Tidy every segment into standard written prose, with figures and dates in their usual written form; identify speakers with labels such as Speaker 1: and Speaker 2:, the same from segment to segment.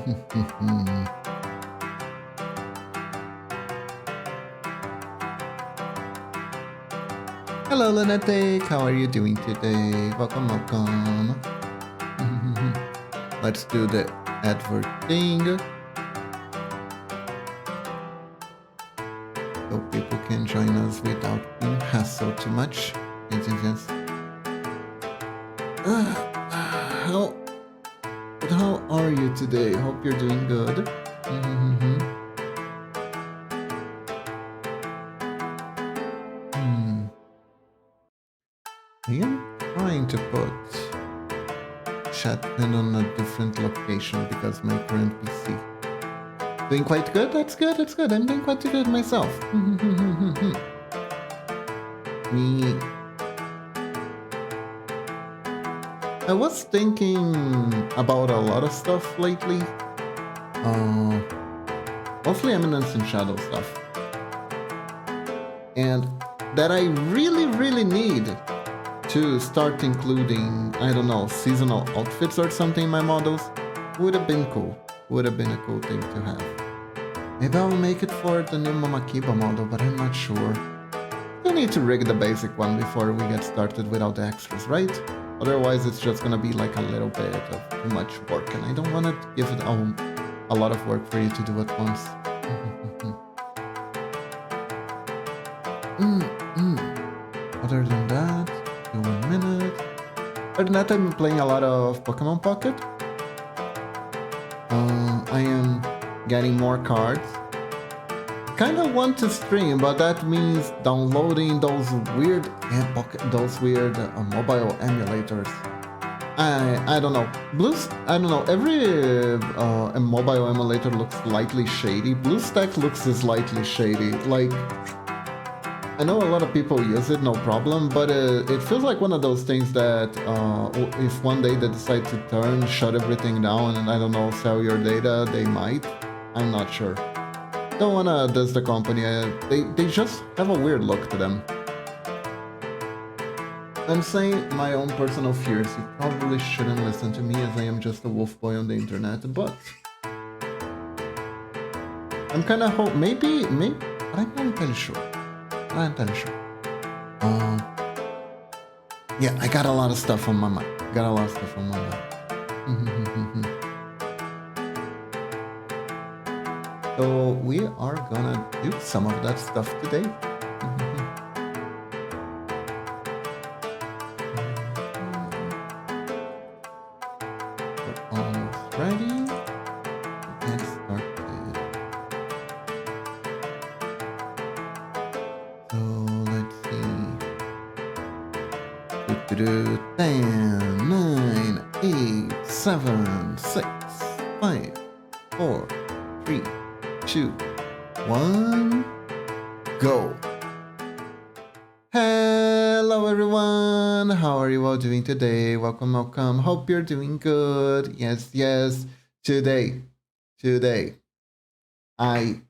Speaker 1: Hello, Lunatic. How are you doing today? Welcome, welcome. Let's do the advert thing. So people can join us without being hassled too much. Yes. How are you today? Hope you're doing good. I am trying to put chatpin on a different location because my current PC doing quite good. That's good. That's good. I'm doing quite good myself. I was thinking about a lot of stuff lately. Mostly Eminence and Shadow stuff. And that I really need to start including, I don't know, seasonal outfits or something in my models. Would have been cool. Would have been a cool thing to have. Maybe I'll make it for the new Mamakiba model, but I'm not sure. Still need to rig the basic one before we get started without the extras, right? Otherwise it's just gonna be like a little bit of too much work, and I don't want to give it a lot of work for you to do at once. Other than that, 1 minute. Other than that, I'm playing a lot of Pokemon Pocket. I am getting more cards. Kinda want to stream, but that means downloading those weird mobile emulators. I don't know. I don't know. Every mobile emulator looks slightly shady. BlueStack looks slightly shady. Like, I know a lot of people use it, no problem, but it feels like one of those things that if one day they decide to shut everything down and, I don't know, sell your data, they might. I'm not sure. Don't wanna diss the company, they just have a weird look to them. I'm saying my own personal fears. You probably shouldn't listen to me as I am just a wolf boy on the internet, but I'm kinda maybe, but I'm not entirely sure. Yeah, I got a lot of stuff on my mind. So we are gonna do some of that stuff today. We're almost ready. Let's start. So let's see. 10, 9, 8, 7, 6, 5, 4, 3, 2, 1, go! Hello everyone! How are you all doing today? Welcome, welcome. Hope you're doing good. Yes. Today. I'm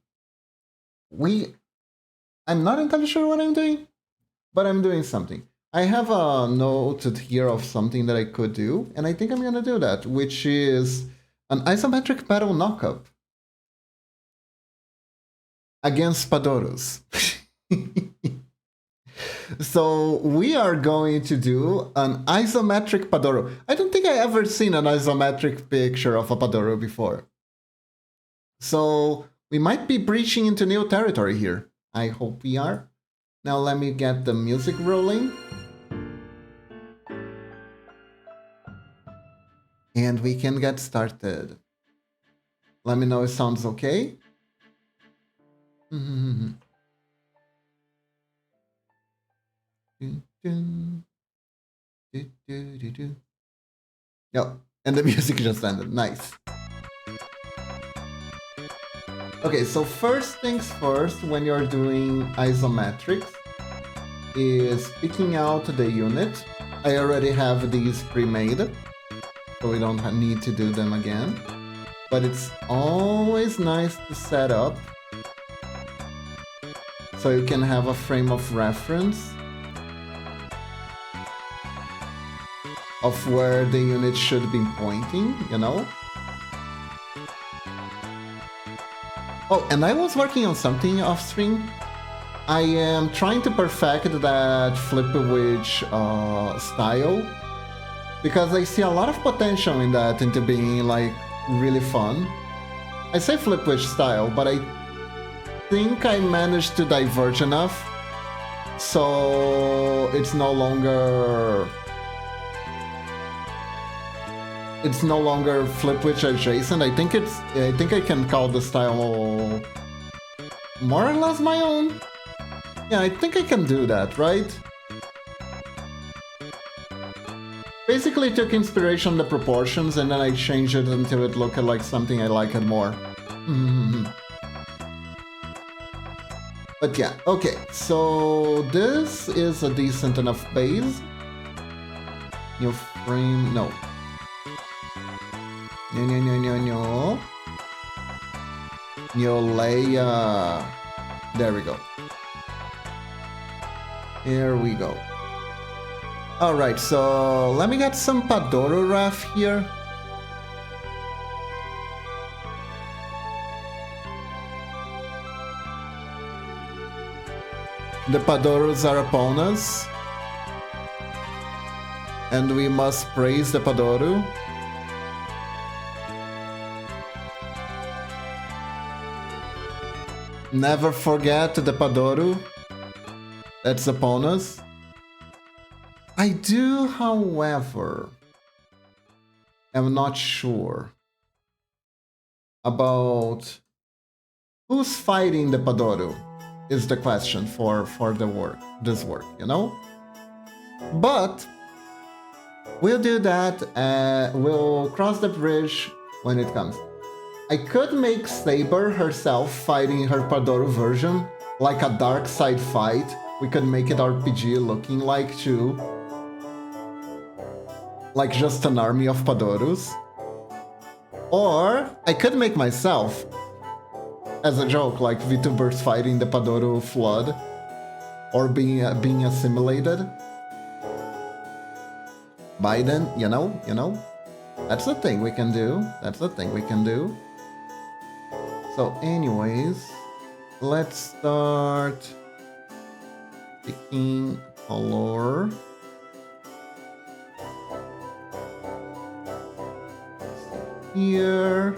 Speaker 1: not entirely sure what I'm doing, but I'm doing something. I have a note here of something that I could do, and I think I'm gonna do that, which is an isometric battle knockup against Padorus. So we are going to do an isometric Padoro. I don't think I ever seen an isometric picture of a Padoro before. So we might be breaching into new territory here. I hope we are. Now let me get the music rolling. And we can get started. Let me know if it sounds okay. Yep, and the music just ended. Nice. Okay, so first things first, when you're doing isometrics, is picking out the unit. I already have these pre-made, so we don't need to do them again. But it's always nice to set up so you can have a frame of reference of where the unit should be pointing, you know? Oh, and I was working on something off stream. I am trying to perfect that Flip Witch style because I see a lot of potential in that into being like really fun. I say Flip Witch style, but I think I managed to diverge enough so it's no longer Flip Witch adjacent. I think I can call the style more or less my own. Yeah, I think I can do that, right? Basically took inspiration on the proportions and then I changed it until it looked like something I liked more. But yeah, okay, so this is a decent enough base. New frame, no. No. New layer. There we go. Here we go. Alright, so let me get some Padoro Ref here. The Padoros are upon us. And we must praise the Padoro. Never forget the Padoro that's upon us. I do, however, am not sure about who's fighting the Padoro is the question for this work, you know? But we'll do that, we'll cross the bridge when it comes. I could make Saber herself fighting her Padoro version, like a dark side fight. We could make it RPG looking like too. Like just an army of Padoros. Or I could make myself, as a joke, like VTubers fighting the Padoro flood. Or being assimilated. Biden, you know. That's the thing we can do. So anyways, let's start picking color. Here.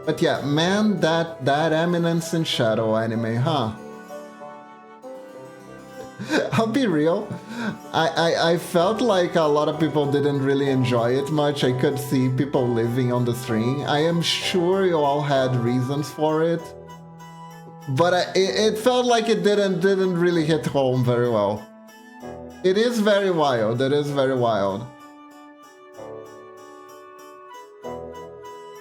Speaker 1: But yeah, man, that Eminence in Shadow anime, huh? I'll be real. I felt like a lot of people didn't really enjoy it much. I could see people living on the stream. I am sure you all had reasons for it. But it felt like it didn't really hit home very well. It is very wild.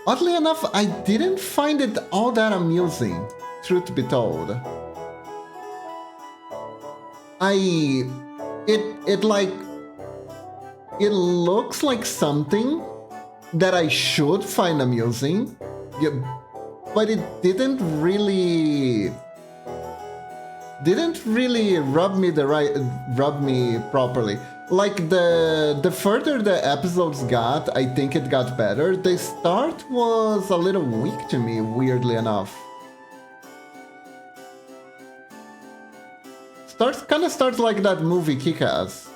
Speaker 1: Oddly enough, I didn't find it all that amusing, truth be told. It looks like something that I should find amusing, but it didn't really rub me properly. Like the further the episodes got, I think it got better. The start was a little weak to me, weirdly enough. Kind of starts like that movie Kick-Ass.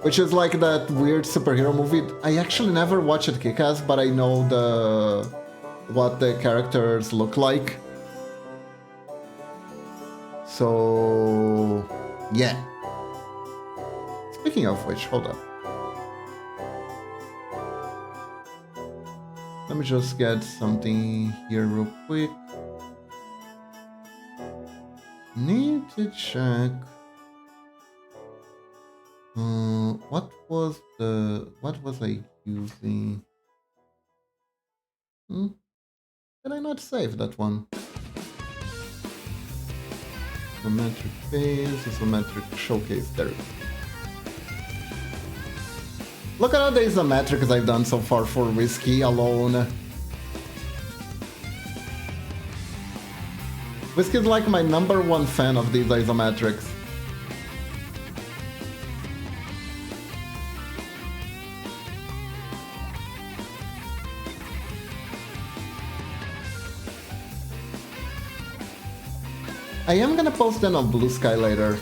Speaker 1: Which is like that weird superhero movie. I actually never watched Kick-Ass, but I know what the characters look like. So yeah. Speaking of which, hold up. Let me just get something here real quick. Need to check. What was I using? Did I not save that one? Isometric phase, isometric showcase. There it is. Look at all the isometrics I've done so far for Whiskey alone. Whiskey is like my #1 fan of these isometrics. I am gonna post them on Blue Sky later.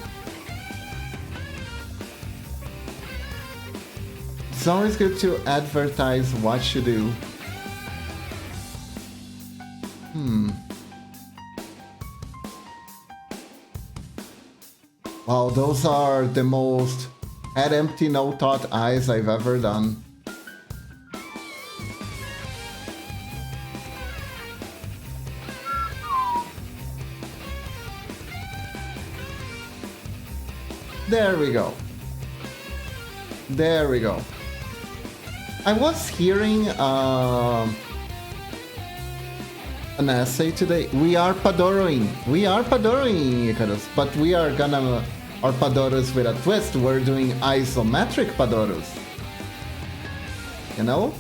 Speaker 1: It's always good to advertise what you do. Wow, those are the most head empty, no thought eyes I've ever done. There we go. There we go. I was hearing an essay today. We are Padoroing. We are Padoroing, Icarus, but we are gonna our Padoros with a twist. We're doing isometric Padoros. You know?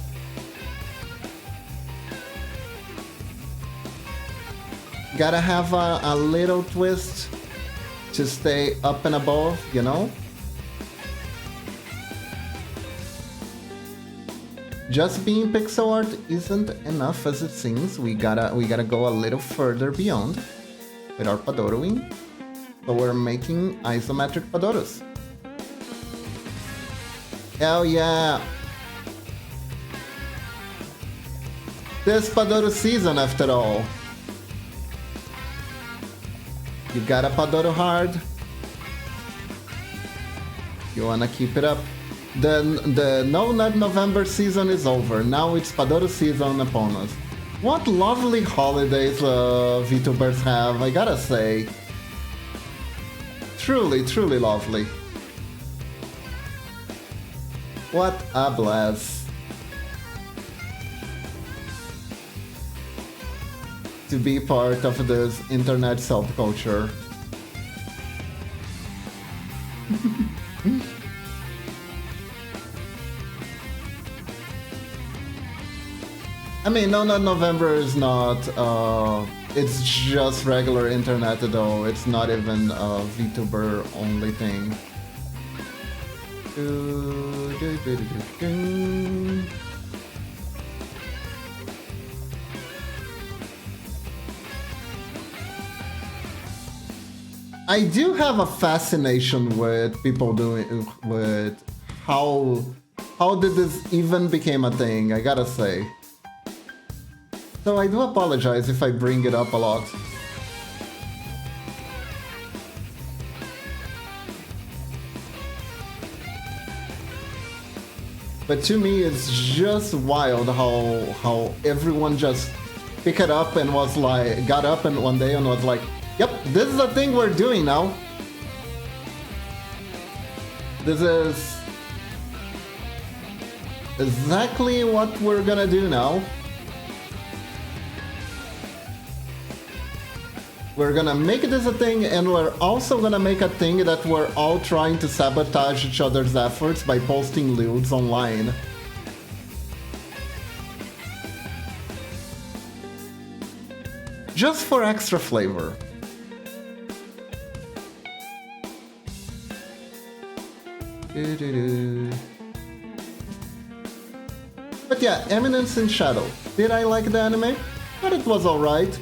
Speaker 1: Gotta have a little twist to stay up and above, you know? Just being pixel art isn't enough as it seems. We gotta go a little further beyond with our Padoroing. So we're making isometric Padoros. Hell yeah! This Padoro season after all. You got a Padoro hard. You wanna keep it up. The No Nut November season is over. Now it's Padoro season upon us. What lovely holidays VTubers have, I gotta say. Truly, truly lovely. What a blast. To be part of this internet subculture. I mean, No Nut November is not, it's just regular internet though, it's not even a VTuber only thing. I do have a fascination with people doing, with how did this even became a thing, I gotta say. So I do apologize if I bring it up a lot. But to me, it's just wild how everyone just picked it up and was like, got up and one day and was like, yep, this is the thing we're doing now. This is exactly what we're gonna do now. We're gonna make this a thing, and we're also gonna make a thing that we're all trying to sabotage each other's efforts by posting lewds online. Just for extra flavor. But yeah, Eminence in Shadow. Did I like the anime? But it was alright.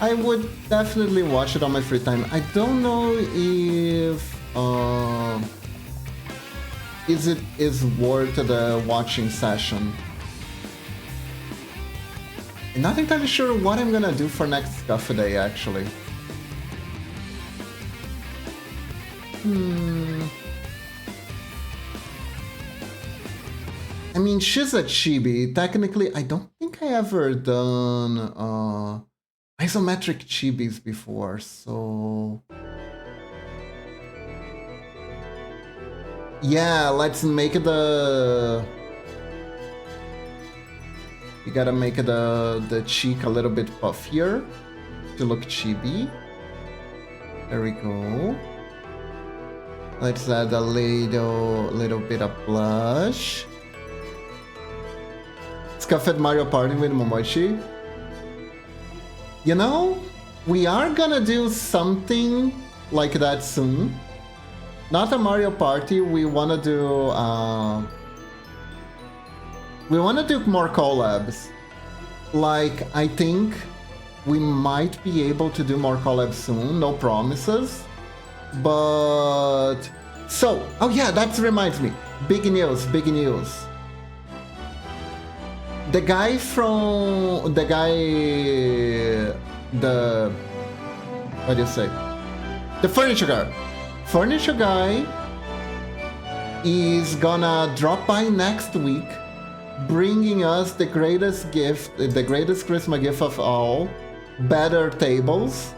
Speaker 1: I would definitely watch it on my free time. I don't know if it is worth the watching session. I'm not entirely sure what I'm gonna do for next Scuffy Day actually. I mean, she's a chibi. Technically, I don't think I ever done isometric chibis before, so yeah, let's make the, you gotta make the cheek a little bit puffier to look chibi. There we go. Let's add a little bit of blush. Scuffed Mario Party with Momochi. You know, we are gonna do something like that soon. Not a Mario Party, we wanna do more collabs. Like, I think We might be able to do more collabs soon, no promises. But... So, oh yeah, that reminds me. Big news, big news. The guy from... The guy... The... What do you say? The furniture guy. Furniture guy is gonna drop by next week, bringing us the greatest gift, the greatest Christmas gift of all, better tables.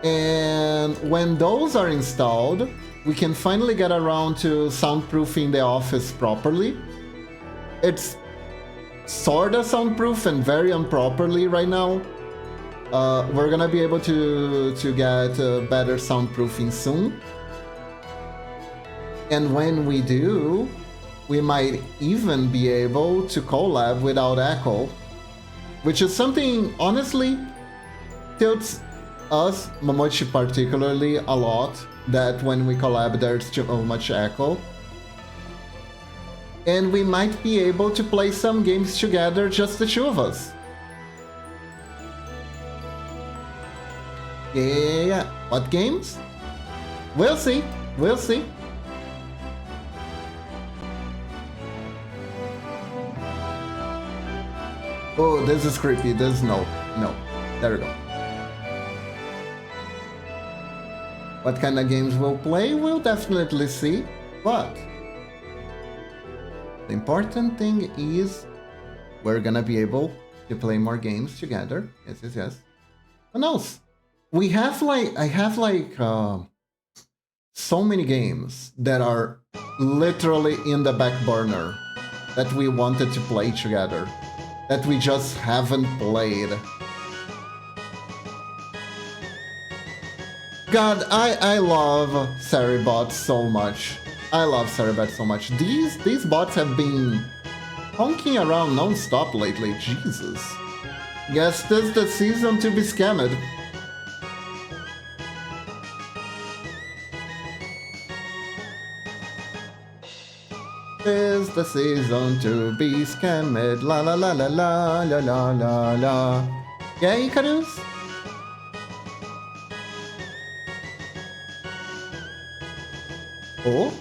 Speaker 1: And when those are installed, we can finally get around to soundproofing the office properly. It's sorta soundproof and very improperly right now. We're gonna be able to get better soundproofing soon. And when we do, we might even be able to collab without echo, which is something, honestly, tilts us, Momochi particularly, a lot, that when we collab there's too much echo. And we might be able to play some games together, just the two of us. Yeah, what games? We'll see, we'll see. Oh, this is creepy. This no. There we go. What kind of games we'll play? We'll definitely see. But the important thing is we're gonna be able to play more games together. Yes. What else? I have like so many games that are literally in the back burner that we wanted to play together, that we just haven't played. God, I love Seribots so much. I love Seribots so much. These bots have been honking around non-stop lately. Jesus. Guess this is the season to be scammed. Is the season to be scammed. La la la la la la la la la. Yeah, Icarus? Oh?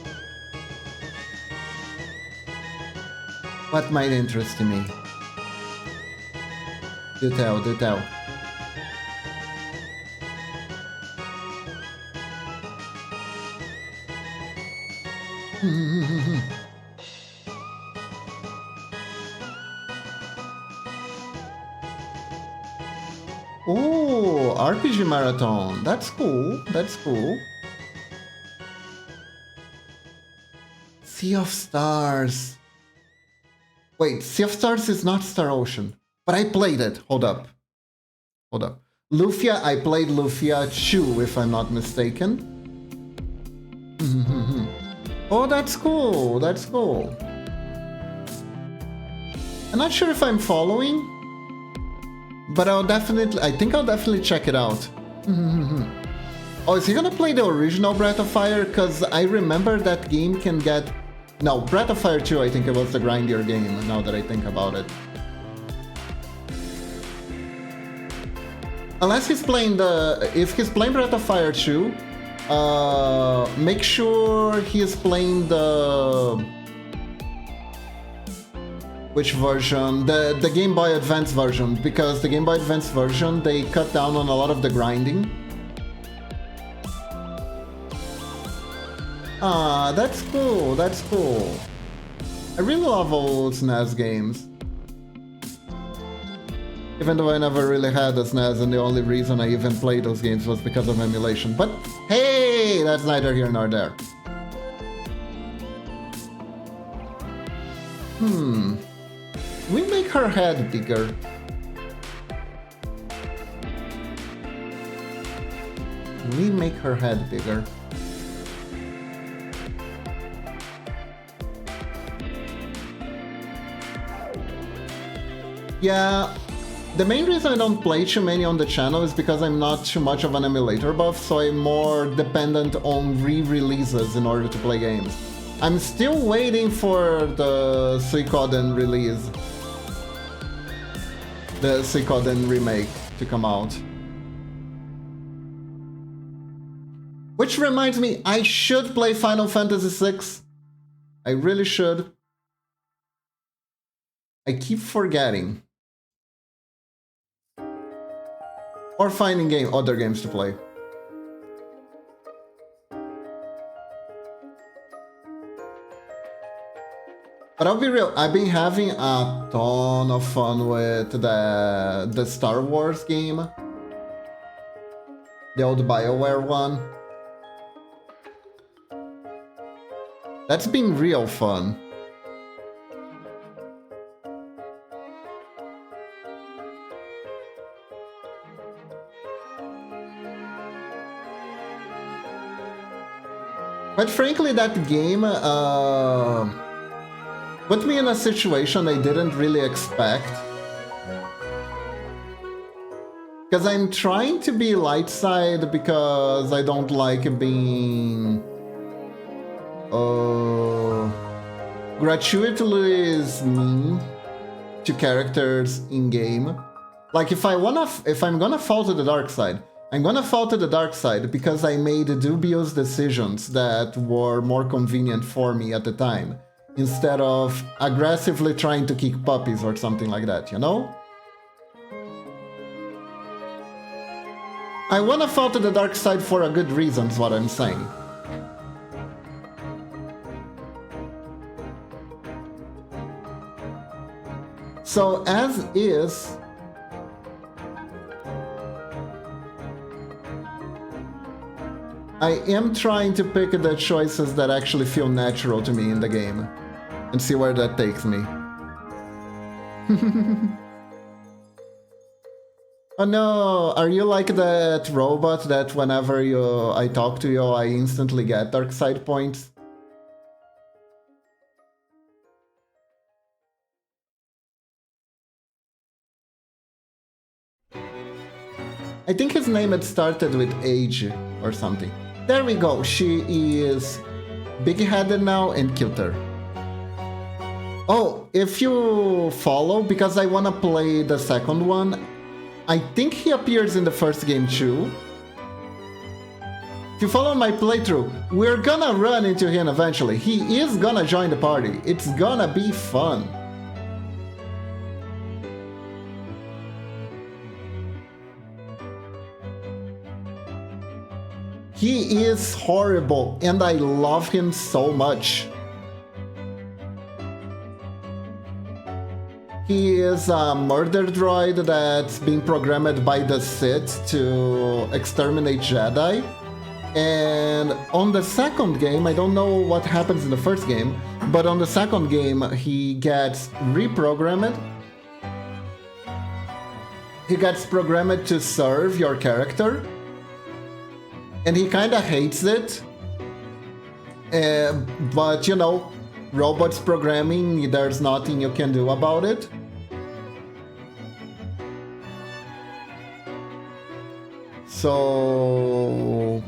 Speaker 1: What might interest me? Do tell, do tell. Oh, RPG Marathon. That's cool. That's cool. Sea of Stars. Wait, Sea of Stars is not Star Ocean. But I played it. Hold up. Lufia, I played Lufia 2, if I'm not mistaken. Oh, that's cool. That's cool. I'm not sure if I'm following, but I think I'll definitely check it out. Oh, is he gonna play the original Breath of Fire? Because I remember that game can get... No, Breath of Fire 2, I think it was the grindier game, now that I think about it. Unless he's playing the... If he's playing Breath of Fire 2, make sure he's playing the... Which version? The Game Boy Advance version, because the Game Boy Advance version, they cut down on a lot of the grinding. Ah, that's cool, that's cool. I really love old SNES games. Even though I never really had a SNES, and the only reason I even played those games was because of emulation. But hey, that's neither here nor there. We make her head bigger. We make her head bigger. Yeah, the main reason I don't play too many on the channel is because I'm not too much of an emulator buff, so I'm more dependent on re-releases in order to play games. I'm still waiting for the Suikoden release. The Suikoden remake. to come out. Which reminds me, I should play Final Fantasy VI. I really should. I keep forgetting. Or finding other games to play. But I'll be real, I've been having a ton of fun with the Star Wars game. The old BioWare one. That's been real fun. But frankly, that game put me in a situation I didn't really expect. Because I'm trying to be light side because I don't like being gratuitously mean to characters in game. Like if I'm gonna fall to the dark side, I'm gonna fall to the dark side because I made dubious decisions that were more convenient for me at the time, instead of aggressively trying to kick puppies or something like that, you know? I wanna fall to the dark side for a good reason, is what I'm saying. So, as is, I am trying to pick the choices that actually feel natural to me in the game, and see where that takes me. Oh no, are you like that robot that whenever I talk to you, I instantly get dark side points? I think his name had started with Age or something. There we go, she is big-headed now and cuter. Oh, if you follow, because I wanna play the second one, I think he appears in the first game too. If you follow my playthrough, we're gonna run into him eventually. He is gonna join the party. It's gonna be fun. He is horrible, and I love him so much. He is a murder droid that's been programmed by the Sith to exterminate Jedi. And on the second game, I don't know what happens in the first game, but on the second game, he gets reprogrammed. He gets programmed to serve your character. And he kinda hates it. But, you know, robots programming, there's nothing you can do about it. So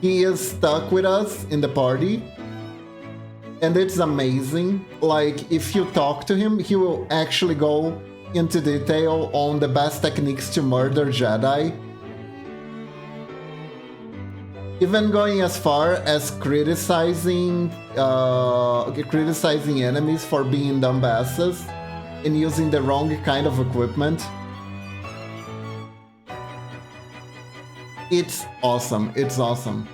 Speaker 1: he is stuck with us in the party, and it's amazing. Like, if you talk to him, he will actually go into detail on the best techniques to murder Jedi. Even going as far as criticizing enemies for being dumbasses and using the wrong kind of equipment. It's awesome. It's awesome.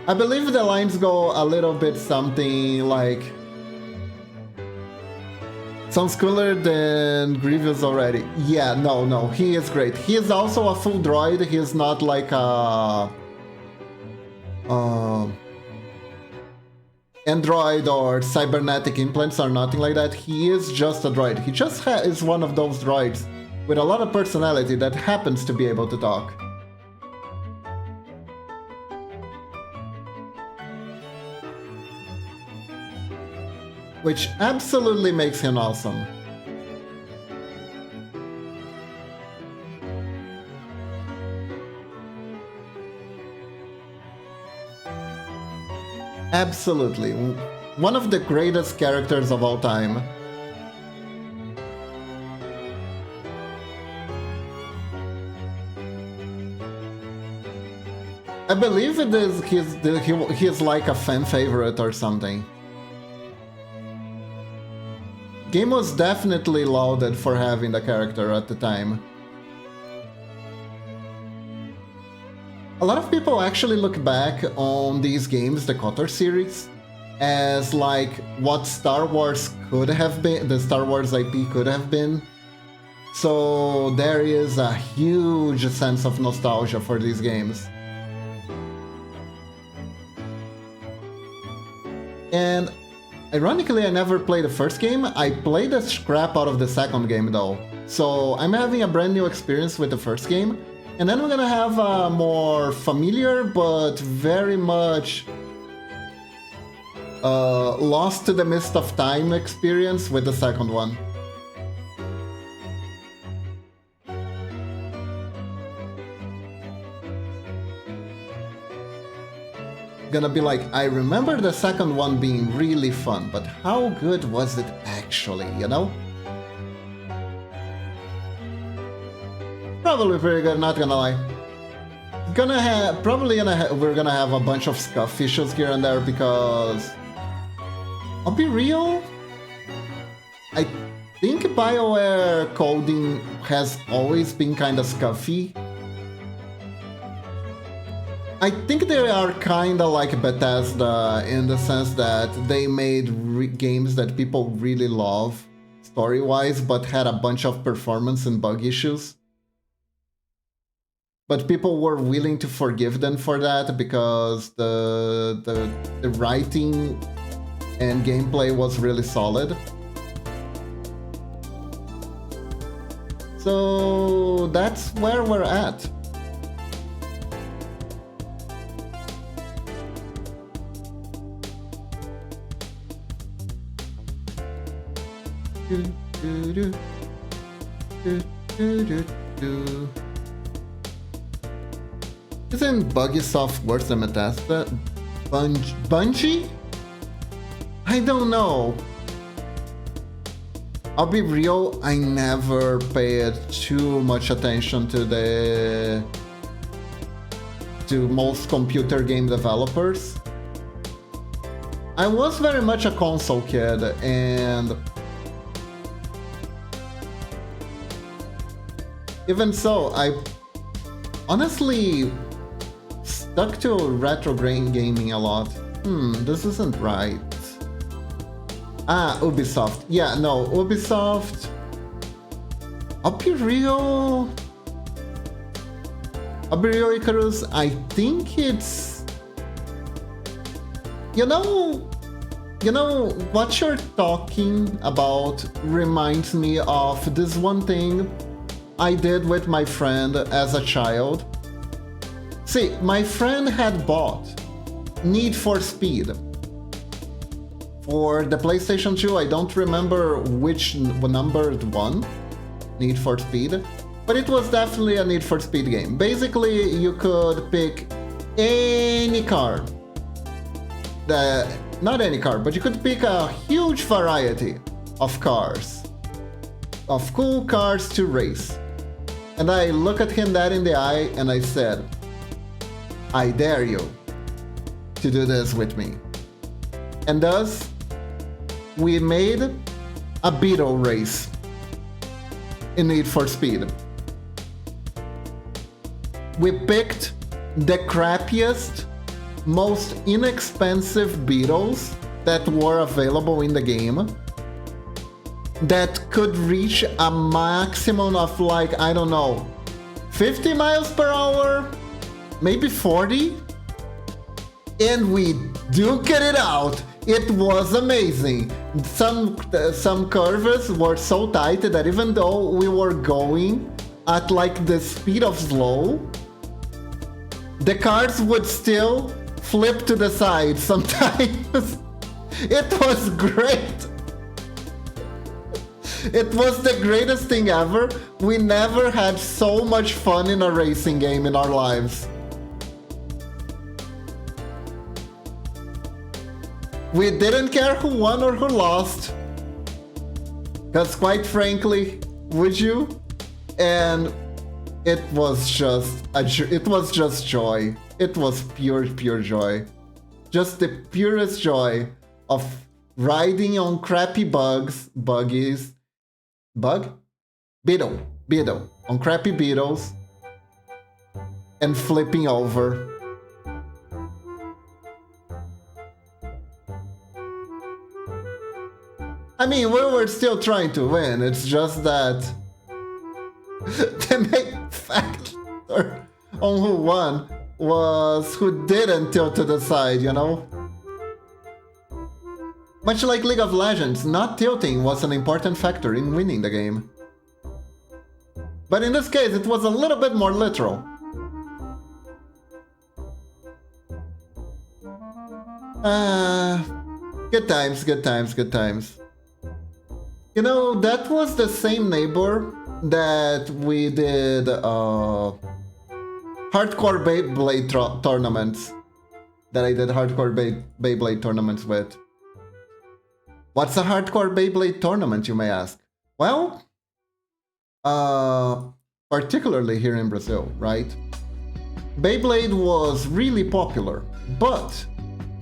Speaker 1: I believe the lines go a little bit something like... Sounds cooler than Grievous already. Yeah, no, he is great. He is also a full droid. He is not like a... android or cybernetic implants or nothing like that. He is just a droid. He just is one of those droids with a lot of personality that happens to be able to talk. Which absolutely makes him awesome. Absolutely. One of the greatest characters of all time. I believe it is he's like a fan favorite or something. Game was definitely lauded for having the character at the time. A lot of people actually look back on these games, the KOTOR series, as like what Star Wars could have been, the Star Wars IP could have been. So there is a huge sense of nostalgia for these games. And ironically, I never played the first game. I played the crap out of the second game though. So I'm having a brand new experience with the first game. And then we're gonna have a more familiar but very much lost to the mist of time experience with the second one. Gonna be like, I remember the second one being really fun, but how good was it actually, you know? Probably pretty good, not gonna lie. We're gonna have a bunch of scuff issues here and there because I'll be real. I think BioWare coding has always been kind of scuffy. I think they are kinda like Bethesda in the sense that they made games that people really love story-wise, but had a bunch of performance and bug issues. But people were willing to forgive them for that because the writing and gameplay was really solid. So that's where we're at. Isn't Buggysoft worse than Bethesda? Bungie? I don't know. I'll be real, I never paid too much attention to most computer game developers. I was very much a console kid, and even so, I honestly stuck to retro gaming a lot. This isn't right. Ubisoft. Yeah, no, Ubisoft. I'll be real, Icarus. I think it's... You know, what you're talking about reminds me of this one thing I did with my friend as a child. See, my friend had bought Need for Speed for the PlayStation 2. I don't remember which numbered one, Need for Speed, but it was definitely a Need for Speed game. Basically, you could pick any car. Not any car, but you could pick a huge variety of cars, of cool cars to race. And I look at him that in the eye and I said, I dare you to do this with me. And thus, we made a Beetle race in Need for Speed. We picked the crappiest, most inexpensive Beetles that were available in the game, that could reach a maximum of like, I don't know, 50 miles per hour, maybe 40, and we duked it out. It was amazing. Some curves were so tight that even though we were going at like the speed of slow, the cars would still flip to the side sometimes. It was great. It was the greatest thing ever. We never had so much fun in a racing game in our lives. We didn't care who won or who lost, because quite frankly, would you? And it was just joy. it was pure joy. Just the purest joy of riding on crappy buggies, beetle, on crappy beetles, and flipping over. I mean, we were still trying to win, it's just that the main factor on who won was who didn't tilt to the side, you know? Much like League of Legends, not tilting was an important factor in winning the game. But in this case, it was a little bit more literal. Good times, good times, good times. You know, that was the same neighbor that we did hardcore Beyblade tournaments. That I did hardcore Beyblade tournaments with. What's a hardcore Beyblade tournament, you may ask? Well, particularly here in Brazil, right? Beyblade was really popular, but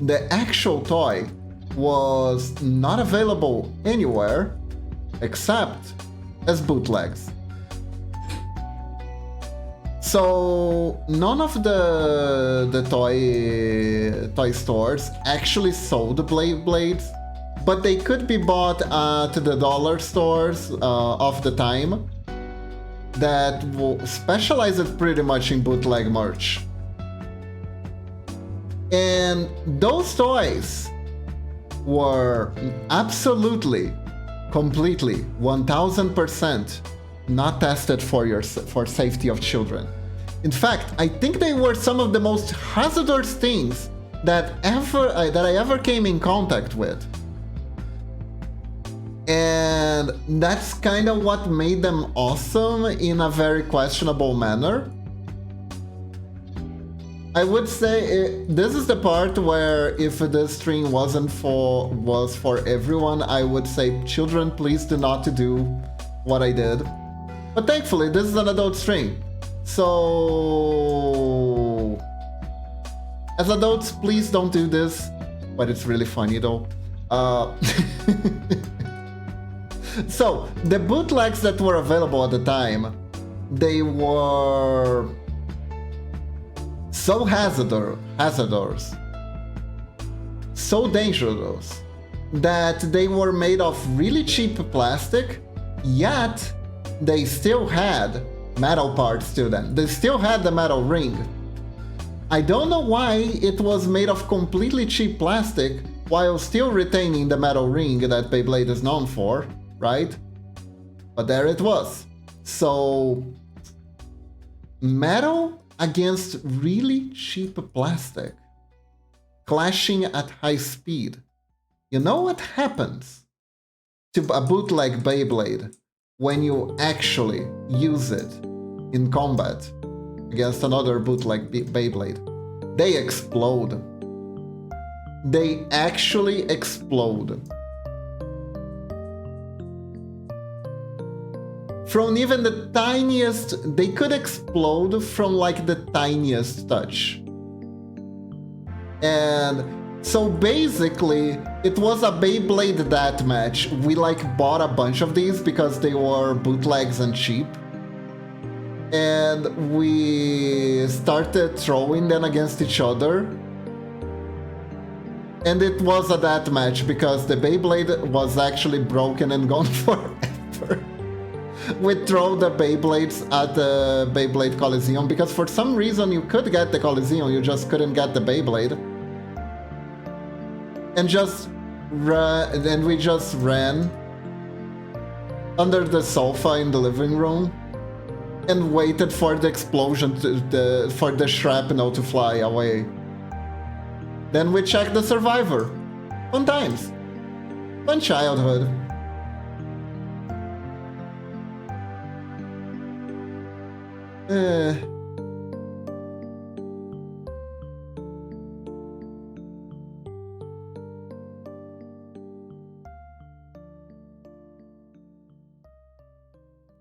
Speaker 1: the actual toy was not available anywhere except as bootlegs. So none of the toy stores actually sold Blades, but they could be bought at the dollar stores of the time that specialized pretty much in bootleg merch. And those toys were absolutely, completely, 1000% not tested for safety of children. In fact, I think they were some of the most hazardous things that I ever came in contact with. And that's kind of what made them awesome in a very questionable manner. I would say this is the part where if this string was for everyone, I would say, children, please do not do what I did. But thankfully, this is an adult string. So as adults, please don't do this. But it's really funny though. So the bootlegs that were available at the time, they were so hazardous, so dangerous, that they were made of really cheap plastic, yet they still had metal parts to them. They still had the metal ring. I don't know why it was made of completely cheap plastic while still retaining the metal ring that Beyblade is known for, right? But there it was. So metal against really cheap plastic, clashing at high speed. You know what happens to a bootleg Beyblade when you actually use it in combat against another bootleg Beyblade? They explode. They actually explode. From even the tiniest, they could explode from like the tiniest touch. And so basically, it was a Beyblade deathmatch. We like bought a bunch of these because they were bootlegs and cheap. And we started throwing them against each other. And it was a deathmatch because the Beyblade was actually broken and gone forever. We throw the Beyblades at the Beyblade Coliseum because for some reason you could get the Coliseum, you just couldn't get the Beyblade. And we just ran under the sofa in the living room and waited for the explosion, for the shrapnel to fly away. Then we checked the survivor. Fun times. Fun childhood.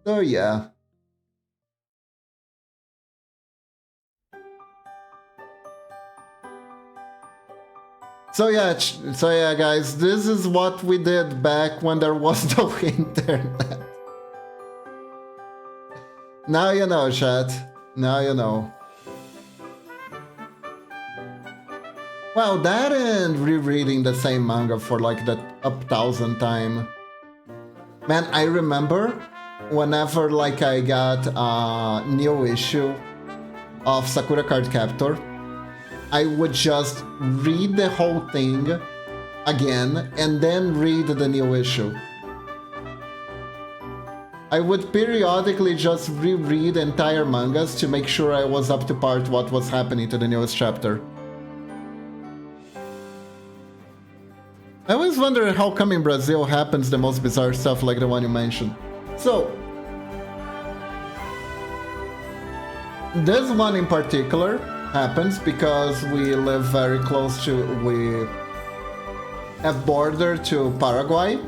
Speaker 1: So yeah. So yeah, guys, this is what we did back when there was no internet. Now you know, chat. Now you know. Wow, that and rereading the same manga for like the 1,000th time. Man, I remember whenever like I got a new issue of Sakura Card Captor, I would just read the whole thing again and then read the new issue. I would periodically just reread entire mangas to make sure I was up to part what was happening to the newest chapter. I always wonder how come in Brazil happens the most bizarre stuff like the one you mentioned. So, this one in particular happens because we live very close to, we have border to Paraguay.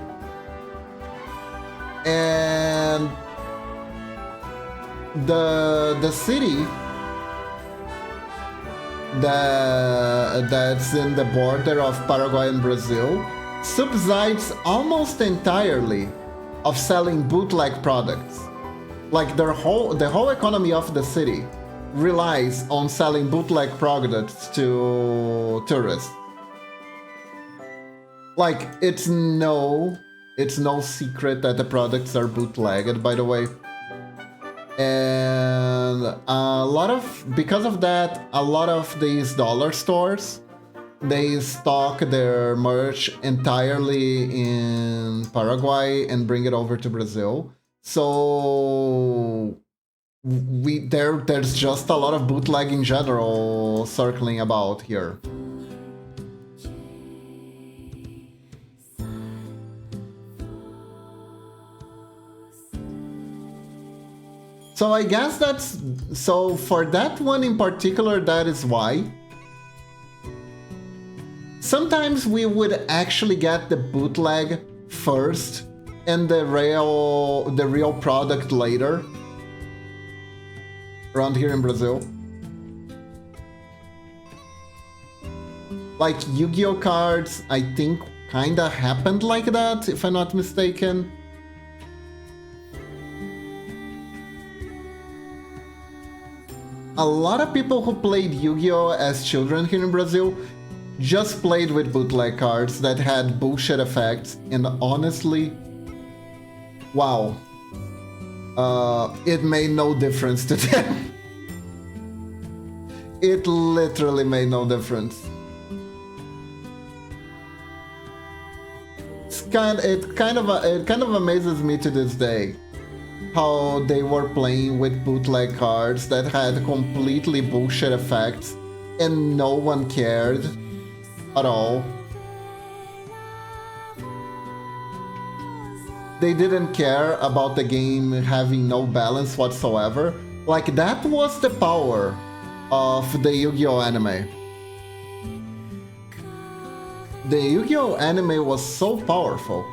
Speaker 1: And the city that's in the border of Paraguay and Brazil subsides almost entirely of selling bootleg products. Like the whole economy of the city relies on selling bootleg products to tourists. Like it's no secret that the products are bootlegged, by the way. And because of that, a lot of these dollar stores, they stock their merch entirely in Paraguay and bring it over to Brazil. So there's just a lot of bootleg in general circling about here. So I guess so for that one in particular, that is why. Sometimes we would actually get the bootleg first and the real product later. Around here in Brazil. Like Yu-Gi-Oh cards, I think kinda happened like that, if I'm not mistaken. A lot of people who played Yu-Gi-Oh as children here in Brazil just played with bootleg cards that had bullshit effects, and honestly, wow, it made no difference to them. It literally made no difference. It kind of amazes me to this day how they were playing with bootleg cards that had completely bullshit effects and no one cared at all. They didn't care about the game having no balance whatsoever. Like, that was the power of the Yu-Gi-Oh anime. The Yu-Gi-Oh anime was so powerful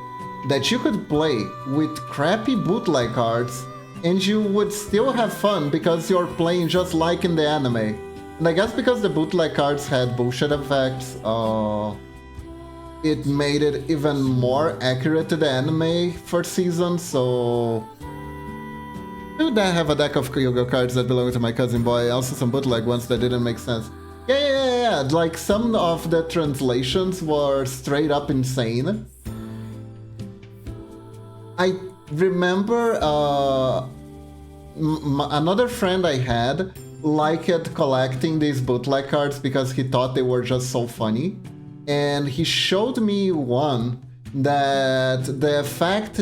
Speaker 1: that you could play with crappy bootleg cards and you would still have fun because you're playing just like in the anime. And I guess because the bootleg cards had bullshit effects, it made it even more accurate to the anime first season, so... Dude, I have a deck of Yu-Gi-Oh cards that belong to my cousin boy, also some bootleg ones that didn't make sense. Yeah, like some of the translations were straight up insane. I remember another friend I had liked collecting these bootleg cards because he thought they were just so funny. And he showed me one that the effect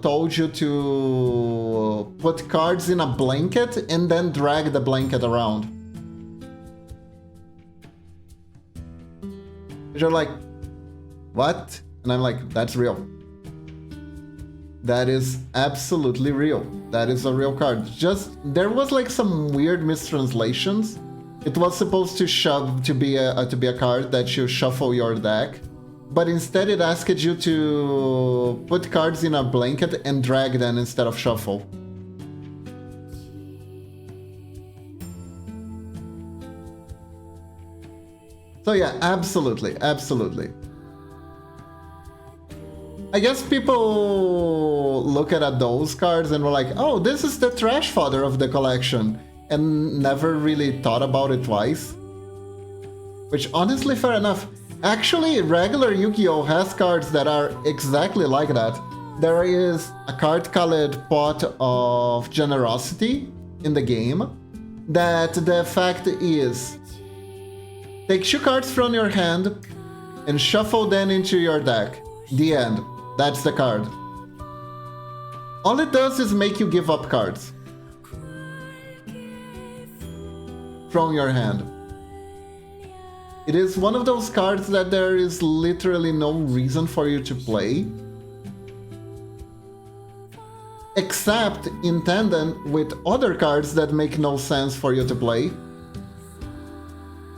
Speaker 1: told you to put cards in a blanket and then drag the blanket around. You're like, what? And I'm like, that's real. That is absolutely real. That is a real card. Just, there was like some weird mistranslations. It was supposed to be a card that you shuffle your deck, but instead it asked you to put cards in a blanket and drag them instead of shuffle. So yeah, absolutely, absolutely. I guess people look at those cards and were like, oh, this is the trash fodder of the collection, and never really thought about it twice. Which, honestly, fair enough. Actually, regular Yu-Gi-Oh! Has cards that are exactly like that. There is a card called Pot of Generosity in the game, that the effect is take 2 cards from your hand and shuffle them into your deck. The end. That's the card. All it does is make you give up cards from your hand. It is one of those cards that there is literally no reason for you to play, except in tandem with other cards that make no sense for you to play,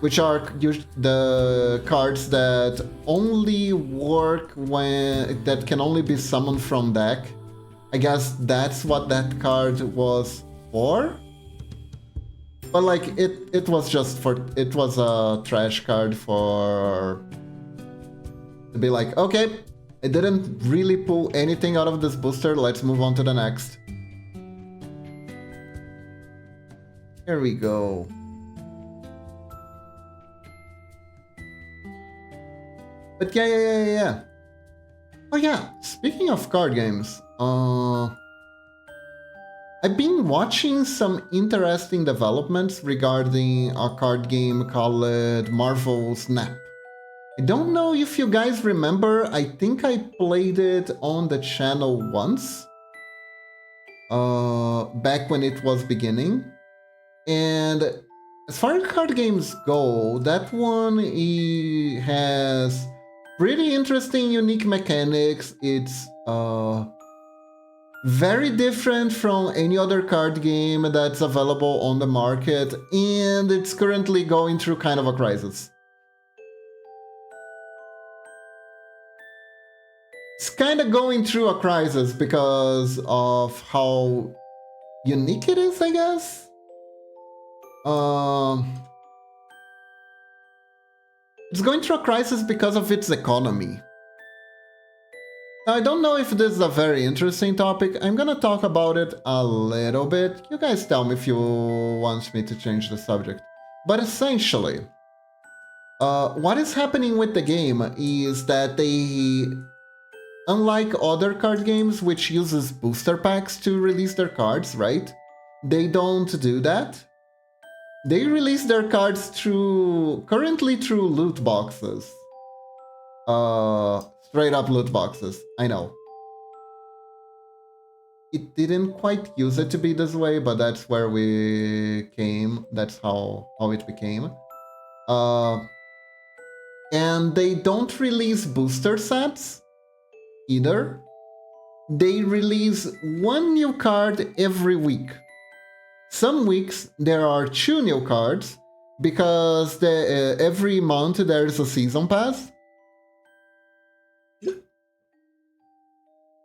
Speaker 1: which are the cards that only work when that can only be summoned from deck. I guess that's what that card was for. But like it was just for, it was a trash card for to be like, okay, I didn't really pull anything out of this booster, let's move on to the next. Here we go. But yeah. Oh yeah, speaking of card games, I've been watching some interesting developments regarding a card game called Marvel Snap. I don't know if you guys remember, I think I played it on the channel once, back when it was beginning. And as far as card games go, that one has pretty interesting, unique mechanics. It's very different from any other card game that's available on the market, and it's currently going through kind of a crisis. It's kind of going through a crisis because of how unique it is, I guess. It's going through a crisis because of its economy. Now, I don't know if this is a very interesting topic. I'm gonna talk about it a little bit. You guys tell me if you want me to change the subject. But essentially, what is happening with the game is that they, unlike other card games which uses booster packs to release their cards, right? They don't do that. They release their cards currently through loot boxes. Straight up loot boxes, I know. It didn't quite use it to be this way, but that's where we came. That's how it became. And they don't release booster sets either. They release 1 new card every week. Some weeks there are 2 new cards because every month there's a season pass.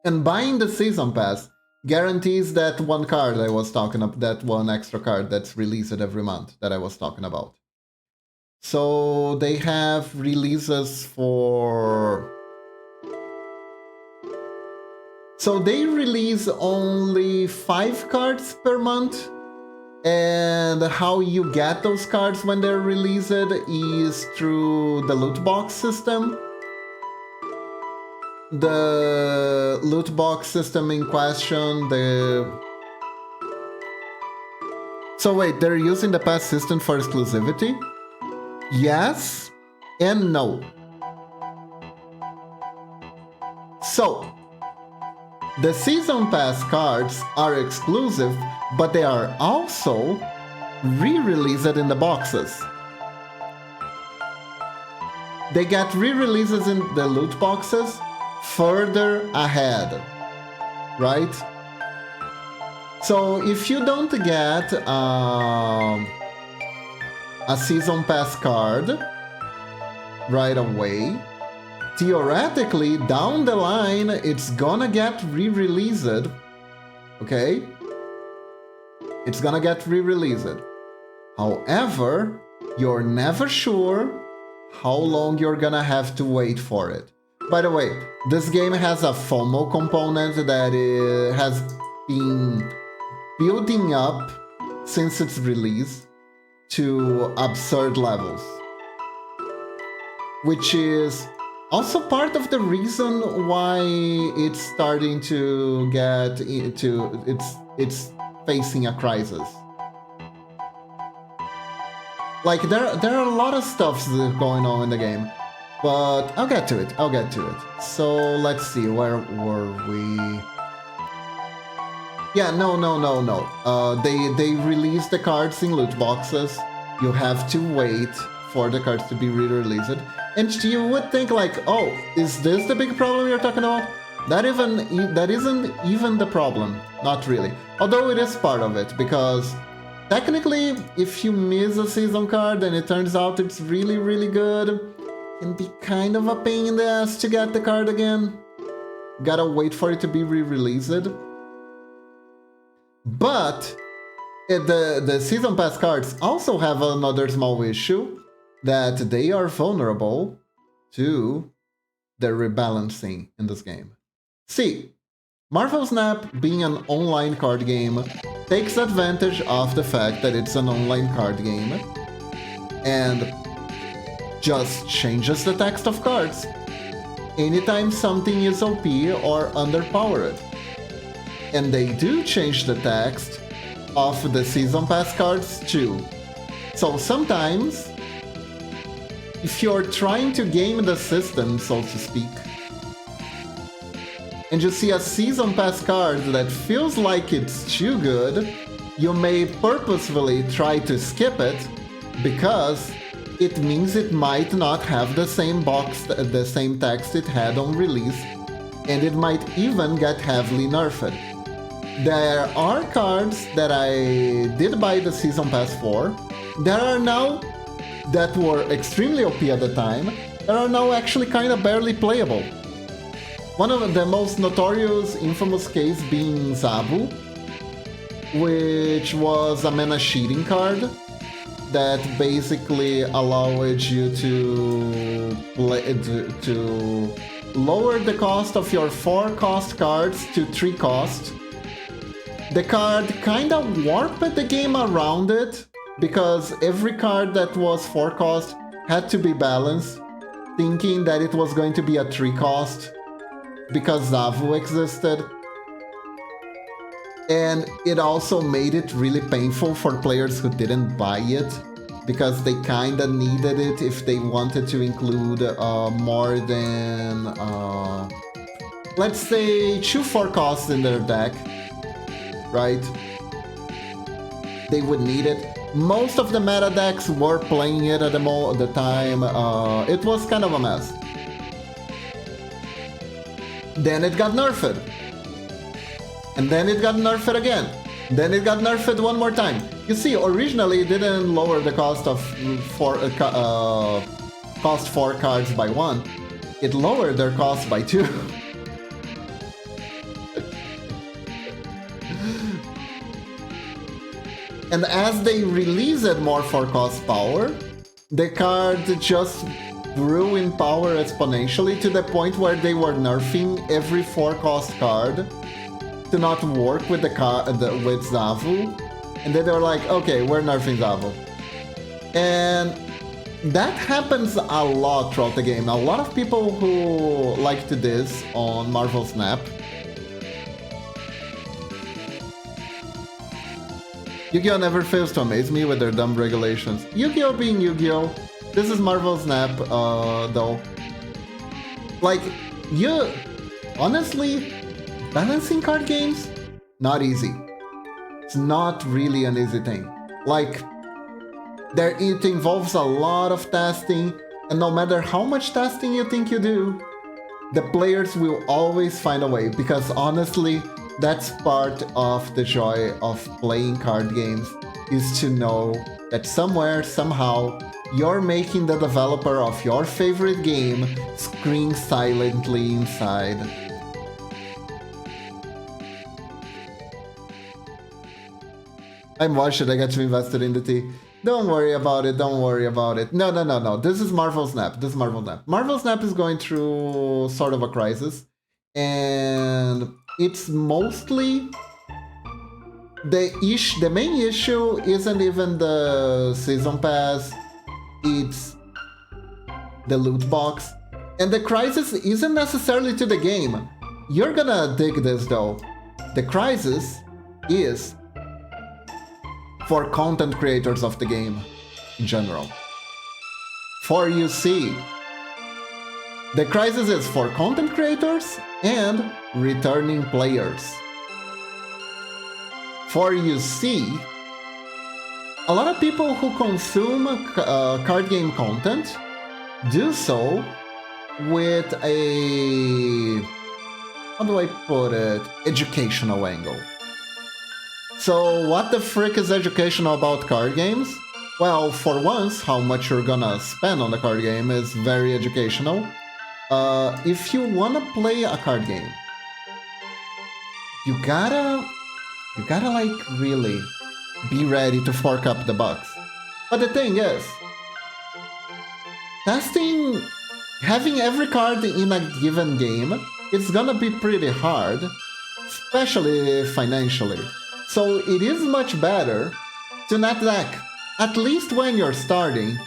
Speaker 1: And buying the season pass guarantees that 1 card I was talking about, that 1 extra card that's released every month that I was talking about. So they have releases for... So they release only 5 cards per month, and how you get those cards when they're released is through the loot box system. The loot box system in question, So wait, they're using the pass system for exclusivity? Yes and no. So, the season pass cards are exclusive, but they are also re-released in the boxes. They get re-releases in the loot boxes further ahead, right? So if you don't get a season pass card right away, theoretically down the line it's gonna get re-released, okay? It's gonna get re-released. However, you're never sure how long you're gonna have to wait for it. By the way, this game has a FOMO component that has been building up since its release to absurd levels, which is also part of the reason why it's starting to get into it's facing a crisis. Like there are a lot of stuff going on in the game, but I'll get to it. So let's see, where were we? Yeah, no. They released the cards in loot boxes. You have to wait for the cards to be re-released. And you would think like, oh, is this the big problem you're talking about? That isn't even the problem. Not really. Although it is part of it, because technically, if you miss a season card and it turns out it's really, really good, it can be kind of a pain in the ass to get the card again. Gotta wait for it to be re-released. But the Season Pass cards also have another small issue, that they are vulnerable to the rebalancing in this game. See, Marvel Snap, being an online card game, takes advantage of the fact that it's an online card game and just changes the text of cards anytime something is OP or underpowered. And they do change the text of the Season Pass cards too. So sometimes, if you're trying to game the system, so to speak, and you see a Season Pass card that feels like it's too good, you may purposefully try to skip it, because it means it might not have the same text it had on release, and it might even get heavily nerfed. There are cards that I did buy the Season Pass for, that were extremely OP at the time, that are now actually kind of barely playable. One of the most notorious, infamous case being Zabu, which was a mana cheating card that basically allowed you to lower the cost of your 4-cost cards to 3-cost. The card kinda warped the game around it, because every card that was 4-cost had to be balanced, thinking that it was going to be a 3-cost, because Zavu existed. And it also made it really painful for players who didn't buy it, because they kinda needed it if they wanted to include more than, let's say, 2 4-costs in their deck, right? They would need it. Most of the meta decks were playing it at the time. It was kind of a mess. Then it got nerfed. And then it got nerfed again. Then it got nerfed one more time. You see, originally it didn't lower the cost of 4 cards by 1. It lowered their cost by 2. And as they released more 4-cost power, the card just grew in power exponentially, to the point where they were nerfing every 4-cost card to not work with with Zavu. And then they were like, okay, we're nerfing Zavu. And that happens a lot throughout the game. A lot of people who liked this on Marvel Snap, Yu-Gi-Oh! Never fails to amaze me with their dumb regulations. Yu-Gi-Oh! Being Yu-Gi-Oh! This is Marvel Snap, though. Like, honestly, balancing card games? Not easy. It's not really an easy thing. Like, it involves a lot of testing, and no matter how much testing you think you do, the players will always find a way, because honestly, that's part of the joy of playing card games, is to know that somewhere, somehow, you're making the developer of your favorite game scream silently inside. Why should I get too invested in the tea? Don't worry about it, don't worry about it. No. This is Marvel Snap. This is Marvel Snap. Marvel Snap is going through sort of a crisis. And it's mostly... The main issue isn't even the Season Pass. It's the loot box. And the crisis isn't necessarily to the game. You're gonna dig this though. The crisis is for content creators of the game in general. For you see, the crisis is for content creators and returning players. For you see, a lot of people who consume card game content do so with a, how do I put it, educational angle. So what the frick is educational about card games? Well, for once, how much you're gonna spend on the card game is very educational. If you wanna play a card game, you gotta like really be ready to fork up the bucks. But the thing is, having every card in a given game, it's gonna be pretty hard, especially financially. So it is much better to net deck, at least when you're starting.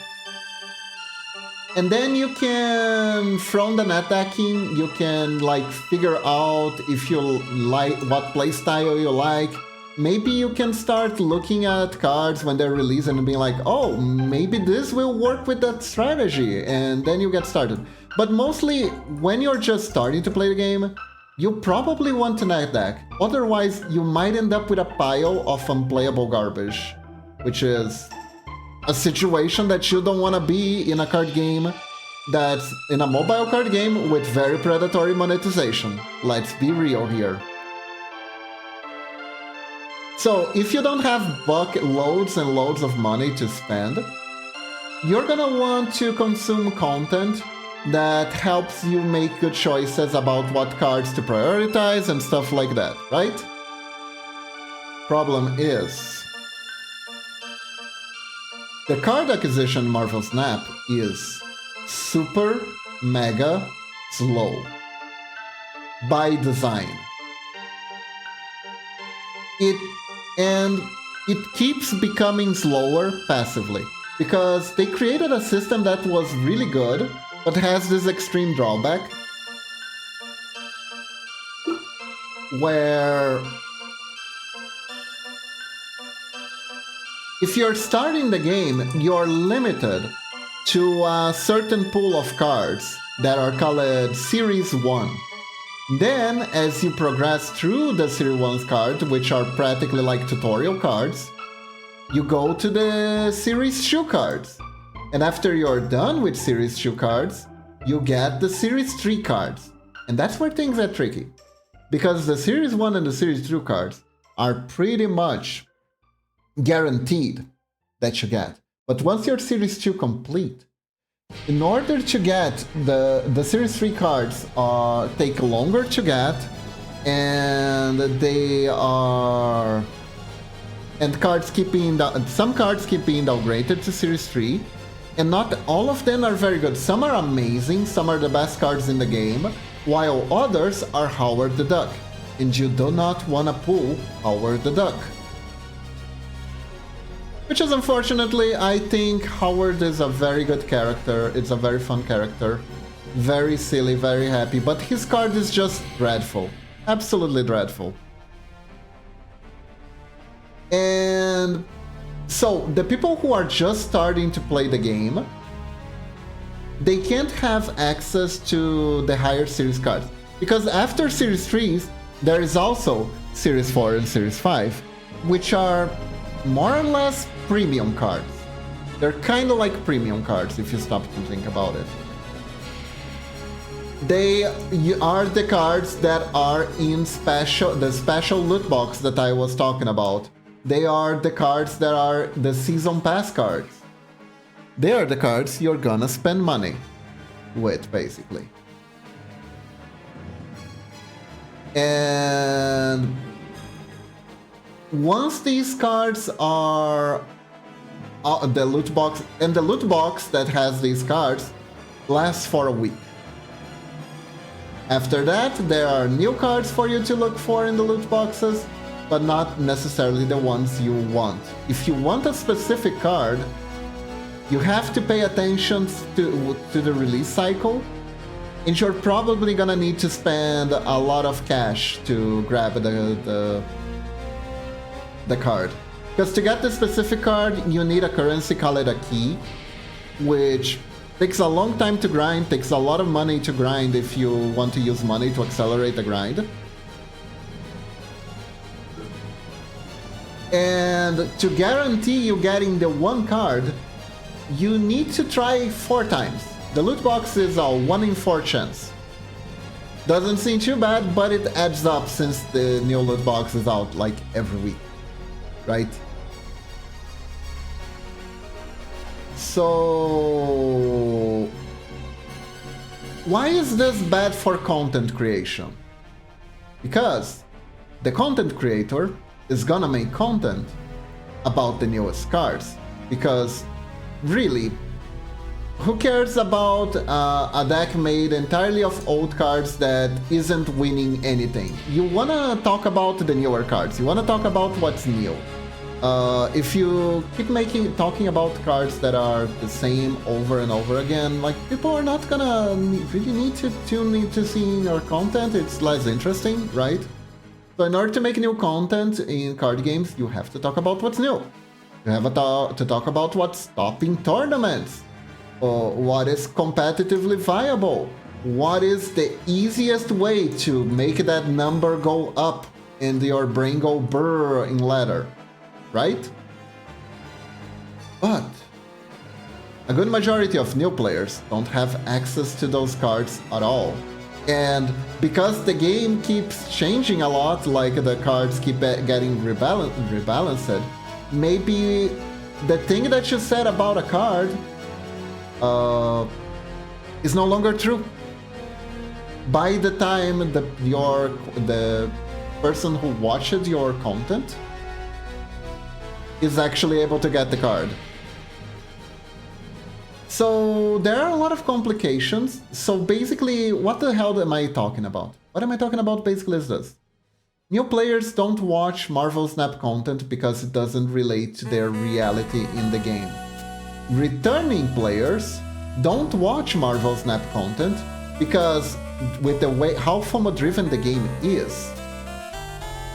Speaker 1: And then you can, from the net decking, you can like figure out if you like what playstyle you like. Maybe you can start looking at cards when they're released and being like, oh, maybe this will work with that strategy, and then you get started. But mostly, when you're just starting to play the game, you probably want to net deck. Otherwise, you might end up with a pile of unplayable garbage, which is a situation that you don't want to be in a card game that's in a mobile card game with very predatory monetization. Let's be real here. So if you don't have loads and loads of money to spend, you're gonna want to consume content that helps you make good choices about what cards to prioritize and stuff like that, right? Problem is, the card acquisition Marvel Snap is super mega slow by design. It keeps becoming slower passively because they created a system that was really good but has this extreme drawback where if you're starting the game, you're limited to a certain pool of cards that are called Series 1. Then, as you progress through the Series 1 cards, which are practically like tutorial cards, you go to the Series 2 cards. And after you're done with Series 2 cards, you get the Series 3 cards. And that's where things are tricky. Because the Series 1 and the Series 2 cards are pretty much guaranteed that you get. But once your Series 2 complete, in order to get the Series 3 cards take longer to get, and some cards keep being downgraded to Series 3, and not all of them are very good. Some are amazing, some are the best cards in the game, while others are Howard the Duck, and you do not want to pull Howard the Duck. Which is unfortunately, I think Howard is a very good character, it's a very fun character, very silly, very happy, but his card is just dreadful, absolutely dreadful. And so, the people who are just starting to play the game, they can't have access to the higher series cards, because after Series 3s, there is also Series 4 and Series 5, which are more or less premium cards. They're kind of like premium cards if you stop to think about it. They are the cards that are in the special loot box that I was talking about. They are the cards that are the Season Pass cards. They are the cards you're gonna spend money with, basically. And once these cards are the loot box, and the loot box that has these cards lasts for a week. After that, there are new cards for you to look for in the loot boxes, but not necessarily the ones you want. If you want a specific card, you have to pay attention to the release cycle, and you're probably gonna need to spend a lot of cash to grab the card. Because to get the specific card, you need a currency called a key, which takes a long time to grind, takes a lot of money to grind if you want to use money to accelerate the grind. And to guarantee you getting the one card, you need to try 4 times. The loot box is a 1 in 4 chance. Doesn't seem too bad, but it adds up since the new loot box is out like every week, right? So why is this bad for content creation? Because the content creator is gonna make content about the newest cards. Because really, who cares about a deck made entirely of old cards that isn't winning anything? You wanna talk about the newer cards, you wanna talk about what's new. If you keep talking about cards that are the same over and over again, like, people are not gonna really need to tune into seeing your content. It's less interesting, right? So in order to make new content in card games, you have to talk about what's new. You have to talk about what's topping tournaments, what is competitively viable, what is the easiest way to make that number go up and your brain go brrr in ladder, right? But a good majority of new players don't have access to those cards at all. And because the game keeps changing a lot, like the cards keep getting rebalanced, maybe the thing that you said about a card is no longer true. By the time the person who watched your content is actually able to get the card. So there are a lot of complications. So basically, what the hell am I talking about? What am I talking about basically is this. New players don't watch Marvel Snap content because it doesn't relate to their reality in the game. Returning players don't watch Marvel Snap content because with the way how FOMO driven the game is,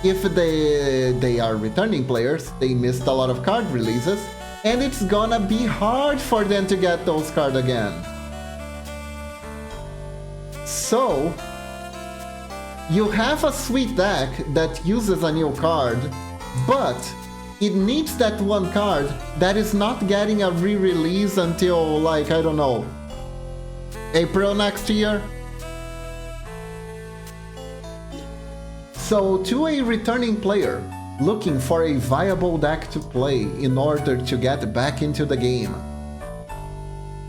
Speaker 1: if they are returning players, they missed a lot of card releases, and it's gonna be hard for them to get those cards again. So you have a sweet deck that uses a new card, but it needs that one card that is not getting a re-release until, like, I don't know, April next year. So to a returning player looking for a viable deck to play in order to get back into the game,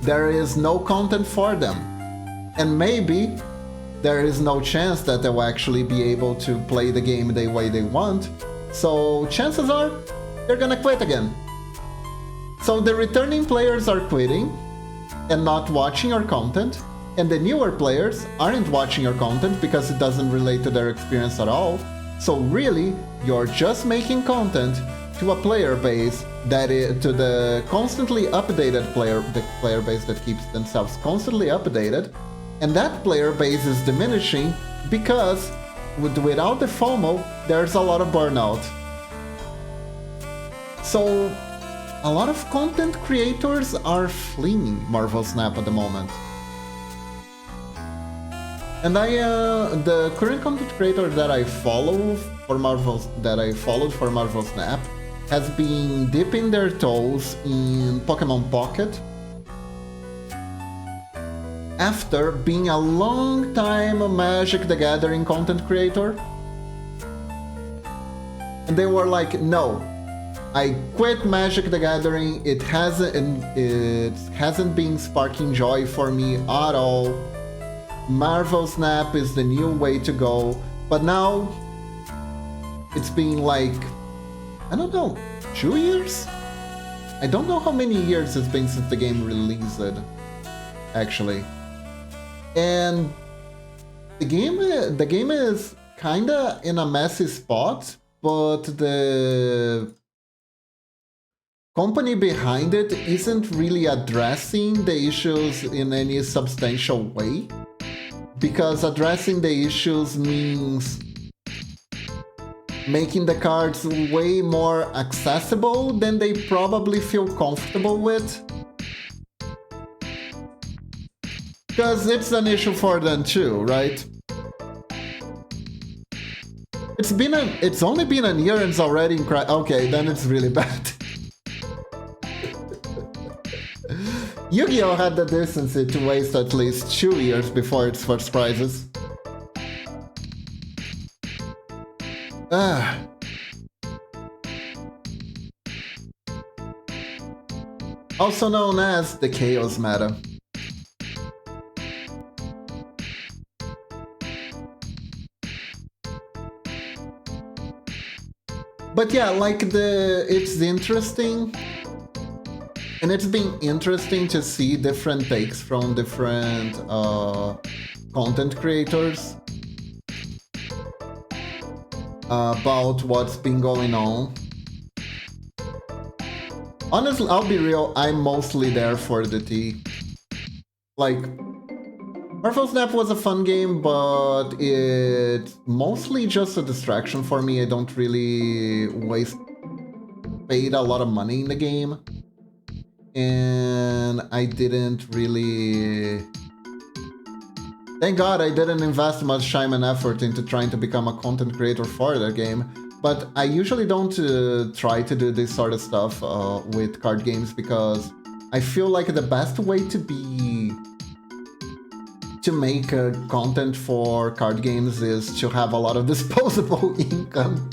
Speaker 1: there is no content for them. And maybe there is no chance that they'll actually be able to play the game the way they want, so chances are they're gonna quit again. So the returning players are quitting and not watching your content, and the newer players aren't watching your content because it doesn't relate to their experience at all. So really, you're just making content to a player base that is, to the constantly updated the player base that keeps themselves constantly updated, and that player base is diminishing because without the FOMO, there's a lot of burnout. So a lot of content creators are fleeing Marvel Snap at the moment. And the current content creator that I followed for Marvel Snap has been dipping their toes in Pokemon Pocket after being a long time Magic the Gathering content creator. And they were like, no, I quit Magic the Gathering, it hasn't been sparking joy for me at all. Marvel Snap is the new way to go, but now it's been like I don't know, 2 years? I don't know how many years it's been since the game released, actually. And the game is kinda in a messy spot, but the company behind it isn't really addressing the issues in any substantial way. Because addressing the issues means making the cards way more accessible than they probably feel comfortable with. Because it's an issue for them too, right? It's only been a year and it's already okay, then it's really bad. Yu-Gi-Oh! Had the decency to waste at least 2 years before its first prizes. Also known as the Chaos Meta. But yeah, like it's interesting. And it's been interesting to see different takes from different content creators about what's been going on. Honestly, I'll be real, I'm mostly there for the tea. Like, Marvel Snap was a fun game, but it's mostly just a distraction for me. I don't really paid a lot of money in the game. And I didn't really... Thank God I didn't invest much time and effort into trying to become a content creator for the game. But I usually don't try to do this sort of stuff with card games because I feel like the best way to make content for card games is to have a lot of disposable income.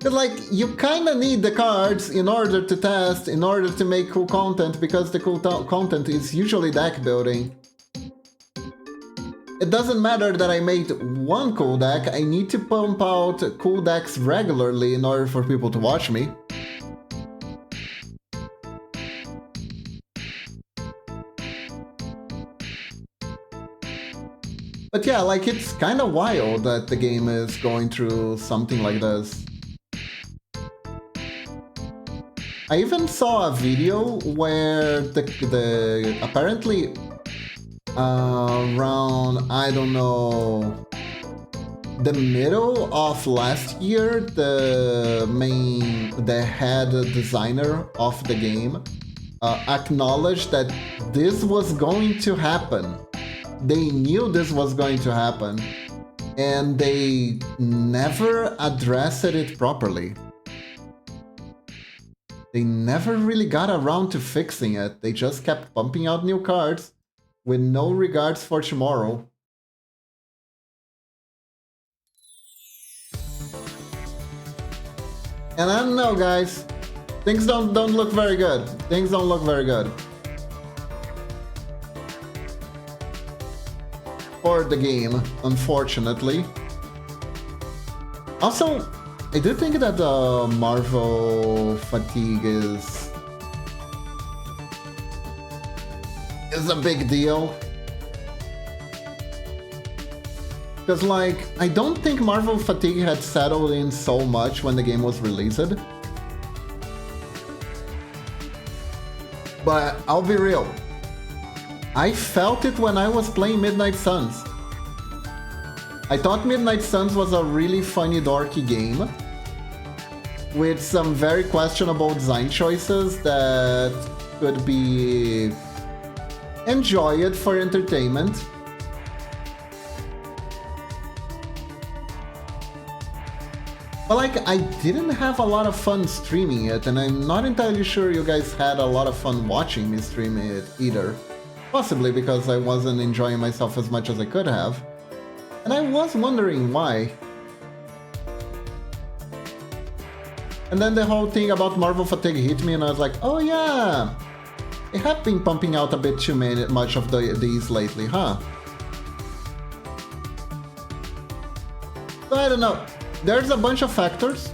Speaker 1: Cause like, you kinda need the cards in order to test, in order to make cool content, because the cool content is usually deck building. It doesn't matter that I made one cool deck, I need to pump out cool decks regularly in order for people to watch me. But yeah, like, it's kinda wild that the game is going through something like this. I even saw a video where the apparently around, I don't know, the middle of last year, the head designer of the game acknowledged that this was going to happen. They knew this was going to happen, and they never addressed it properly. They never really got around to fixing it. They just kept pumping out new cards with no regards for tomorrow. And I don't know, guys. Things don't look very good. Things don't look very good. For the game, unfortunately. Also, I do think that Marvel fatigue is a big deal. Because, like, I don't think Marvel fatigue had settled in so much when the game was released. But I'll be real. I felt it when I was playing Midnight Suns. I thought Midnight Suns was a really funny, dorky game with some very questionable design choices that could be enjoyed for entertainment. But like, I didn't have a lot of fun streaming it, and I'm not entirely sure you guys had a lot of fun watching me stream it either. Possibly because I wasn't enjoying myself as much as I could have. And I was wondering why. And then the whole thing about Marvel fatigue hit me and I was like, oh yeah! They have been pumping out a bit too much of these lately, huh? So I don't know. there's a bunch of factors.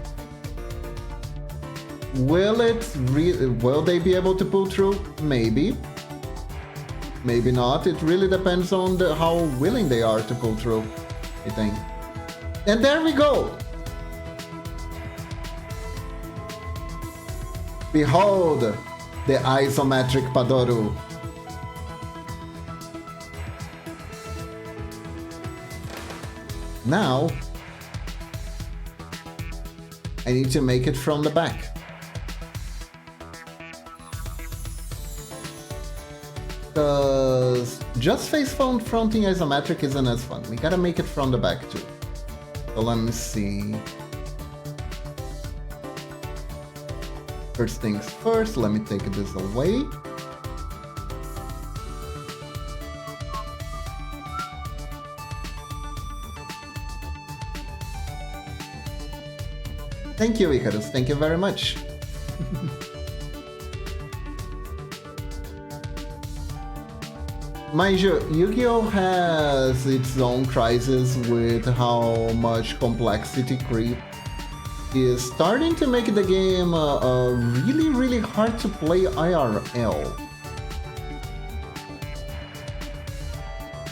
Speaker 1: Will they be able to pull through? Maybe. Maybe not. It really depends on how willing they are to pull through, I think. And there we go! Behold, the isometric Padoru. Now, I need to make it from the back. Because just face fronting isometric isn't as fun. We gotta make it from the back too. So let me see. First things first, let me take this away. Thank you, Icarus. Thank you very much. Mind you, Yu-Gi-Oh! Has its own crisis with how much complexity creep is starting to make the game really hard to play IRL.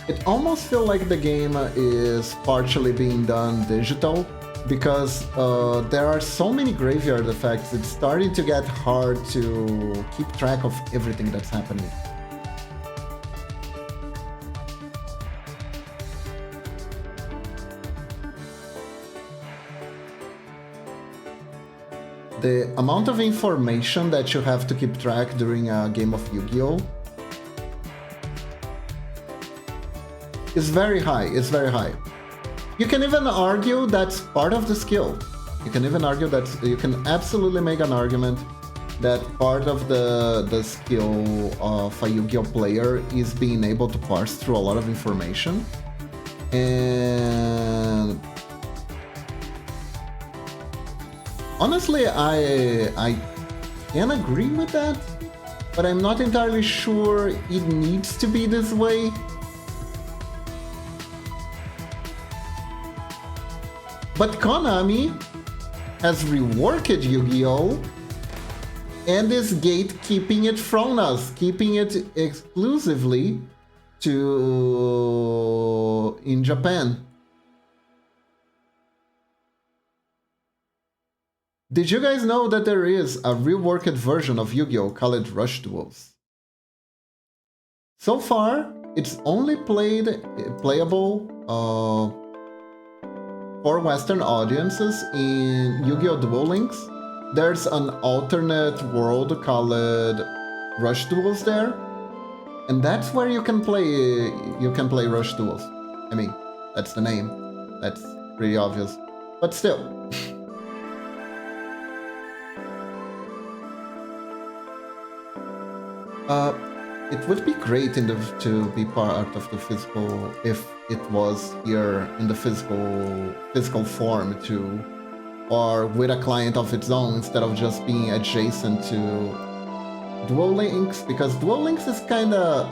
Speaker 1: It almost feels like the game is partially being done digital, because there are so many graveyard effects, it's starting to get hard to keep track of everything that's happening. The amount of information that you have to keep track during a game of Yu-Gi-Oh! Is very high, it's very high. You can even argue that's part of the skill. You can even argue that, you can absolutely make an argument that part of the skill of a Yu-Gi-Oh! Player is being able to parse through a lot of information. And honestly, I can agree with that, but I'm not entirely sure it needs to be this way. But Konami has reworked Yu-Gi-Oh! And is gatekeeping it from us, keeping it exclusively to in Japan. Did you guys know that there is a reworked version of Yu-Gi-Oh! Called Rush Duels? So far, it's only playable for Western audiences in Yu-Gi-Oh! Duel Links. There's an alternate world called Rush Duels there, and that's where you can play Rush Duels. I mean, that's the name. That's pretty obvious, but still. It would be great to be part of the physical, if it was here in the physical form too, or with a client of its own instead of just being adjacent to Duel Links, because Duel Links is kinda...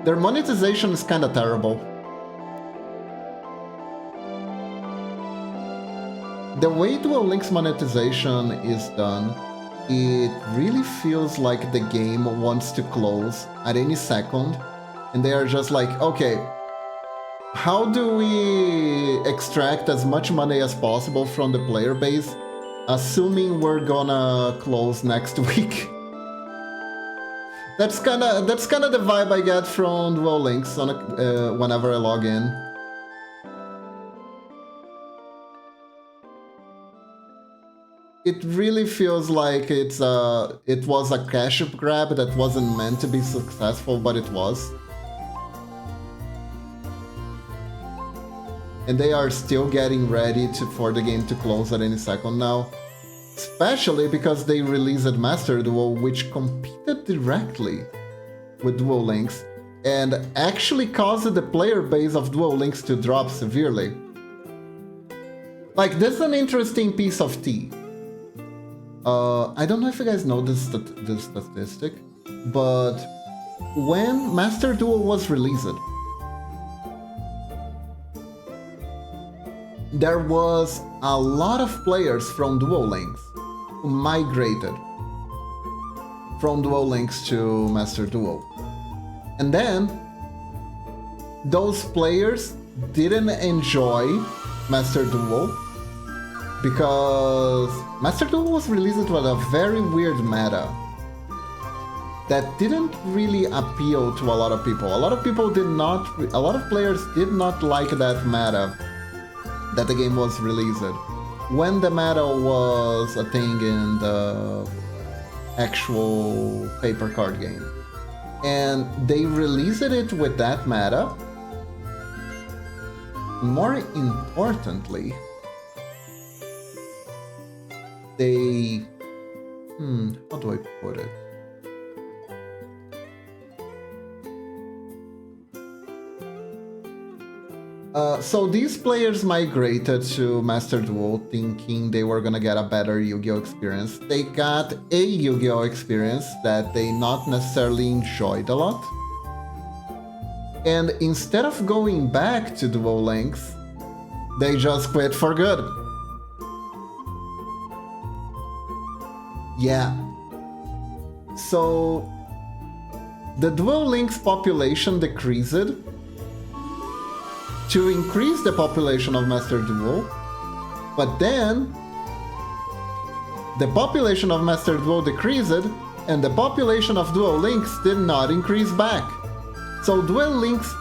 Speaker 1: their monetization is kinda terrible. The way Duel Links monetization is done, it really feels like the game wants to close at any second, and they are just like, okay, how do we extract as much money as possible from the player base, assuming we're gonna close next week? That's kinda the vibe I get from Duel Links on whenever I log in. It really feels like it was a cash grab that wasn't meant to be successful, but it was. And they are still getting ready for the game to close at any second now. Especially because they released Master Duel, which competed directly with Duel Links and actually caused the player base of Duel Links to drop severely. Like, this is an interesting piece of tea. I don't know if you guys know this statistic, but when Master Duel was released, there was a lot of players from Duel Links who migrated from Duel Links to Master Duel. And then those players didn't enjoy Master Duel because Master Duel was released with a very weird meta that didn't really appeal to a lot of people. A lot of people did not, a lot of players did not like that meta that the game was released. When the meta was a thing in the actual paper card game. And they released it with that meta. More importantly, they... how do I put it? So these players migrated to Master Duel thinking they were gonna get a better Yu-Gi-Oh experience. They got a Yu-Gi-Oh experience that they not necessarily enjoyed a lot. And instead of going back to Duel Links, they just quit for good. Yeah. So the Duel Links population decreased to increase the population of Master Duel, but then the population of Master Duel decreased and the population of Duel Links did not increase back. So Duel Links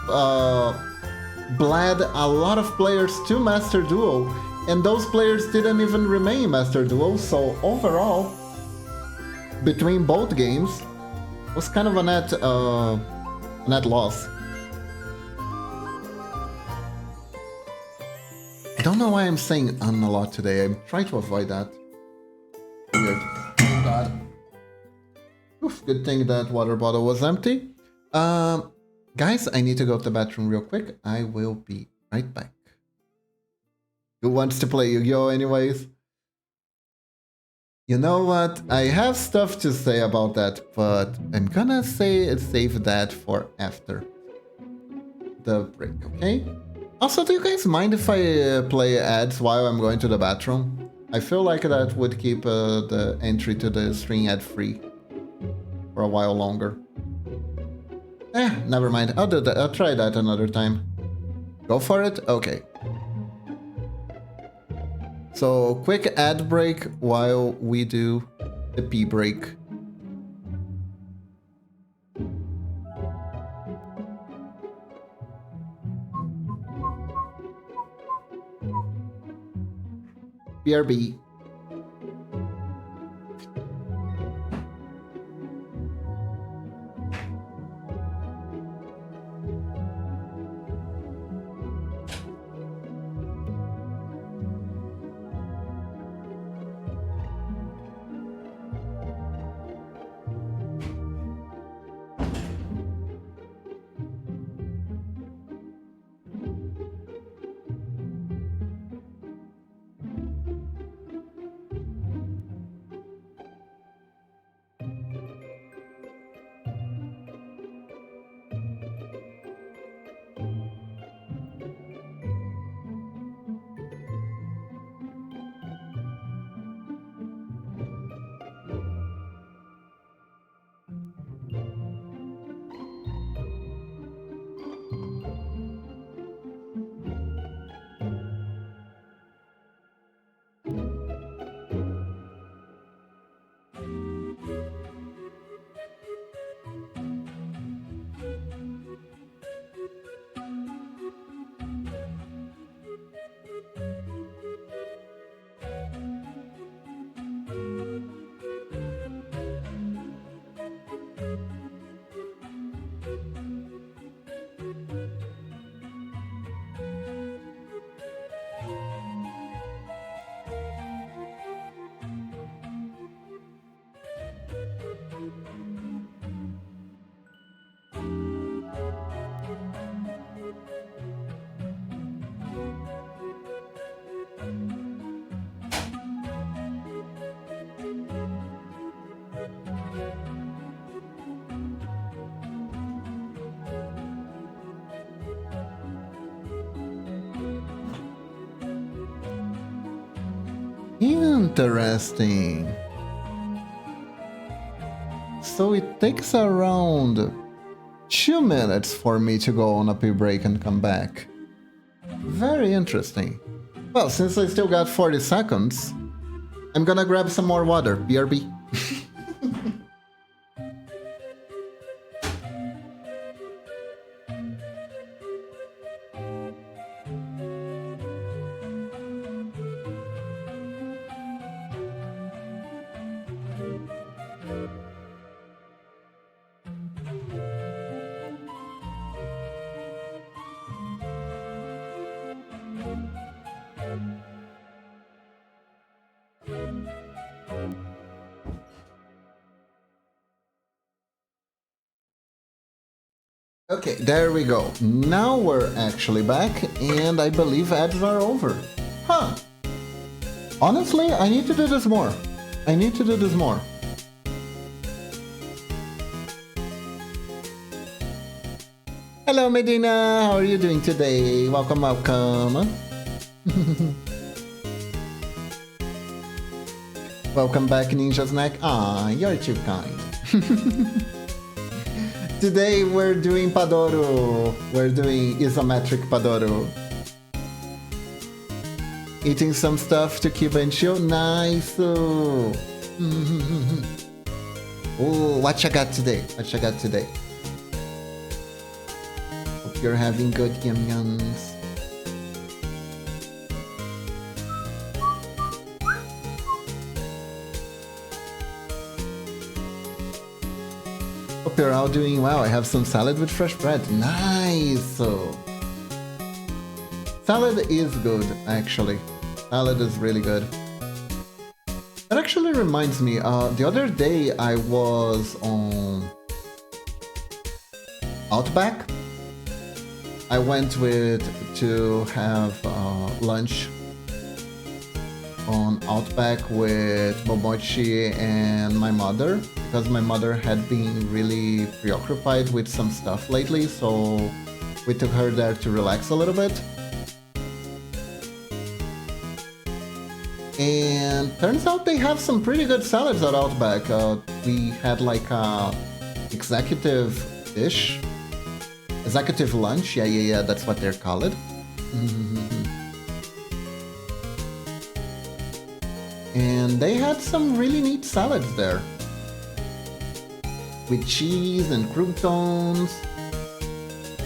Speaker 1: bled a lot of players to Master Duel, and those players didn't even remain Master Duel, so overall, between both games, was kind of a net loss. I don't know why I'm saying a lot today. I'm trying to avoid that. Weird. Oh god. Oof, good thing that water bottle was empty. Guys, I need to go to the bathroom real quick. I will be right back. Who wants to play Yu-Gi-Oh anyways? You know what? I have stuff to say about that, but I'm gonna save that for after the break, okay? Also, do you guys mind if I play ads while I'm going to the bathroom? I feel like that would keep the entry to the stream ad-free for a while longer. Never mind. I'll do that. I'll try that another time. Go for it? Okay. So, quick ad break while we do the pee break. BRB. Interesting. So it takes around 2 minutes for me to go on a pee break and come back. Very interesting. Well, since I still got 40 seconds, I'm gonna grab some more water. BRB. Okay, there we go. Now we're actually back, and I believe ads are over. Huh. Honestly, I need to do this more. I need to do this more. Hello, Medina. How are you doing today? Welcome, welcome. Welcome back, Ninja Snack. Ah, you're too kind. Today we're doing Padoro. We're doing isometric Padoro. Eating some stuff to keep and chill. Nice. Oh, what you got today? What you got today? Hope you're having good yum-yums. Hope you're all doing well. I have some salad with fresh bread. Nice! Salad is good, actually. Salad is really good. That actually reminds me, the other day I was on Outback. I went to have lunch on Outback with Momochi and my mother, because my mother had been really preoccupied with some stuff lately, so we took her there to relax a little bit. And turns out they have some pretty good salads at Outback. We had like a executive dish. Executive lunch, yeah, that's what they're called. And they had some really neat salads there. With cheese and croutons.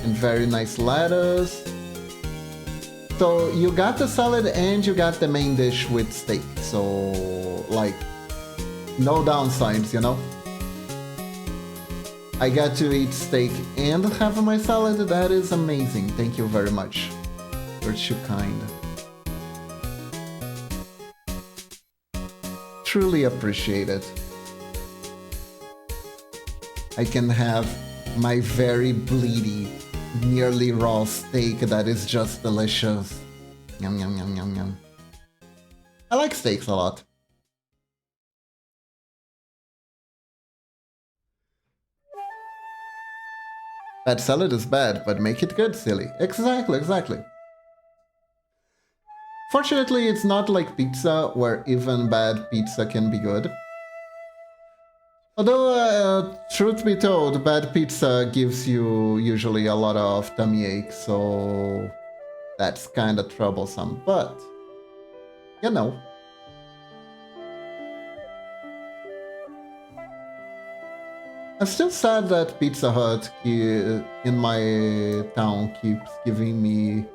Speaker 1: And very nice lettuce. So you got the salad and you got the main dish with steak. So, like, no downsides, you know? I got to eat steak and have my salad. That is amazing. Thank you very much. You're too kind. Truly appreciate it. I can have my very bleedy, nearly raw steak that is just delicious. Yum, yum, yum, yum, yum. I like steaks a lot. Bad salad is bad, but make it good, silly. Exactly. Fortunately, it's not like pizza, where even bad pizza can be good. Although, truth be told, bad pizza gives you usually a lot of tummy ache, so that's kinda troublesome, but, you know. I'm still sad that Pizza Hut in my town keeps giving me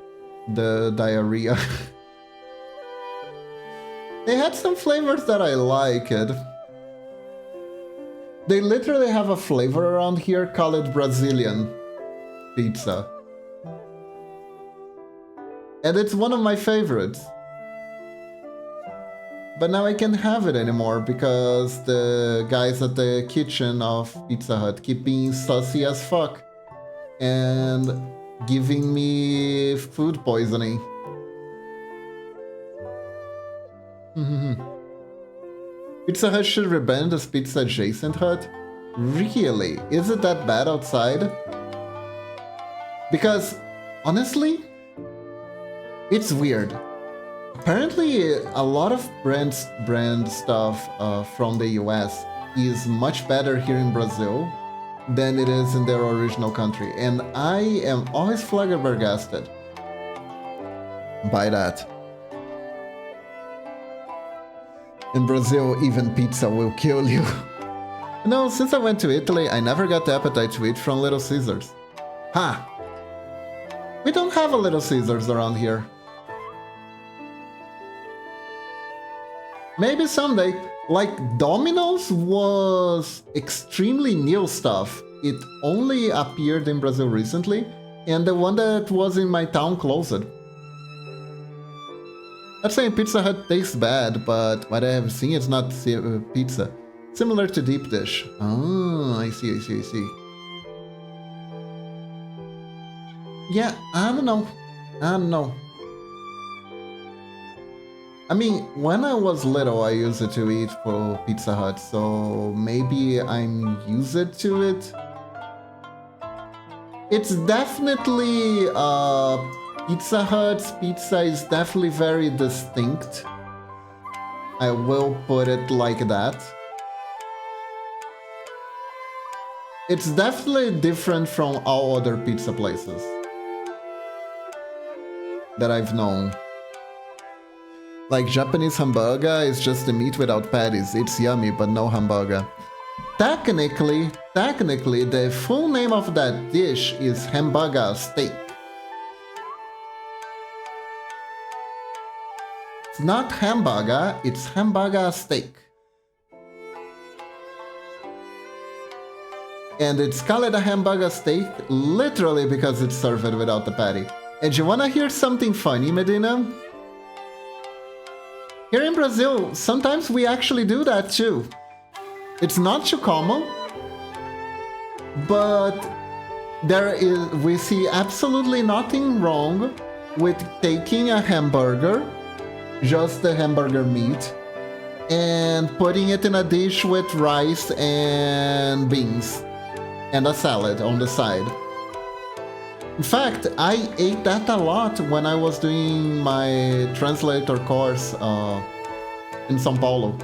Speaker 1: the diarrhea. They had some flavors that I liked. They literally have a flavor around here called Brazilian pizza. And it's one of my favorites. But now I can't have it anymore because the guys at the kitchen of Pizza Hut keep being sussy as fuck and giving me food poisoning. Pizza Hut should rebrand as Pizza Adjacent Hut? Really? Is it that bad outside? Because, honestly, it's weird. apparently a lot of brand stuff from the US is much better here in Brazil than it is in their original country, and I am always flabbergasted by that. In Brazil, even pizza will kill you. No, since I went to Italy, I never got the appetite to eat from Little Caesars. Ha! We don't have a Little Caesars around here. Maybe someday. Like, Domino's was extremely new stuff. It only appeared in Brazil recently, and the one that was in my town closed. Not saying Pizza Hut tastes bad, but what I have seen is not pizza. Similar to deep dish. Oh, I see. Yeah, I don't know. I mean, when I was little, I used it to eat for Pizza Hut, so maybe I'm used to it. It's definitely, Pizza Hut's pizza is definitely very distinct. I will put it like that. It's definitely different from all other pizza places that I've known. Like Japanese hamburger is just the meat without patties. It's yummy, but no hamburger. Technically, the full name of that dish is hamburger steak. It's not hamburger, it's hamburger steak. And it's called a hamburger steak literally because it's served without the patty. And you wanna hear something funny, Medina? Here in Brazil, sometimes we actually do that too. It's not too common, but we see absolutely nothing wrong with taking a hamburger, just the hamburger meat, and putting it in a dish with rice and beans and a salad on the side. In fact, I ate that a lot when I was doing my translator course in São Paulo.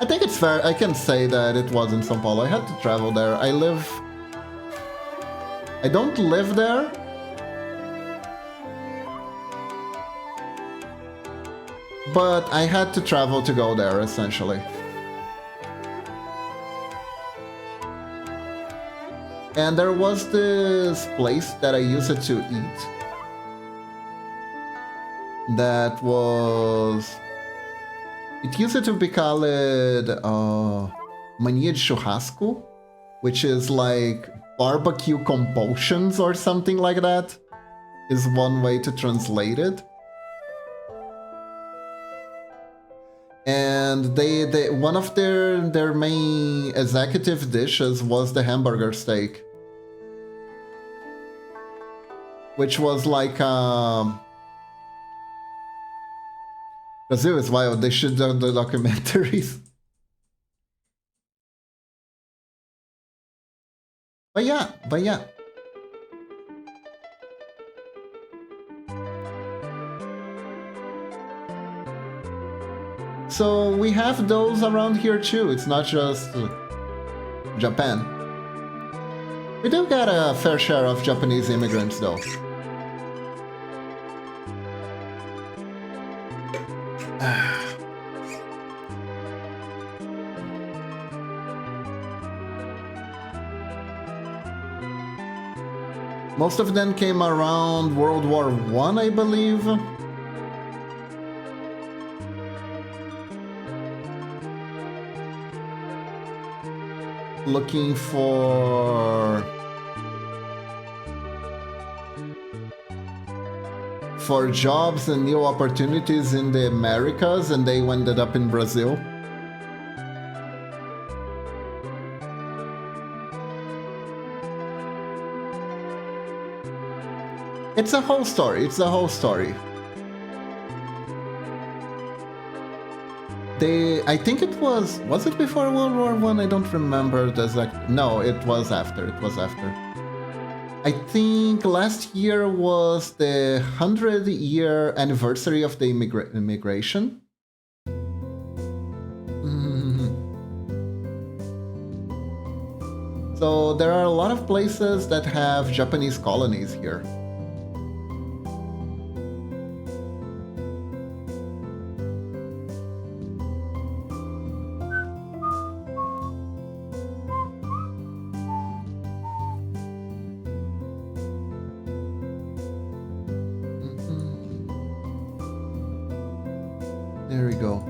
Speaker 1: I think it's fair, I can say that it was in São Paulo. I had to travel there. I don't live there. But I had to travel to go there, essentially. And there was this place that I used to eat that was... It used to be called Mania de Churrasco, which is like barbecue compulsions or something like that, is one way to translate it. And one of their main executive dishes was the hamburger steak, which was like Brazil is wild. They should do the documentaries. But yeah. So we have those around here too. It's not just Japan. We do get a fair share of Japanese immigrants though. Most of them came around World War I, I believe. Looking for jobs and new opportunities in the Americas, and they ended up in Brazil. It's a whole story. I think it was it before World War I? I don't remember the exact... No, it was after. I think last year was the 100-year anniversary of the immigration. So there are a lot of places that have Japanese colonies here. There we go.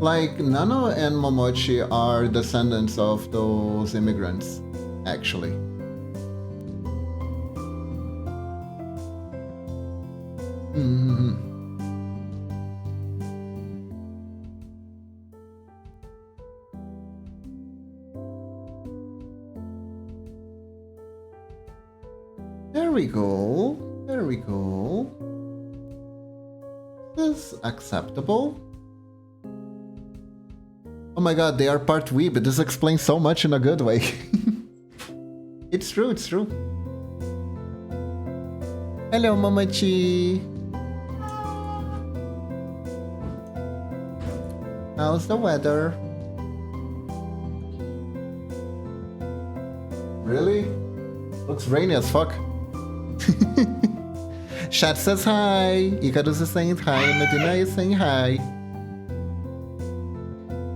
Speaker 1: Like, Nano and Momochi are descendants of those immigrants, actually. There we go. There we go. This is acceptable. Oh my god, they are part weeb, but this explains so much in a good way. It's true, it's true. Hello, Momochi. How's the weather? Really? Looks rainy as fuck. Chat says hi. Icarus is saying hi. Medina is saying hi.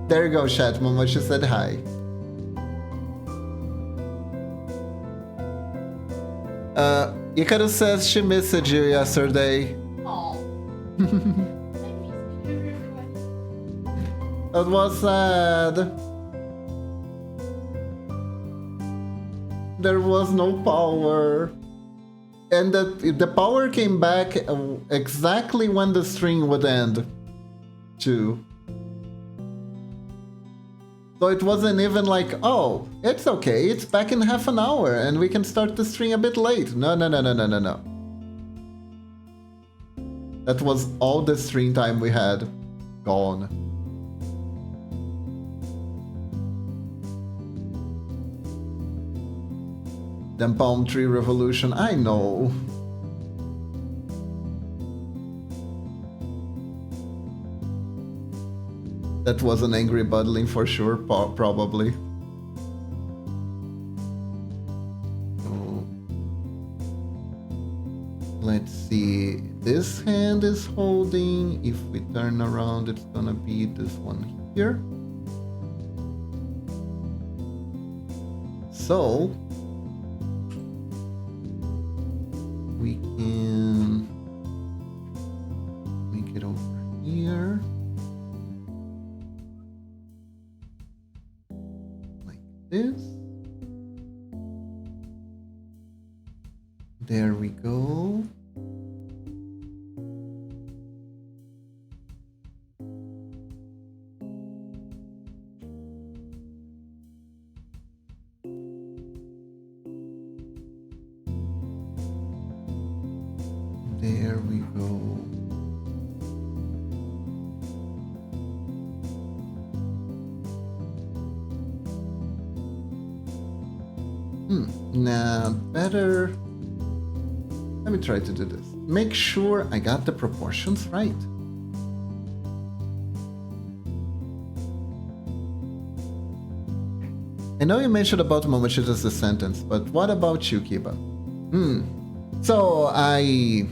Speaker 1: There you go, chat. Momochi said hi. Icarus says she missed you yesterday.
Speaker 2: Oh.
Speaker 1: That was sad. There was no power. And the power came back exactly when the stream would end, too. So it wasn't even like, oh, it's okay, it's back in half an hour and we can start the stream a bit late. No. That was all the stream time we had gone. Then Palm Tree Revolution, I know. That was an angry buddling for sure, probably. So, let's see. This hand is holding. If we turn around, it's gonna be this one here. So, we can make it over here. Like this. There we go. There we go. Now better. Let me try to do this. Make sure I got the proportions right. I know you mentioned about Momochi as a sentence, but what about you, Kiba? So I...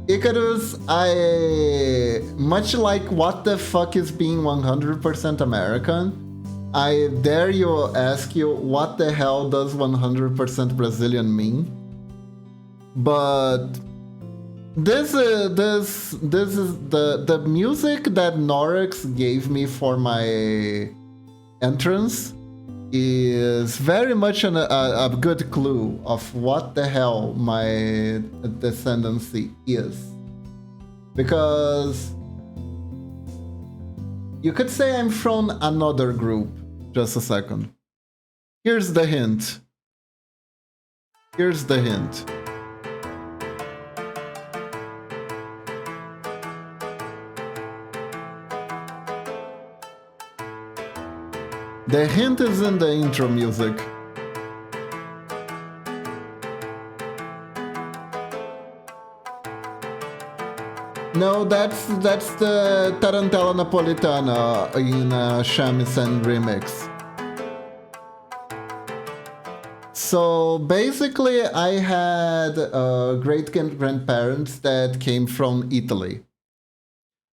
Speaker 1: Icarus, I... Much like what the fuck is being 100% American, I dare you ask you what the hell does 100% Brazilian mean? But this is the music that Norix gave me for my entrance is very much a good clue of what the hell my descendancy is. Because you could say I'm from another group. Just a second. Here's the hint. Here's the hint. The hint is in the intro music. No, that's the Tarantella Napolitana in Shamisen remix. So basically, I had great-grandparents that came from Italy.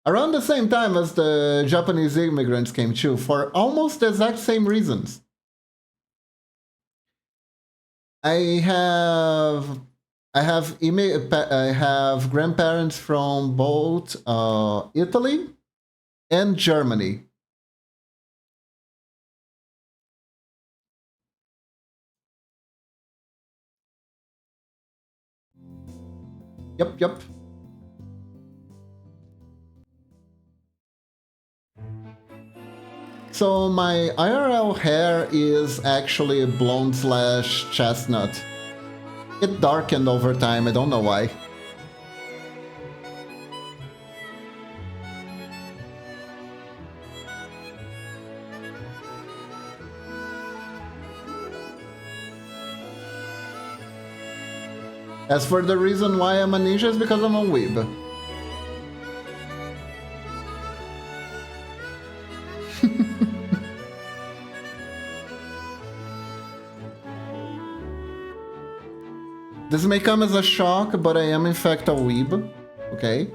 Speaker 1: Around the same time as the Japanese immigrants came too, for almost the exact same reasons. I have grandparents from both Italy and Germany. Yep. So my IRL hair is actually blonde / chestnut. It darkened over time, I don't know why. As for the reason why I'm a ninja is because I'm a weeb. This may come as a shock, but I am in fact a weeb, okay?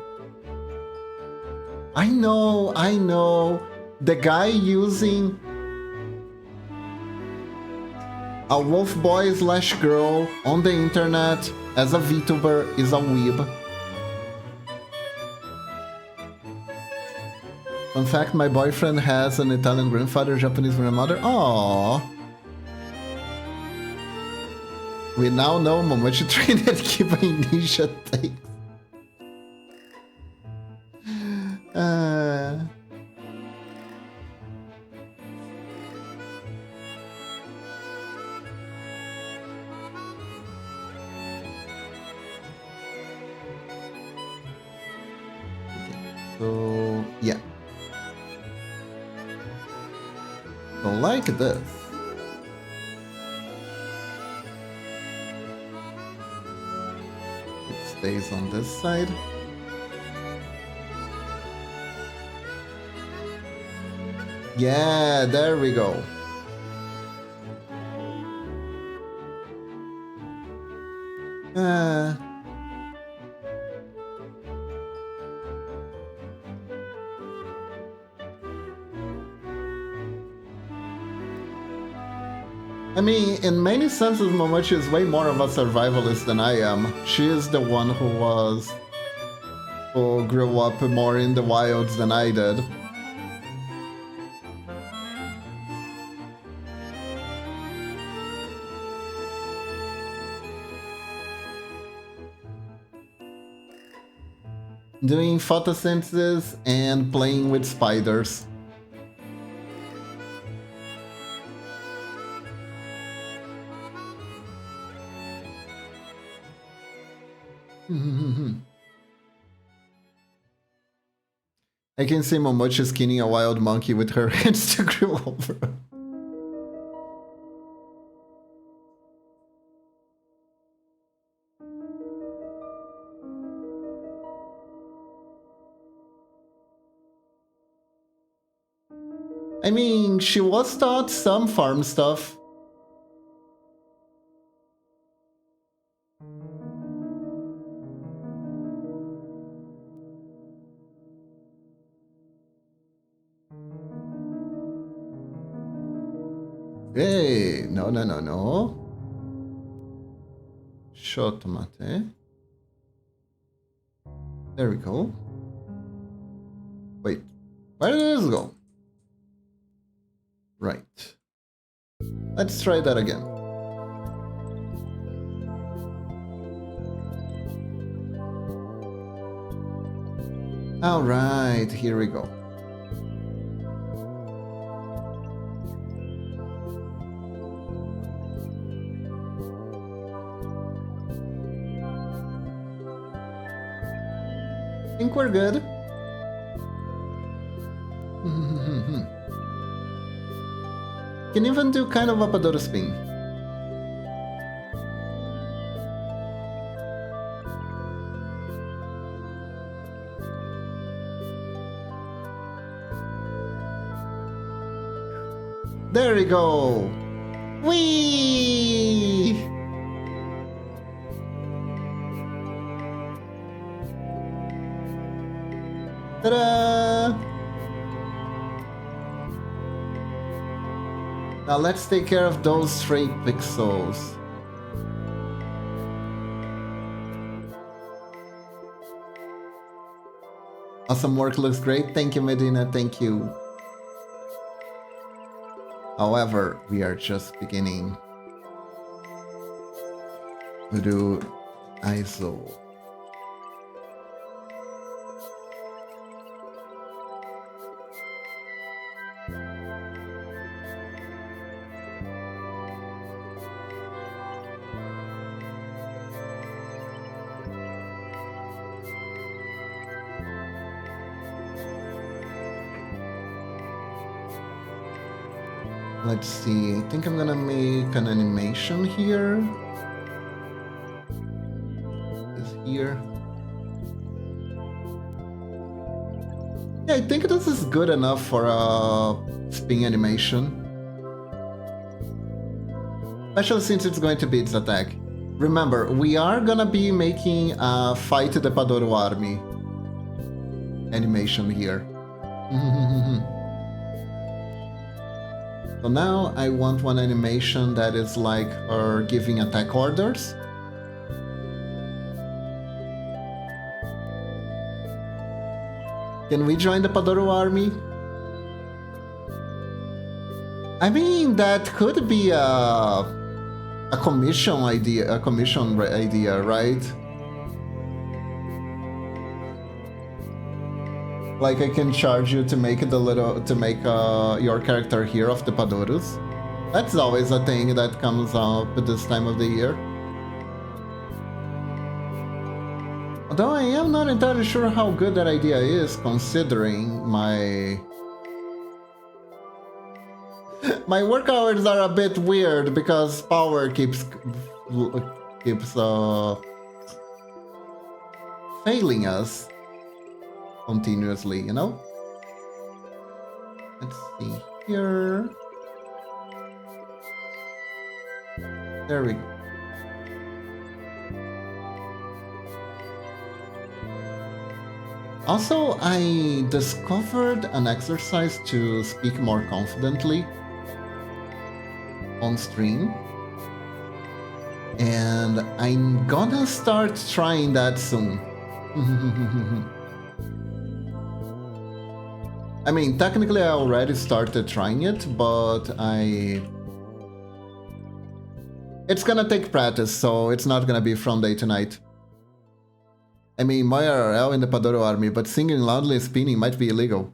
Speaker 1: I know. The guy using a wolf boy / girl on the internet as a VTuber is a weeb. In fact, my boyfriend has an Italian grandfather, Japanese grandmother. Aww. We now know Momochi trained at Kiba Ninja things. So, yeah. So like this. It stays on this side. Yeah, there we go. I mean, in many senses, Momochi is way more of a survivalist than I am. She is the one who grew up more in the wilds than I did. Doing photosynthesis and playing with spiders. I can see Momochi skinning a wild monkey with her hands to grill over. I mean, she was taught some farm stuff. Hey, no. Shot tomate. There we go. Wait, where did this go? Right. Let's try that again. All right, here we go. I think we're good. Can even do kind of a Padoro spin. There we go! Whee! Ta-da! Now let's take care of those stray pixels. Awesome work, looks great. Thank you, Medina, thank you. However, we are just beginning to do ISO. Let's see, I think I'm gonna make an animation here. Is here. Yeah, I think this is good enough for a spin animation. Especially since it's going to be its attack. Remember, we are gonna be making a Fight the Padoro Army animation here. So now I want one animation that is like her giving attack orders. Can we join the Padoro army? I mean, that could be a commission idea, right? Like I can charge you to make your character hero of the Padoros. That's always a thing that comes up at this time of the year. Although I am not entirely sure how good that idea is, considering my work hours are a bit weird because power keeps failing us continuously, you know? Let's see here. There we go. Also, I discovered an exercise to speak more confidently on stream. And I'm gonna start trying that soon. I mean, technically I already started trying it, but it's gonna take practice, so it's not gonna be from day to night. I mean, my RL in the Padoro army, but singing loudly and spinning might be illegal.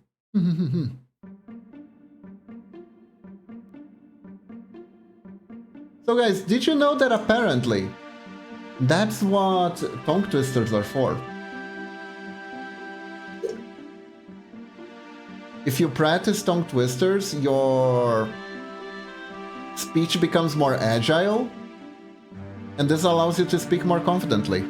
Speaker 1: So guys, did you know that apparently that's what tongue twisters are for? If you practice tongue twisters, your speech becomes more agile, and this allows you to speak more confidently.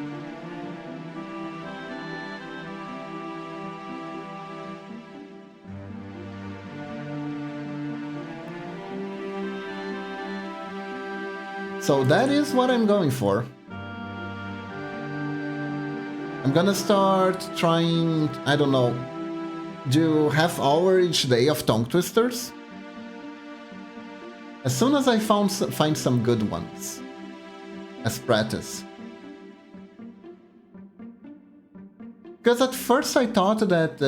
Speaker 1: So that is what I'm going for. I'm gonna start trying, I don't know, do half hour each day of tongue twisters. As soon as I find some good ones as practice. Because at first I thought that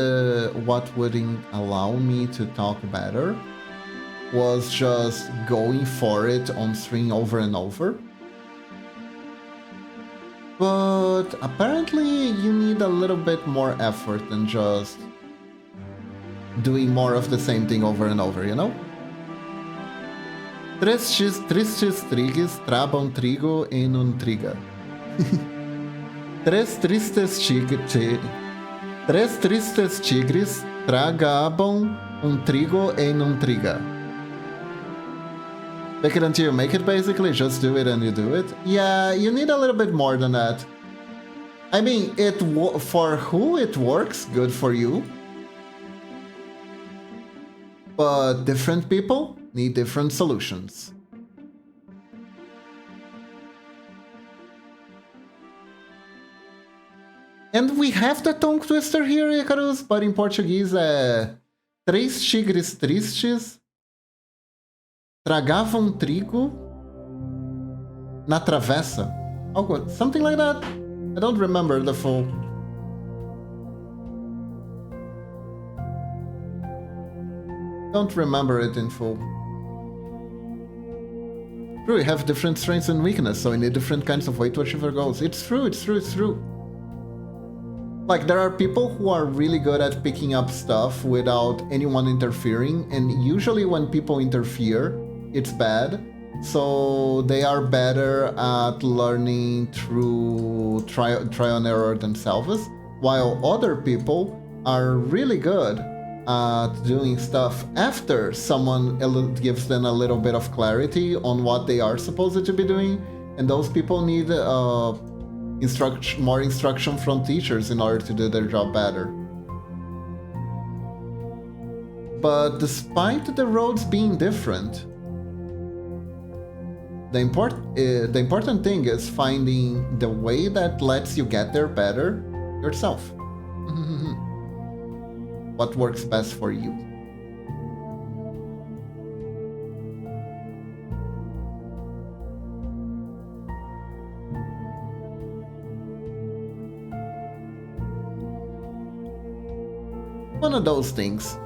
Speaker 1: what wouldn't allow me to talk better was just going for it on stream over and over. But apparently you need a little bit more effort than just doing more of the same thing over and over, you know? Tristes trigues trabam trigo en un triga. Tres tristes tigres tragabam un trigo en un triga. Fake it until you make it, basically. Just do it and you do it. Yeah, you need a little bit more than that. I mean, for who it works, good for you. But different people need different solutions. And we have the tongue twister here, Icarus, but in Portuguese é três tigres tristes tragavam trigo na travessa. Oh, something like that. I don't remember the full. Don't remember it in full. True, we have different strengths and weaknesses, so we need different kinds of way to achieve our goals. It's true, it's true, it's true. Like, there are people who are really good at picking up stuff without anyone interfering, and usually when people interfere, it's bad. So they are better at learning through trial and error themselves, while other people are really good at doing stuff after someone gives them a little bit of clarity on what they are supposed to be doing, and those people need more instruction from teachers in order to do their job better. But despite the roads being different, the important thing is finding the way that lets you get there better yourself. What works best for you. One of those things.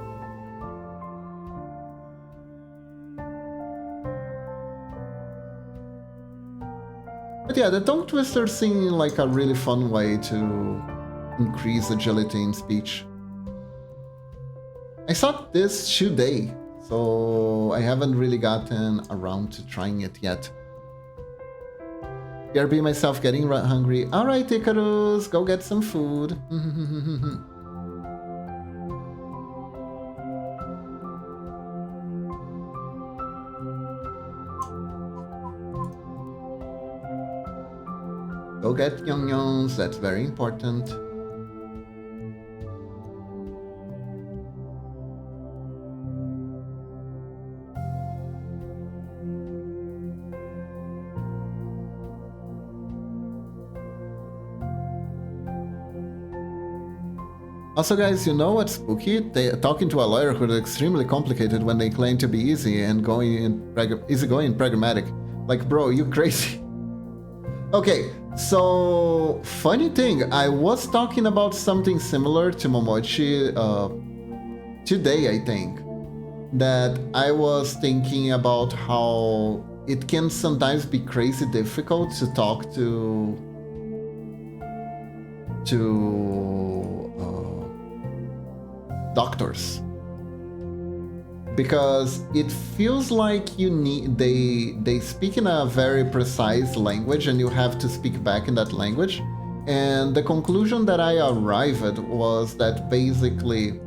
Speaker 1: But yeah, the tongue twister seemed like a really fun way to increase agility in speech. I saw this today, so I haven't really gotten around to trying it yet. BRB myself getting hungry. Alright, Icarus, go get some food. Go get young-youngs, that's very important. Also, guys, you know what's spooky? Talking to a lawyer who is extremely complicated when they claim to be easy and easygoing and pragmatic. Like, bro, you crazy. Okay, so funny thing, I was talking about something similar to Momochi today, I think. That I was thinking about how it can sometimes be crazy difficult to talk to doctors, because it feels like they speak in a very precise language and you have to speak back in that language. And the conclusion that I arrived at was that basically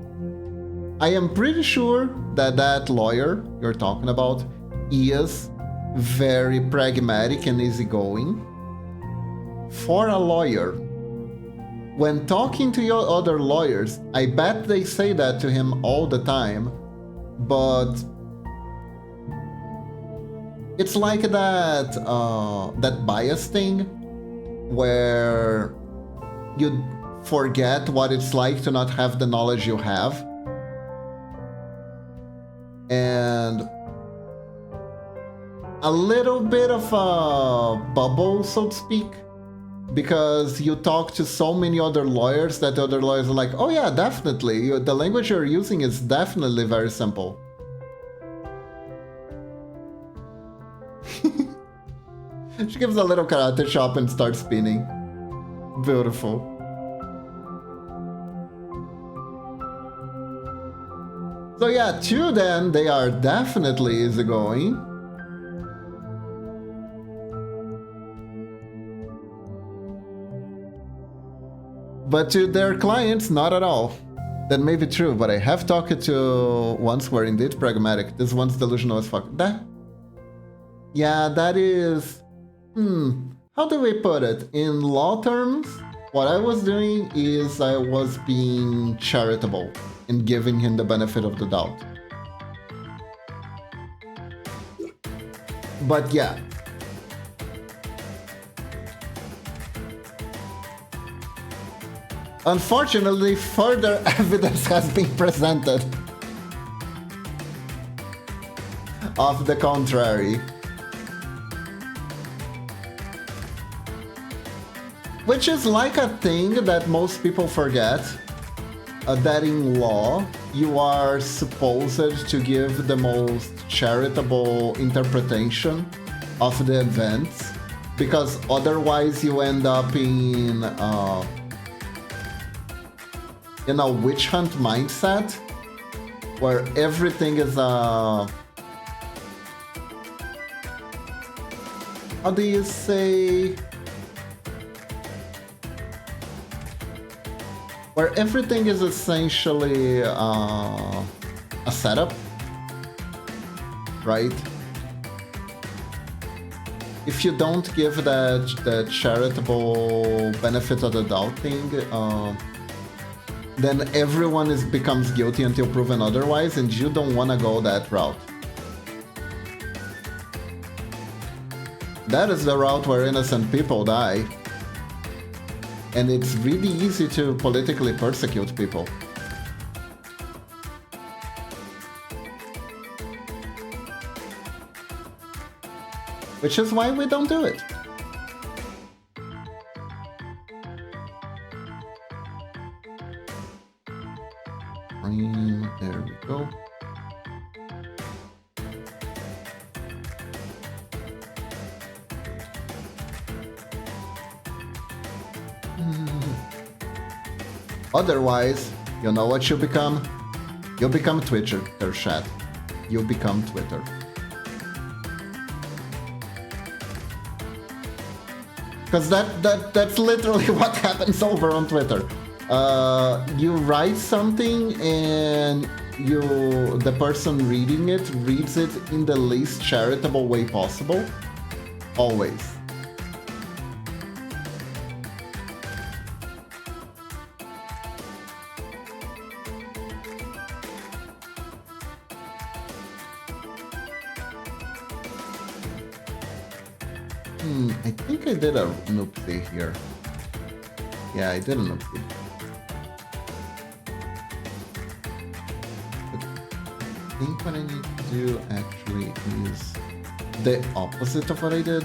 Speaker 1: I am pretty sure that that lawyer you're talking about is very pragmatic and easygoing. For a lawyer, when talking to your other lawyers, I bet they say that to him all the time, but it's like that bias thing where you forget what it's like to not have the knowledge you have. And a little bit of a bubble, so to speak. Because you talk to so many other lawyers that other lawyers are like, oh yeah, definitely, the language you're using is definitely very simple. She gives a little karate chop and starts spinning. Beautiful. So yeah, to them, they are definitely easygoing. But to their clients, not at all. That may be true, but I have talked to ones who are indeed pragmatic. This one's delusional as fuck. Yeah, that is... How do we put it? In law terms, what I was doing is I was being charitable and giving him the benefit of the doubt. But yeah. Unfortunately, further evidence has been presented of the contrary. Which is like a thing that most people forget, that in law, you are supposed to give the most charitable interpretation of the events, because otherwise you end up in a witch hunt mindset, where everything is a... How do you say... Where everything is essentially a setup, right? If you don't give that charitable benefit of the doubt thing, then everyone becomes guilty until proven otherwise, and you don't want to go that route. That is the route where innocent people die. And it's really easy to politically persecute people. Which is why we don't do it. There we go. Otherwise, you know what you become? You become Twitter, chat. You become Twitter. Because that's literally what happens over on Twitter. You write something and the person reading it reads it in the least charitable way possible. Always. I think I did a noopsie here. Yeah, I did a noopsie. But I think what I need to do actually is the opposite of what I did.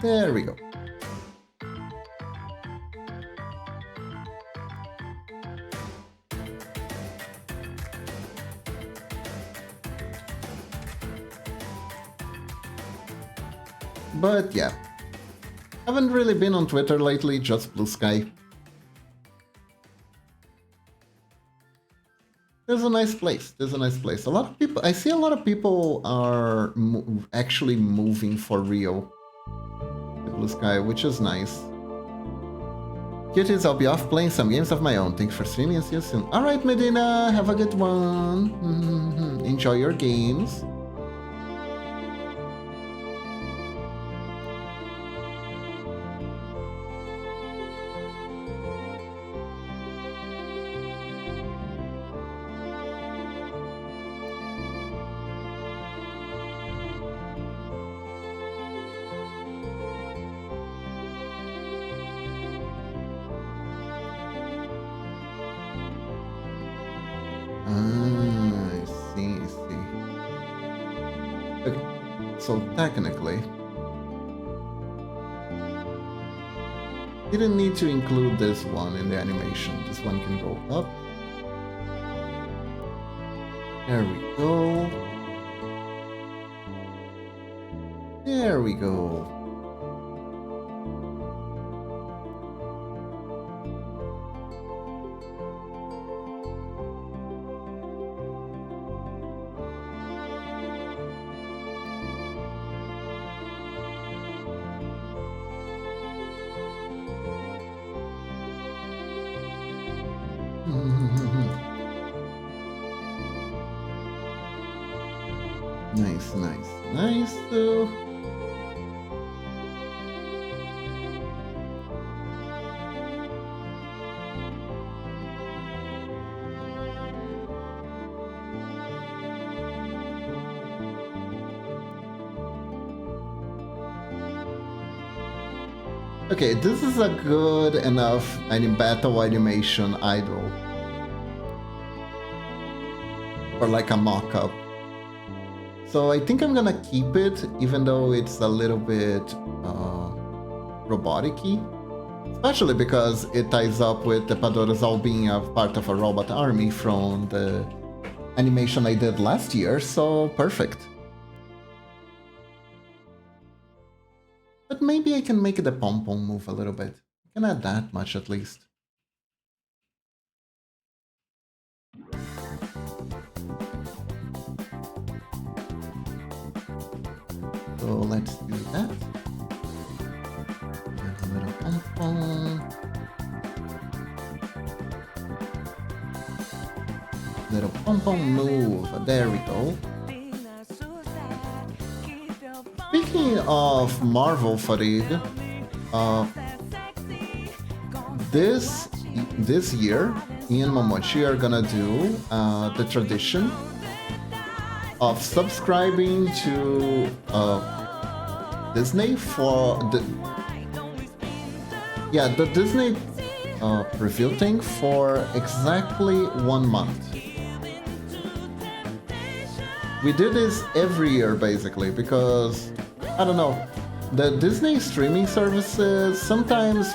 Speaker 1: There we go. But yeah, haven't really been on Twitter lately, just Blue Sky. There's a nice place. There's a nice place. A lot of people, I see a lot of people are actually moving for real. Blue Sky, which is nice. Cuties, I'll be off playing some games of my own. Thanks for streaming and see you soon. Alright, Medina, have a good one. Enjoy your games. So technically, you didn't need to include this one in the animation. This one can go up. There we go. There we go. Nice, nice, nice. Okay, this is a good enough battle animation idol. Or like a mock-up. So I think I'm gonna keep it, even though it's a little bit robotic-y. Especially because it ties up with the Padoros all being a part of a robot army from the animation I did last year, so perfect. But maybe I can make the pom-pom move a little bit. I can add that much at least. So let's do that. Add a little pom-pom. Little pom-pom move. There we go. Speaking of Marvel fatigue, this year, Ian Momochi are gonna do the tradition of subscribing to Disney for the Disney review thing for exactly 1 month. We do this every year basically because I don't know, the Disney streaming services sometimes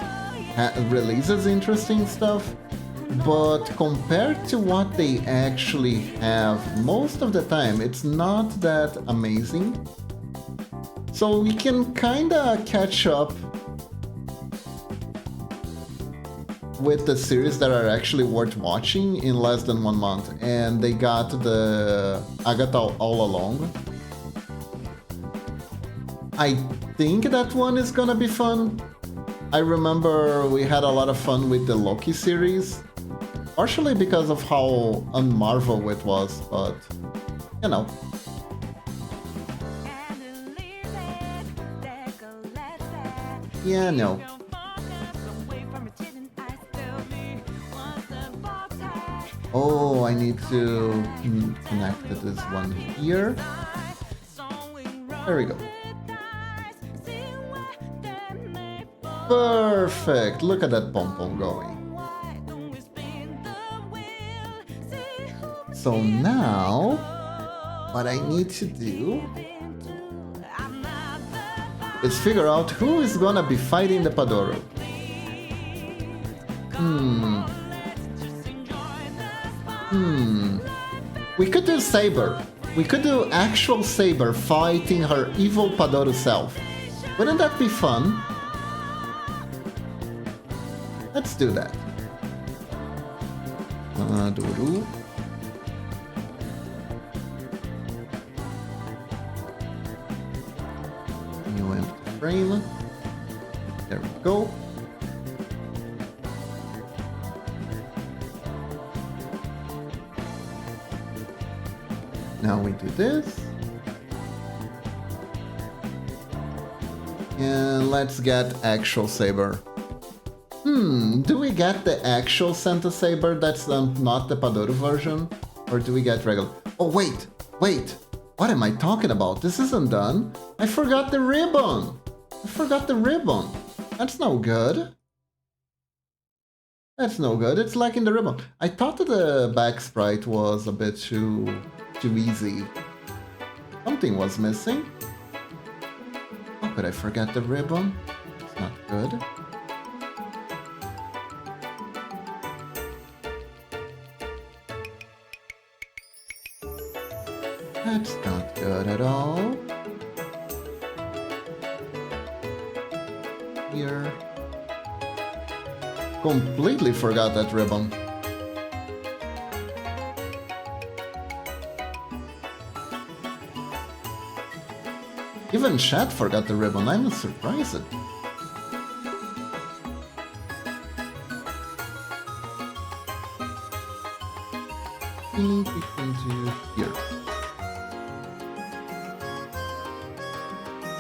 Speaker 1: releases interesting stuff, but compared to what they actually have most of the time, it's not that amazing. So we can kinda catch up with the series that are actually worth watching in less than 1 month, and they got the Agatha All Along. I think that one is gonna be fun. I remember we had a lot of fun with the Loki series, partially because of how un-Marvel it was, but you know. Yeah, no. Oh, I need to connect to this one here. There we go. Perfect! Look at that pom-pom going. So now, what I need to do is figure out who is gonna be fighting the Padoro. We could do Saber. We could do actual Saber fighting her evil Padoro self. Wouldn't that be fun? Let's do that. Doo-doo. New empty frame. There we go. Now we do this. And let's get actual Saber. Do we get the actual Santa Saber that's not the Padoro version? Or do we get regular? Oh, wait! What am I talking about? This isn't done. I forgot the ribbon! That's no good. It's lacking the ribbon. I thought that the back sprite was a bit too easy. Something was missing. How could I forget the ribbon? It's not good. That's not good at all. Here. Completely forgot that ribbon. Even chat forgot the ribbon. I'm surprised. Into here.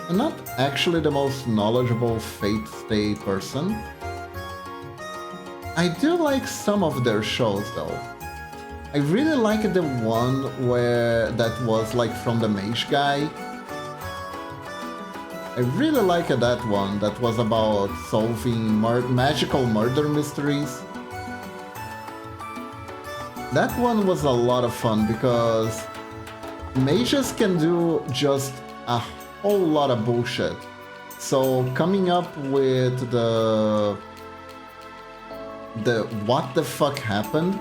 Speaker 1: I'm not actually the most knowledgeable Fate Stay person. I do like some of their shows though. I really like the one where that was like from the mage guy. I really like that one that was about solving magical murder mysteries. That one was a lot of fun because mages can do just a whole lot of bullshit. So coming up with the what the fuck happened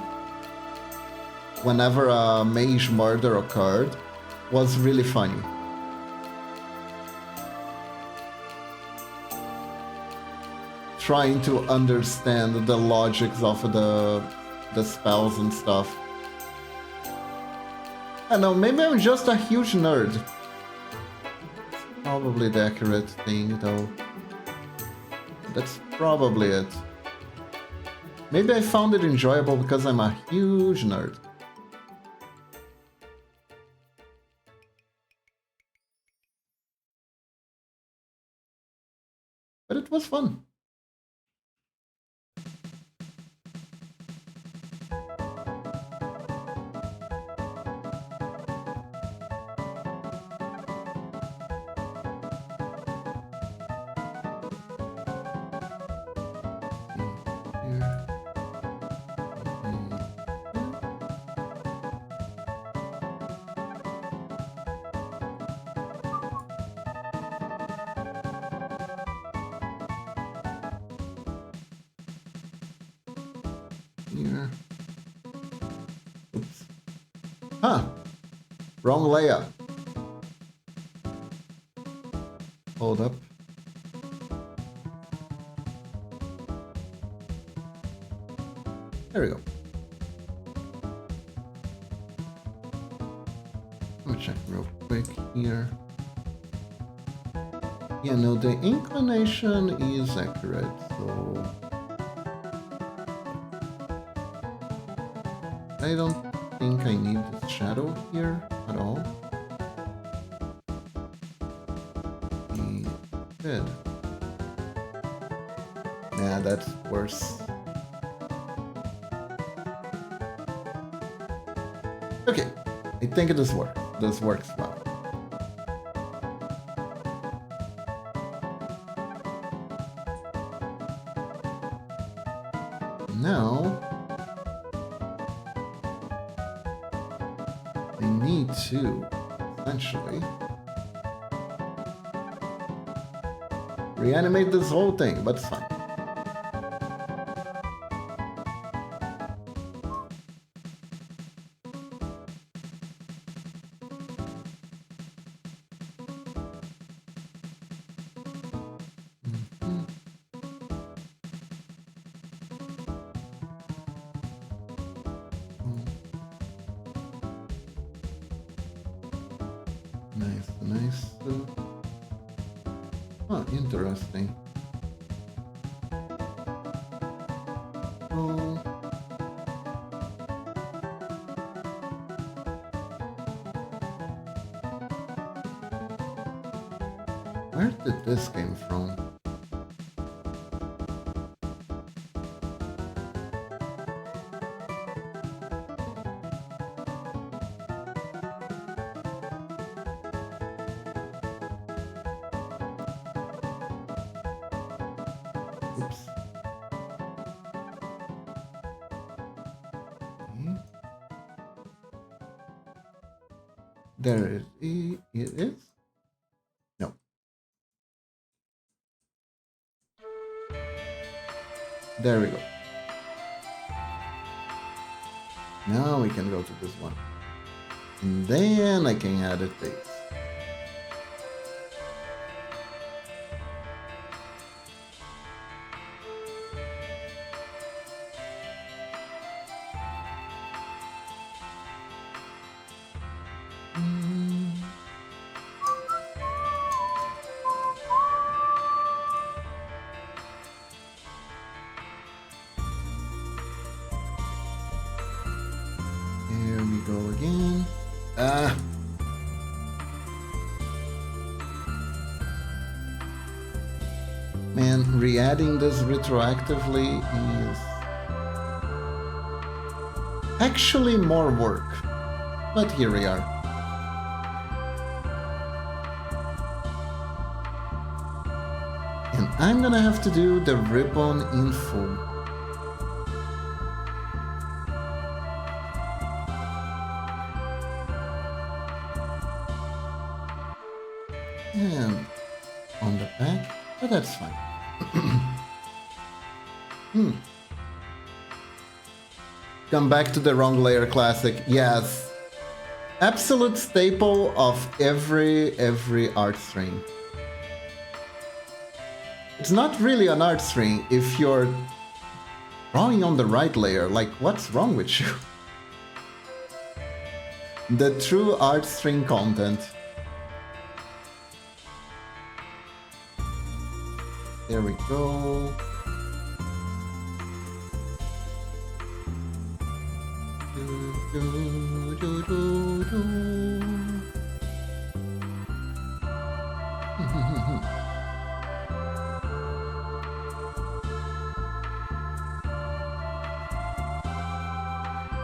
Speaker 1: whenever a mage murder occurred was really funny. Trying to understand the logics of the spells and stuff. I don't know, maybe I'm just a huge nerd. Probably the accurate thing though. That's probably it. Maybe I found it enjoyable because I'm a huge nerd. But it was fun. Here. Oops. Huh. Wrong layout. Hold up. There we go. Let me check real quick here. Yeah, no, the inclination is accurate, so I don't think I need the shadow here at all. Good. Nah, that's worse. Okay, I think this works. This works well. Now I need to essentially reanimate this whole thing, but it's fine. Nice. Oh, interesting. Oh. Where did this came from? Oops. Okay. There it is. No. There we go. Now we can go to this one. And then I can edit this. Here we go again. Man, re-adding this retroactively is actually more work. But here we are. And I'm gonna have to do the ribbon in full. And on the back, but that's fine. Come back to the wrong layer classic. Yes. Absolute staple of every art string. It's not really an art string if you're drawing on the right layer. Like, what's wrong with you? The true art string content. There we go.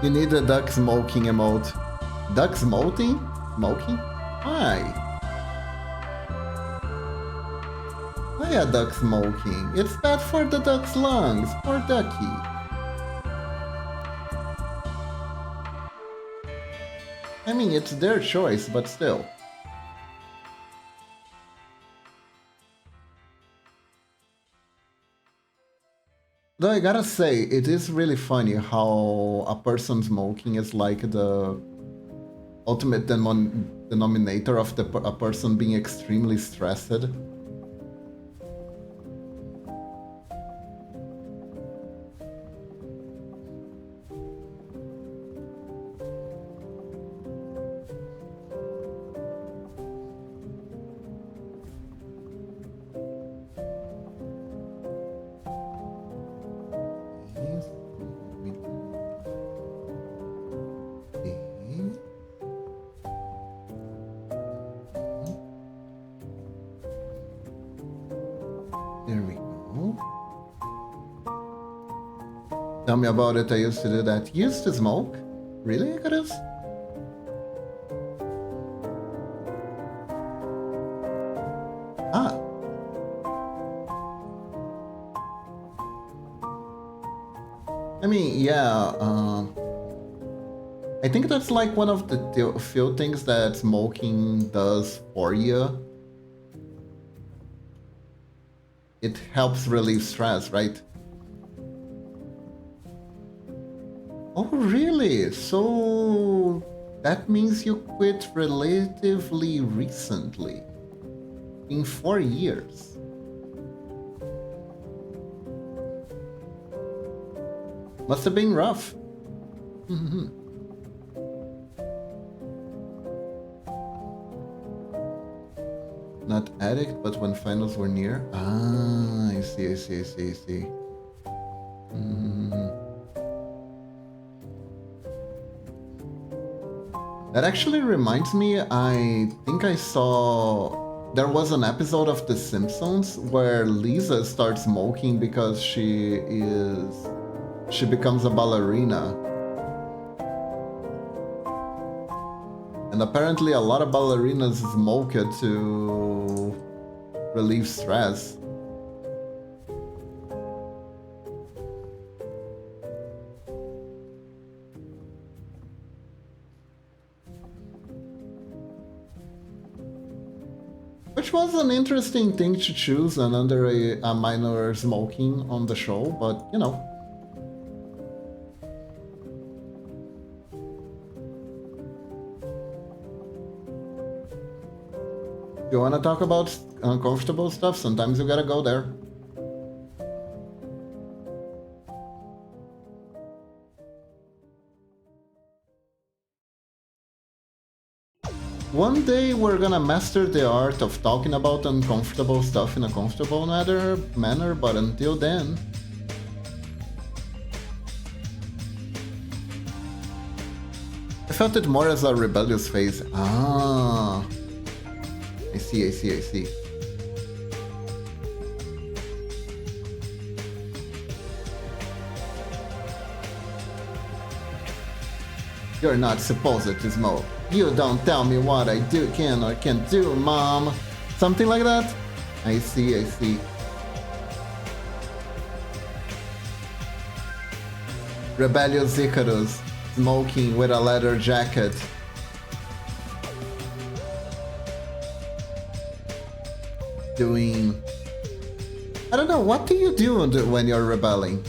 Speaker 1: You need a duck smoking emote. Duck smoking? Smoking? Why? Why a duck smoking? It's bad for the duck's lungs. Poor ducky. I mean, it's their choice, but still. Though I gotta say, it is really funny how a person smoking is like the ultimate denominator of a person being extremely stressed. There we go. Tell me about it, I used to do that. You used to smoke? Really, Icarus? Ah. I mean, yeah, I think that's like one of the few things that smoking does for you. It helps relieve stress, right? Oh, really? So that means you quit relatively recently. In 4 years. Must have been rough. Not addict, but when finals were near. Ah, I see. That actually reminds me, I think I saw... There was an episode of The Simpsons where Lisa starts smoking because she becomes a ballerina. And apparently a lot of ballerinas smoke it to relieve stress. Which was an interesting thing to choose and under a minor smoking on the show, but you know. You wanna talk about uncomfortable stuff? Sometimes you gotta go there. One day we're gonna master the art of talking about uncomfortable stuff in a comfortable manner, but until then... I felt it more as a rebellious phase. Ah... I see. You're not supposed to smoke. You don't tell me what I can or can't do, Mom. Something like that? I see. Rebellious Icarus, smoking with a leather jacket. Doing... I don't know, what do you do when you're rebelling?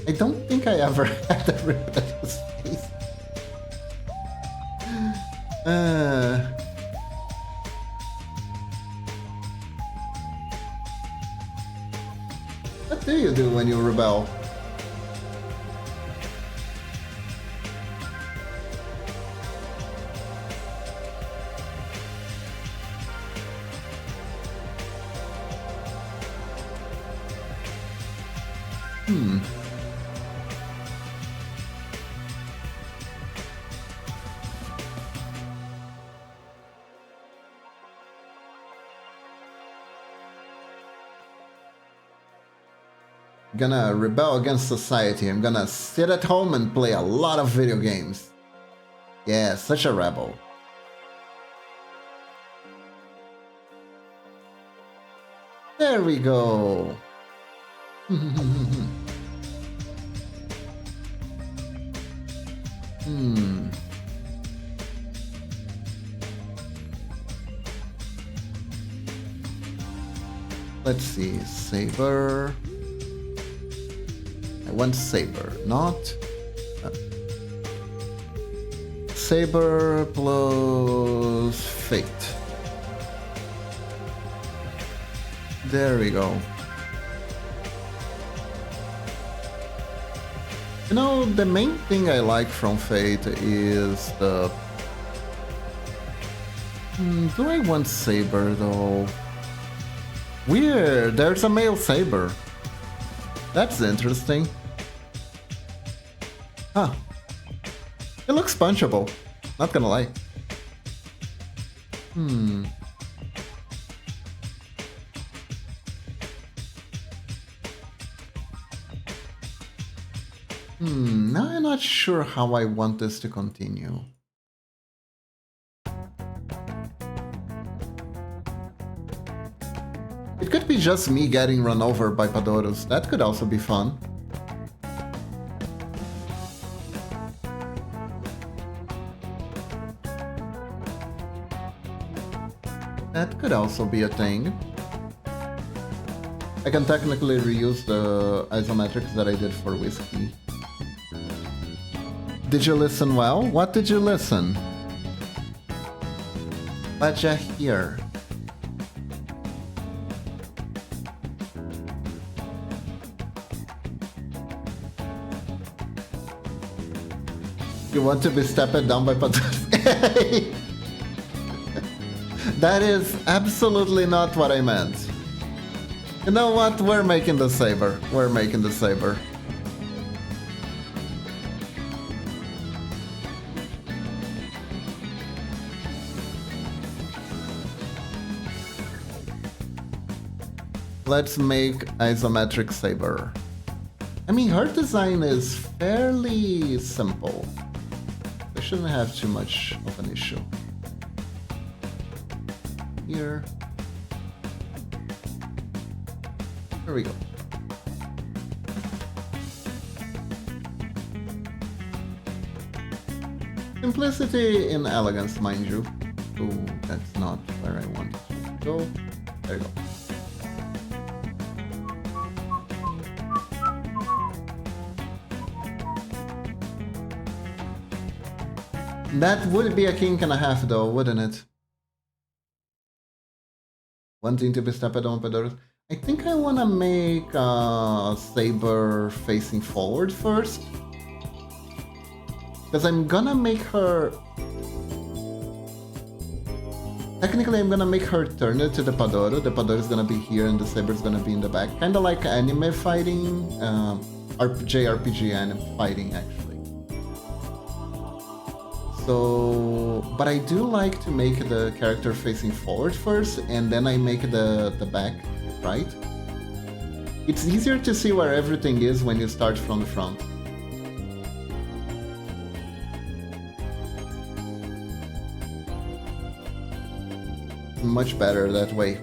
Speaker 1: I don't think I ever had a rebellious face. What do you do when you rebel? Gonna rebel against society. I'm gonna sit at home and play a lot of video games. Yeah, such a rebel. There we go. Let's see, Saber. I want Saber, not... Saber plus Fate. There we go. You know, the main thing I like from Fate is the... do I want Saber though? Weird, there's a male Saber. That's interesting. Huh. It looks punchable. Not gonna lie. Now I'm not sure how I want this to continue. It could be just me getting run over by Padoros. That could also be fun. That could also be a thing. I can technically reuse the isometrics that I did for Whiskey. Did you listen well? What did you listen? What'd you hear? You want to be stepped down by Padoros? That is absolutely not what I meant. You know what? We're making the Saber. We're making the Saber. Let's make isometric Saber. I mean, her design is fairly simple. I shouldn't have too much of an issue. Here. There we go. Simplicity in elegance, mind you. Ooh, that's not where I wanted to go. There you go. That would be a kink and a half though, wouldn't it? Wanting to be stepped on Pedro's. I think I want to make Saber facing forward first. Because I'm gonna make her... Technically, I'm gonna make her turn it to the Padoro. The Padoro is gonna be here and the Saber is gonna be in the back. Kinda like anime fighting, JRPG anime fighting, actually. So... But I do like to make the character facing forward first, and then I make the back, right? It's easier to see where everything is when you start from the front. Much better that way.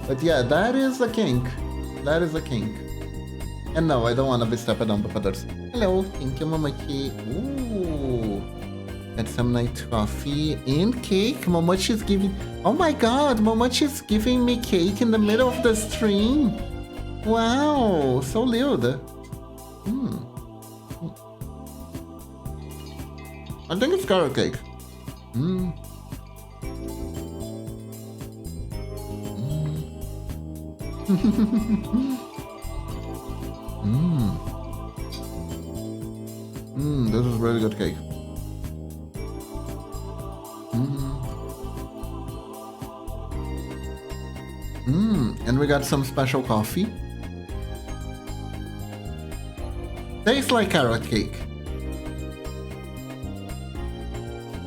Speaker 1: But yeah, that is a kink. That is a kink. And no, I don't want to be stepped on by others. Hello, thank you, Momochi. Ooh. Got some nice coffee and cake. Momochi's giving... Oh my god, Momochi's giving me cake in the middle of the stream. Wow, so lewd. I think it's carrot cake. This is really good cake. And we got some special coffee. Tastes like carrot cake,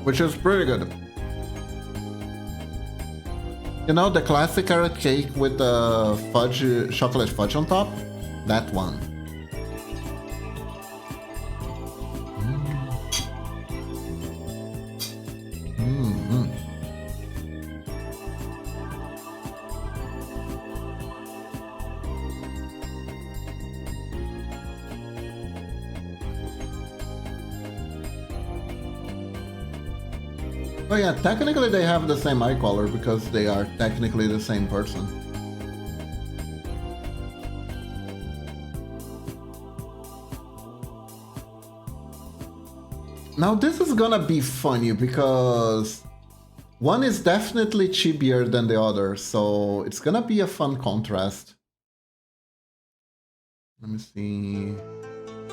Speaker 1: which is pretty good. You know, the classic carrot cake with the fudge, chocolate fudge on top? That one. Oh yeah, technically they have the same eye color because they are technically the same person. Now this is gonna be funny because one is definitely chibier than the other, so it's gonna be a fun contrast. Let me see.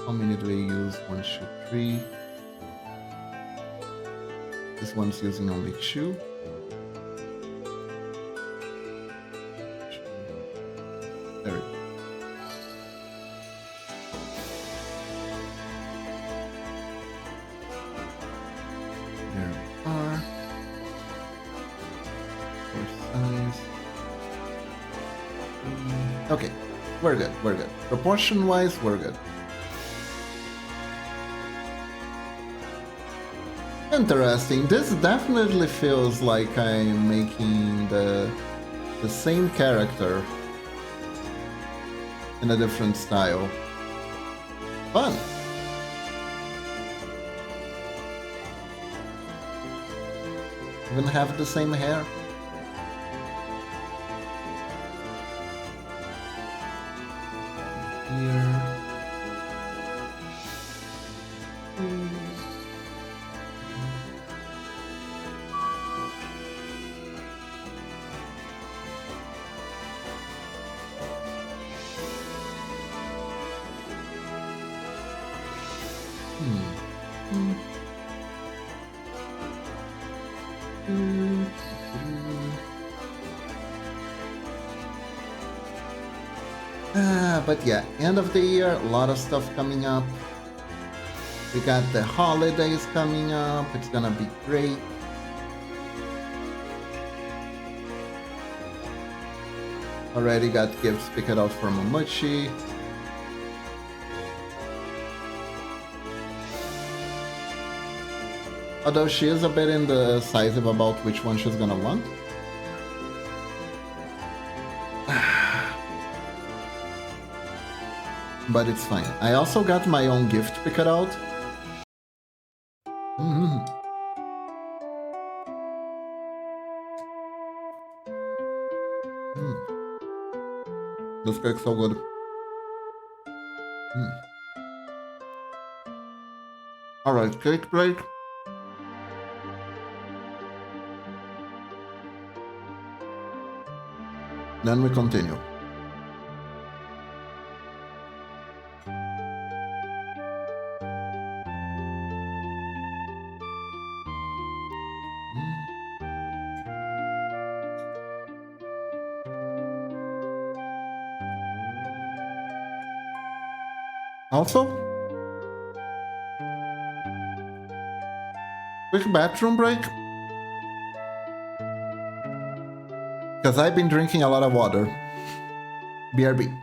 Speaker 1: How many do we use? 1, 2, 3. This one's using only 2. There we go. There we are. For size. Okay, we're good, we're good. Proportion-wise, we're good. Interesting. This definitely feels like I'm making the same character in a different style. Fun. Even have the same hair. Here. But yeah, end of the year, a lot of stuff coming up. We got the holidays coming up. It's gonna be great. Already got gifts picked out for Momochi. Although she is a bit indecisive about which one she's gonna want. But it's fine. I also got my own gift picked out. This cake's so good. Alright, cake break. Then we continue. Also, quick bathroom break. Because I've been drinking a lot of water. BRB.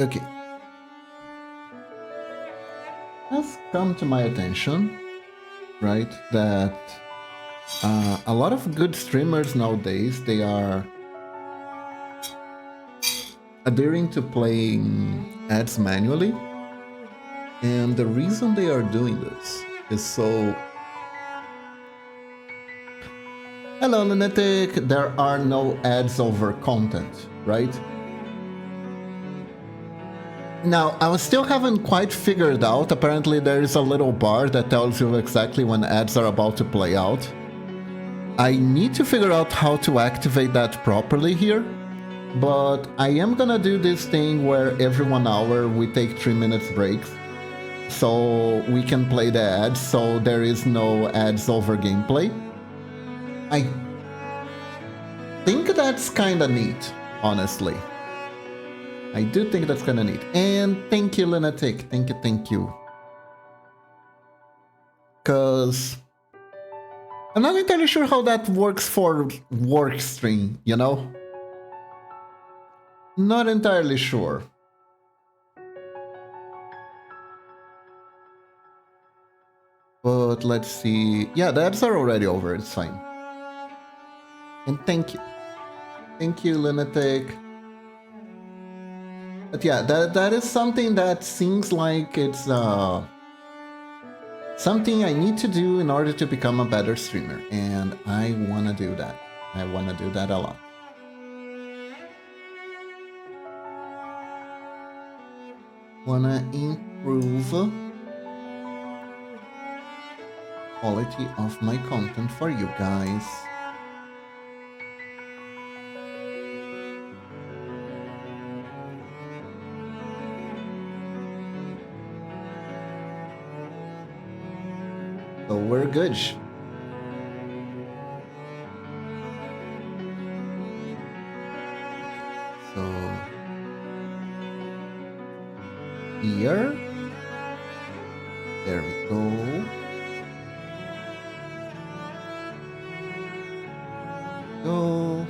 Speaker 1: Okay. Has come to my attention, right, that a lot of good streamers nowadays, they are adhering to playing ads manually. And the reason they are doing this is so... Hello, Lunatic! There are no ads over content, right? Now, I still haven't quite figured out. Apparently there is a little bar that tells you exactly when ads are about to play out. I need to figure out how to activate that properly here. But I am gonna do this thing where every 1 hour we take 3 minutes breaks. So we can play the ads, so there is no ads over gameplay. I think that's kinda neat, honestly. I do think that's kinda neat. And thank you, Lunatic. Thank you. Cause I'm not entirely sure how that works for work stream, you know? Not entirely sure. But let's see. Yeah, the ads are already over, it's fine. And thank you. Thank you, Lunatic. But yeah, that is something that seems like it's something I need to do in order to become a better streamer. And I wanna do that. I wanna do that a lot. Wanna improve quality of my content for you guys. So we're good. So here, there we go. Go.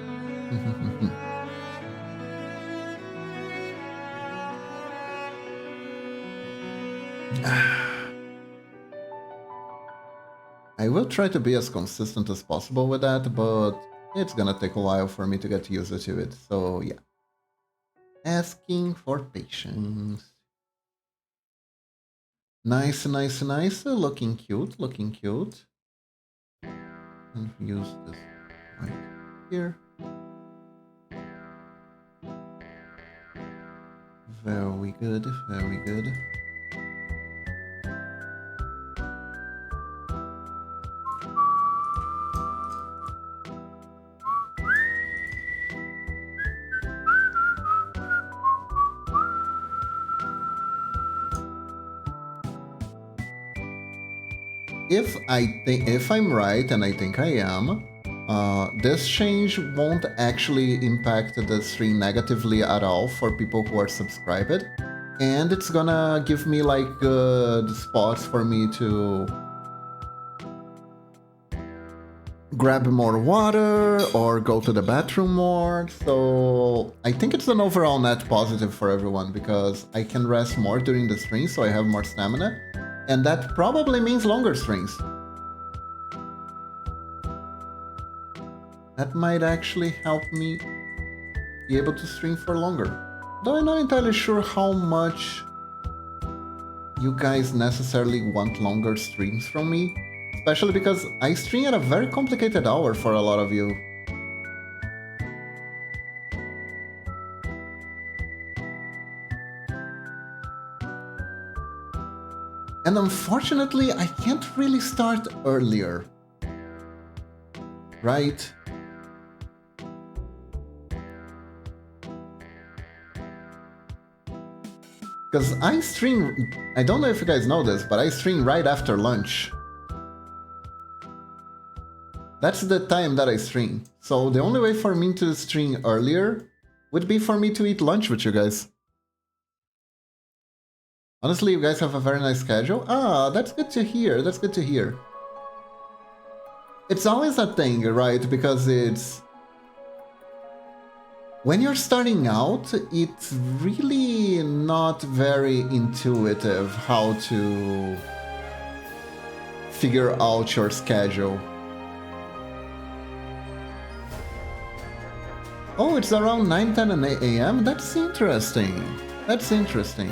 Speaker 1: I will try to be as consistent as possible with that, but it's gonna take a while for me to get used to it, so yeah. Asking for patience. Nice, nice, nice. Looking cute, looking cute. And use this right here. Very good, very good. If I'm right, and I think I am, this change won't actually impact the stream negatively at all for people who are subscribed, and it's gonna give me like good spots for me to grab more water or go to the bathroom more. So I think it's an overall net positive for everyone because I can rest more during the stream, so I have more stamina. And that probably means longer streams. That might actually help me be able to stream for longer. Though I'm not entirely sure how much you guys necessarily want longer streams from me. Especially because I stream at a very complicated hour for a lot of you. And unfortunately, I can't really start earlier. Right? Because I stream, I don't know if you guys know this, but I stream right after lunch. That's the time that I stream. So the only way for me to stream earlier would be for me to eat lunch with you guys. Honestly, you guys have a very nice schedule. Ah, that's good to hear. That's good to hear. It's always a thing, right? Because it's... when you're starting out, it's really not very intuitive how to figure out your schedule. Oh, it's around 9, 10 and 8 a.m.? That's interesting. That's interesting.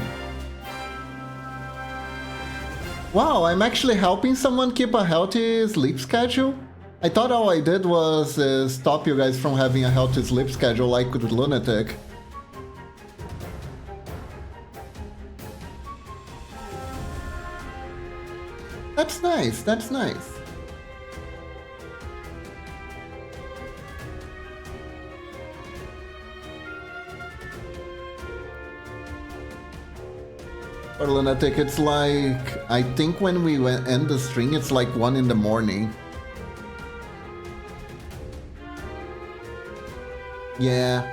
Speaker 1: Wow, I'm actually helping someone keep a healthy sleep schedule? I thought all I did was stop you guys from having a healthy sleep schedule like with Lunatic. That's nice, that's nice. For Lunatic, it's like... I think when we end the stream, it's like 1 in the morning. Yeah.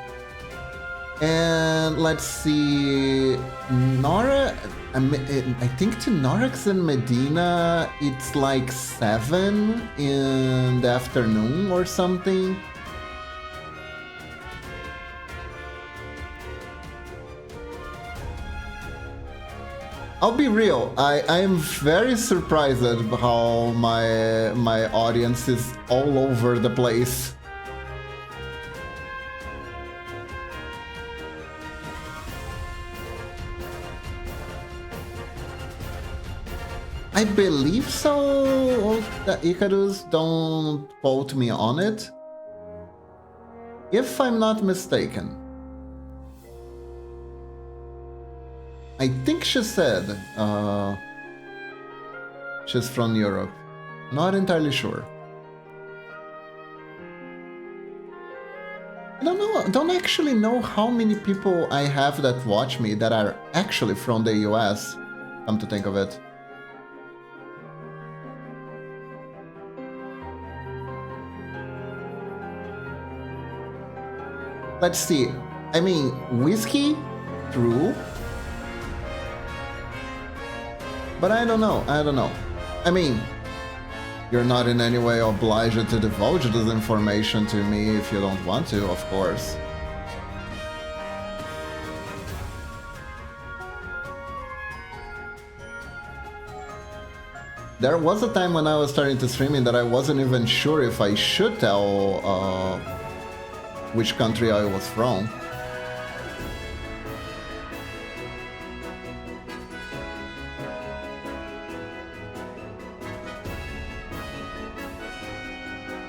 Speaker 1: And let's see... Nora... I think to Norax and Medina, it's like 7 in the afternoon or something. I'll be real, I am very surprised at how my audience is all over the place. I believe so, Icarus, don't quote me on it. If I'm not mistaken. I think she said she's from Europe. Not entirely sure. Don't actually know how many people I have that watch me that are actually from the US, come to think of it. Let's see. I mean, whiskey, true. But I don't know. I mean, you're not in any way obliged to divulge this information to me if you don't want to, of course. There was a time when I was starting to streaming that I wasn't even sure if I should tell which country I was from.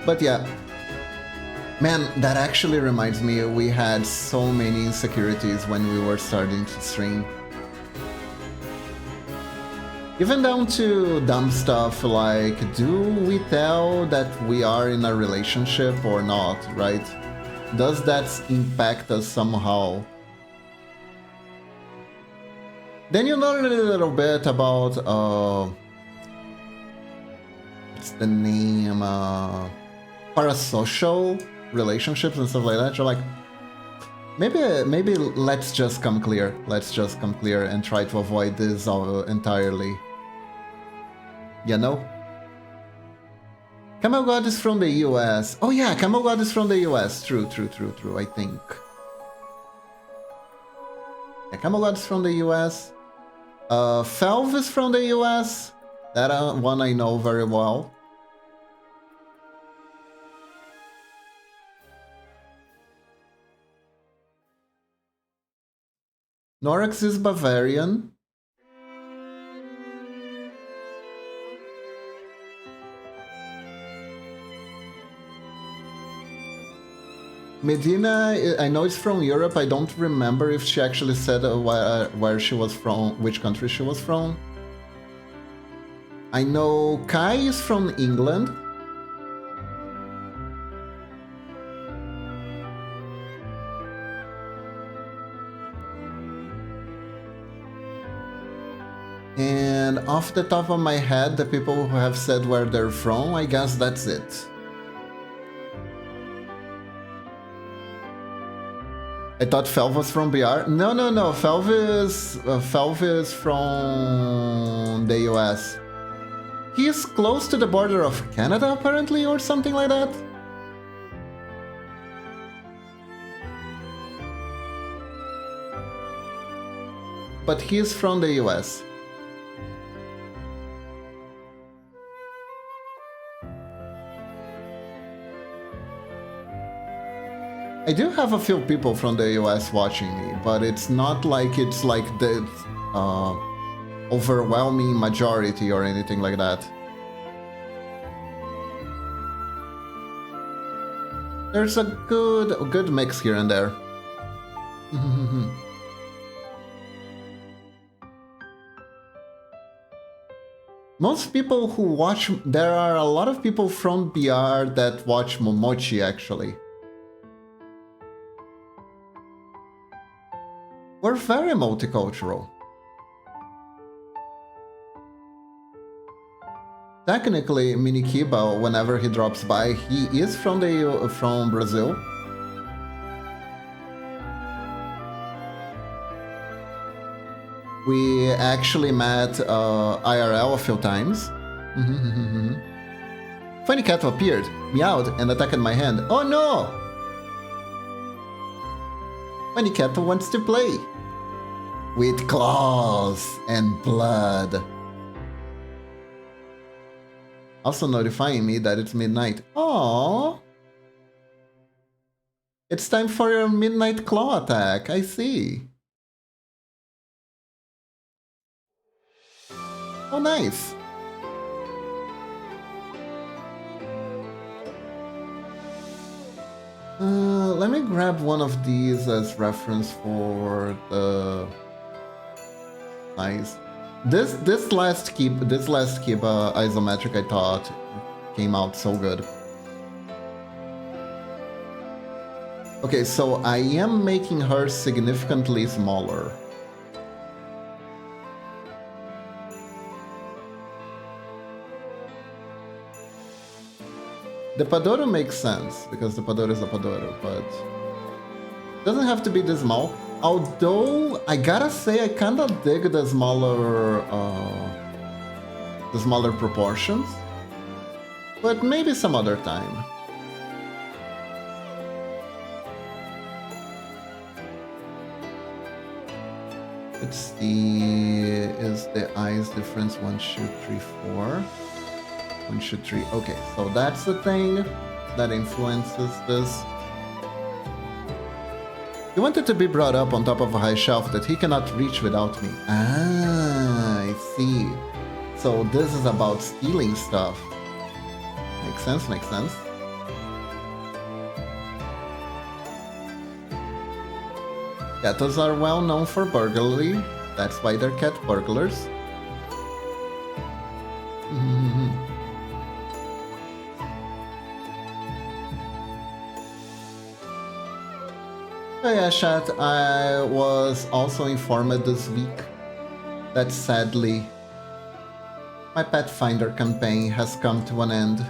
Speaker 1: But yeah, man, that actually reminds me, we had so many insecurities when we were starting to stream. Even down to dumb stuff like, do we tell that we are in a relationship or not, right? Does that impact us somehow? Then you learn a little bit about, what's the name, parasocial relationships and stuff like that. You're like, maybe let's just come clear. Let's just come clear and try to avoid this entirely. You know? Camel God is from the US. Oh yeah, Camel God is from the US. True, I think. Yeah, Camel God is from the US. Felv is from the US. That one I know very well. Norax is Bavarian. Medina, I know it's from Europe. I don't remember if she actually said where she was from, which country she was from. I know Kai is from England. And off the top of my head, the people who have said where they're from, I guess that's it. I thought Felv was from BR. No. Felv is from the US. He's close to the border of Canada, apparently, or something like that. But he's from the US. I do have a few people from the US watching me, but it's not like it's like the overwhelming majority or anything like that. There's a good mix here and there. Most people who watch, there are a lot of people from BR that watch Momochi actually. We're very multicultural. Technically, Minikiba, whenever he drops by, he is from Brazil. We actually met IRL a few times. Funny cat appeared, meowed, and attacked my hand. Oh no! Funny cat wants to play. With claws and blood. Also notifying me that it's midnight. Aww. It's time for your midnight claw attack, I see. Oh, nice. Let me grab one of these as reference for the Nice. This last keep isometric, I thought came out so good. Okay, so I am making her significantly smaller. The Padoro makes sense, because the Padoro is a Padoro, but doesn't have to be this small. Although, I gotta say, I kinda dig the smaller proportions. But maybe some other time. Let's see, is the eyes difference 1, 2, 3, 4? 1, 2, 3. Okay, so that's the thing that influences this. He wanted to be brought up on top of a high shelf that he cannot reach without me. Ah, I see. So this is about stealing stuff. Makes sense, makes sense. Gatos are well known for burglary. That's why they're cat burglars. Oh yeah, chat, I was also informed this week that sadly my pet finder campaign has come to an end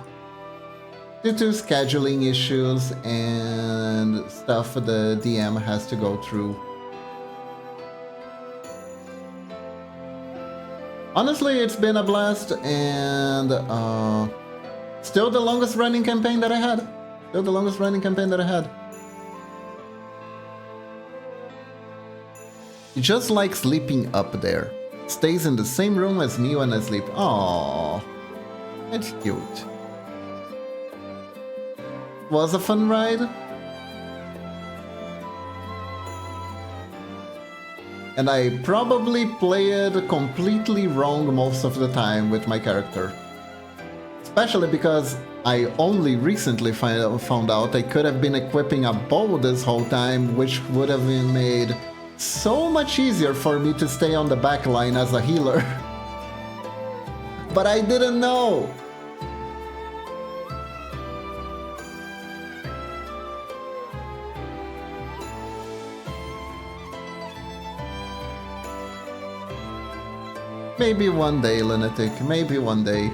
Speaker 1: due to scheduling issues and stuff the DM has to go through. Honestly, it's been a blast and still the longest running campaign that I had. He just likes sleeping up there. Stays in the same room as me when I sleep. Aww, that's cute. Was a fun ride. And I probably played completely wrong most of the time with my character. Especially because I only recently found out I could have been equipping a bow this whole time, which would have been made so much easier for me to stay on the back line as a healer. But I didn't know. Maybe one day, Lunatic, maybe one day.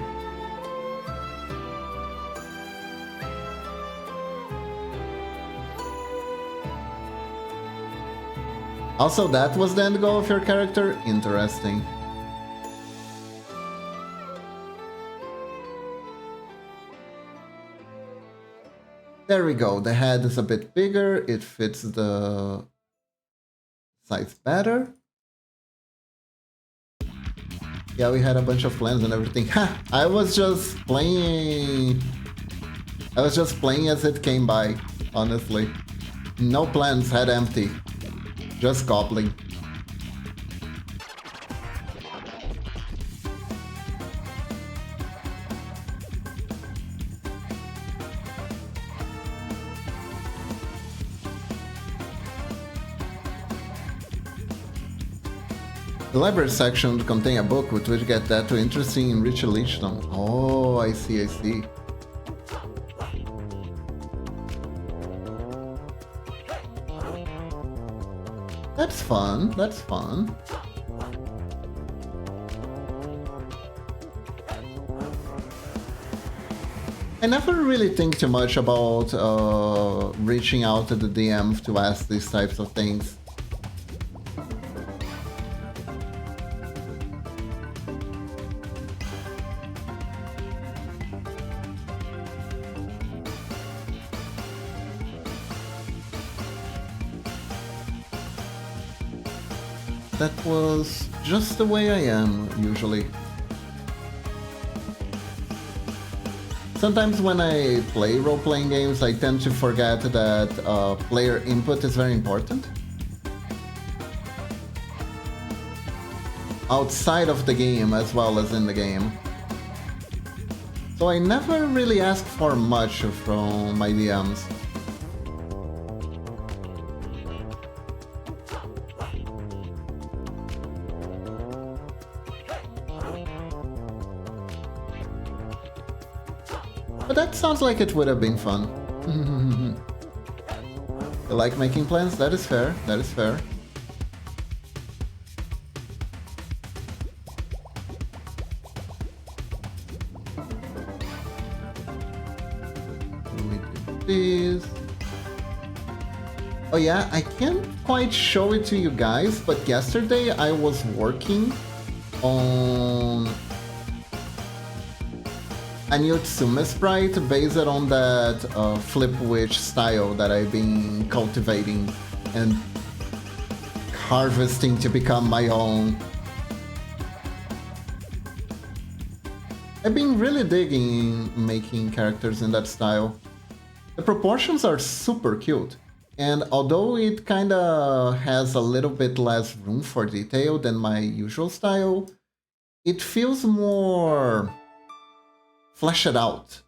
Speaker 1: Also, that was the end goal of your character? Interesting. There we go, the head is a bit bigger, it fits the size better. Yeah, we had a bunch of plans and everything. Ha! I was just playing as it came by, honestly. No plans, head empty. Just gobbling. The library section would contain a book which would get that too interesting in Rich Leechdom. Oh, I see, I see. That's fun, that's fun. I never really think too much about reaching out to the DM to ask these types of things. That was just the way I am, usually. Sometimes when I play role-playing games, I tend to forget that player input is very important. Outside of the game as well as in the game. So I never really ask for much from my DMs. But that sounds like it would have been fun. You like making plans? That is fair. That is fair. We do this. Oh yeah, I can't quite show it to you guys, but yesterday I was working on a new Tsume sprite based on that Flip Witch style that I've been cultivating and harvesting to become my own. I've been really digging making characters in that style. The proportions are super cute, and although it kinda has a little bit less room for detail than my usual style, it feels more fleshed out,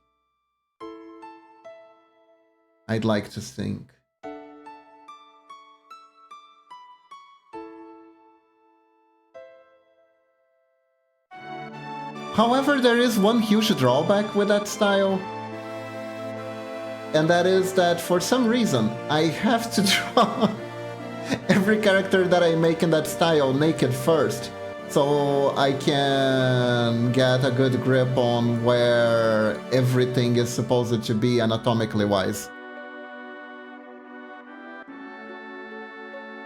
Speaker 1: I'd like to think. However, there is one huge drawback with that style, and that is that for some reason I have to draw every character that I make in that style naked first, so I can get a good grip on where everything is supposed to be anatomically wise.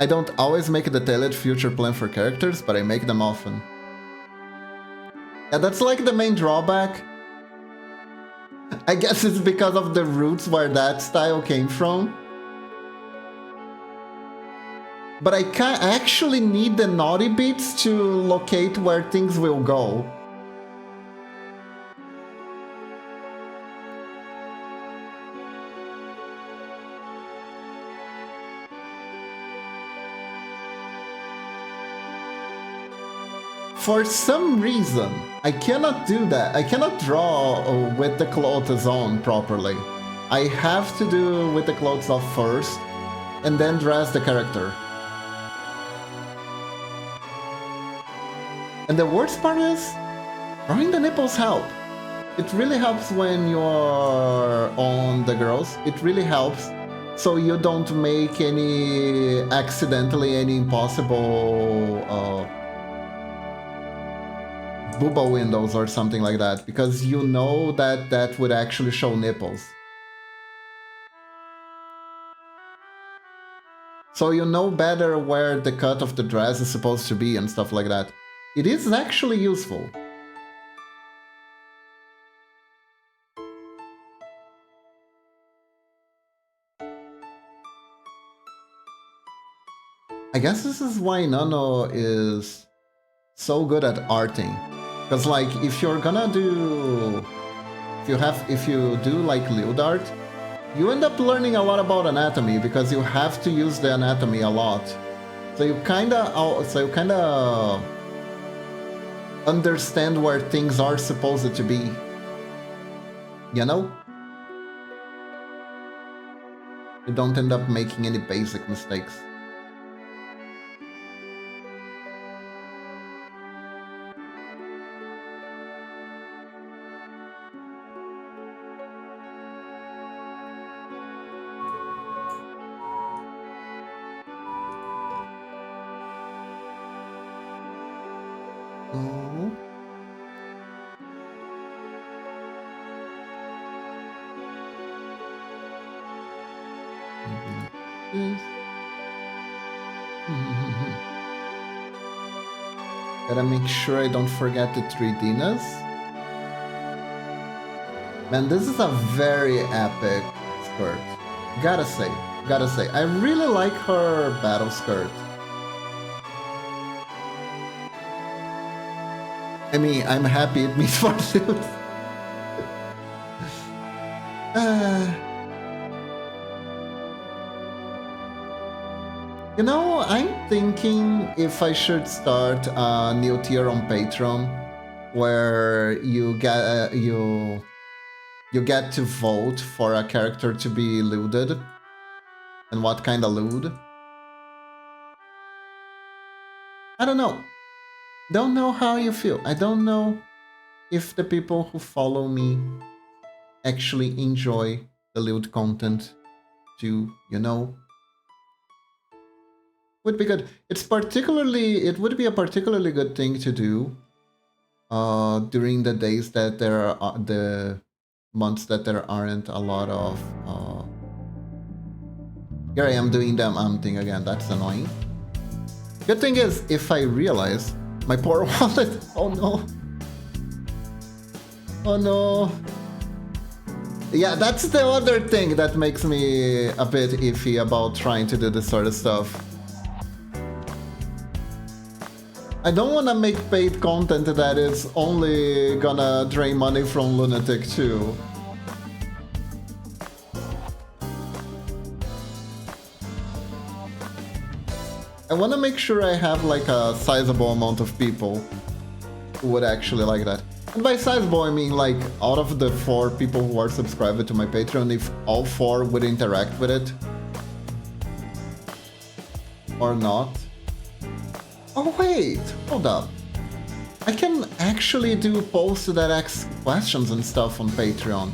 Speaker 1: I don't always make a detailed future plan for characters, but I make them often. Yeah, that's like the main drawback. I guess it's because of the roots where that style came from. But I actually need the naughty bits to locate where things will go. For some reason, I cannot do that. I cannot draw with the clothes on properly. I have to do with the clothes off first, and then dress the character. And the worst part is, drawing the nipples help. It really helps when you're on the girls. It really helps, so you don't make any impossible booba windows or something like that, because you know that that would actually show nipples. So you know better where the cut of the dress is supposed to be and stuff like that. It is actually useful. I guess this is why Nano is so good at arting. Because like, if you're gonna do... If you do like lewd art, you end up learning a lot about anatomy, because you have to use the anatomy a lot. So you kinda understand where things are supposed to be. You know? You don't end up making any basic mistakes. Gotta make sure I don't forget the 3Dness. Man, this is a very epic skirt. Gotta say. I really like her battle skirt. I mean, I'm happy it means for Zeus. You know, I'm thinking if I should start a new tier on Patreon, where you get to vote for a character to be lewded, and what kind of lewd. I don't know. Don't know how you feel. I don't know if the people who follow me actually enjoy the lewd content too, you know? Would be good. It would be a particularly good thing to do during the days that there are the months that there aren't a lot of here I am doing the thing again. That's annoying. Good thing is, if I realize my poor wallet. Oh no. Oh no. Yeah, that's the other thing that makes me a bit iffy about trying to do this sort of stuff. I don't want to make paid content that is only gonna drain money from Lunatic too. I want to make sure I have like a sizable amount of people who would actually like that. And by sizable, I mean like out of the 4 people who are subscribed to my Patreon, if all 4 would interact with it. Or not. Oh wait, hold up. I can actually do posts that ask questions and stuff on Patreon.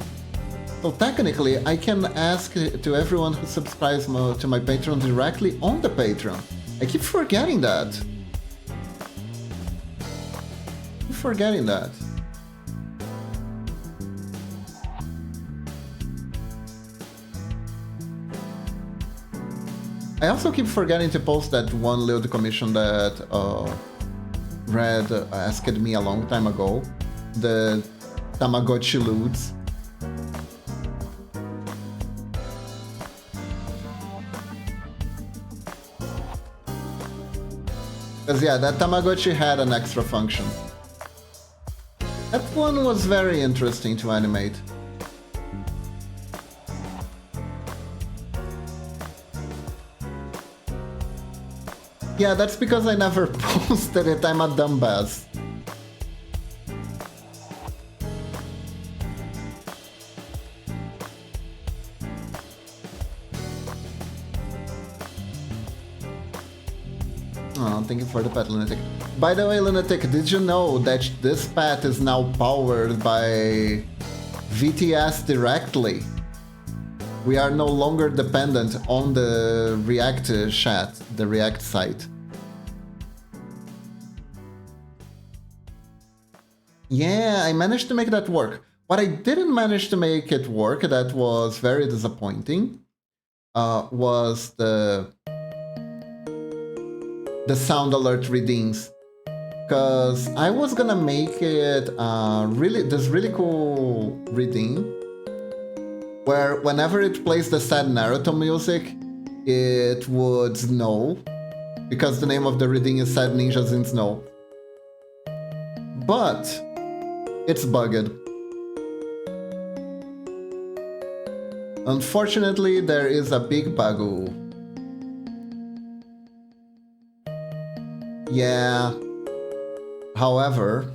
Speaker 1: So technically, I can ask to everyone who subscribes to my Patreon directly on the Patreon. I keep forgetting that. I also keep forgetting to post that one lewd commission that Red asked me a long time ago. The Tamagotchi lewds. Because yeah, that Tamagotchi had an extra function. That one was very interesting to animate. Yeah, that's because I never posted it, I'm a dumbass. Oh, thank you for the pet, Lunatic. By the way, Lunatic, did you know that this pet is now powered by VTS directly? We are no longer dependent on the React chat, the React site. Yeah, I managed to make that work. What I didn't manage to make it work, that was very disappointing, was the sound alert readings. Because I was gonna make it this really cool reading where whenever it plays the sad Naruto music, it would snow, because the name of the reading is Sad Ninjas in Snow. But it's bugged. Unfortunately, there is a big buggle. Yeah. However,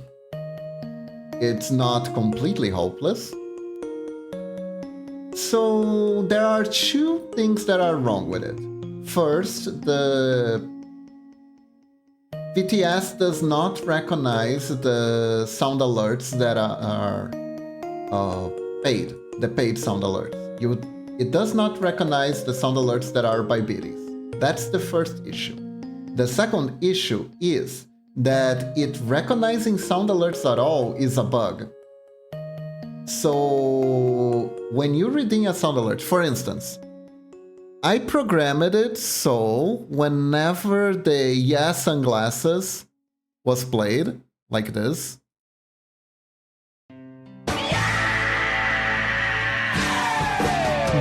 Speaker 1: it's not completely hopeless. So there are 2 things that are wrong with it. First, the VTS does not recognize the sound alerts that are paid, the paid sound alerts. It does not recognize the sound alerts that are by biddies. That's the first issue. The second issue is that it recognizing sound alerts at all is a bug. So when you're reading a sound alert, for instance, I programmed it so whenever the Yeah Sunglasses was played, like this,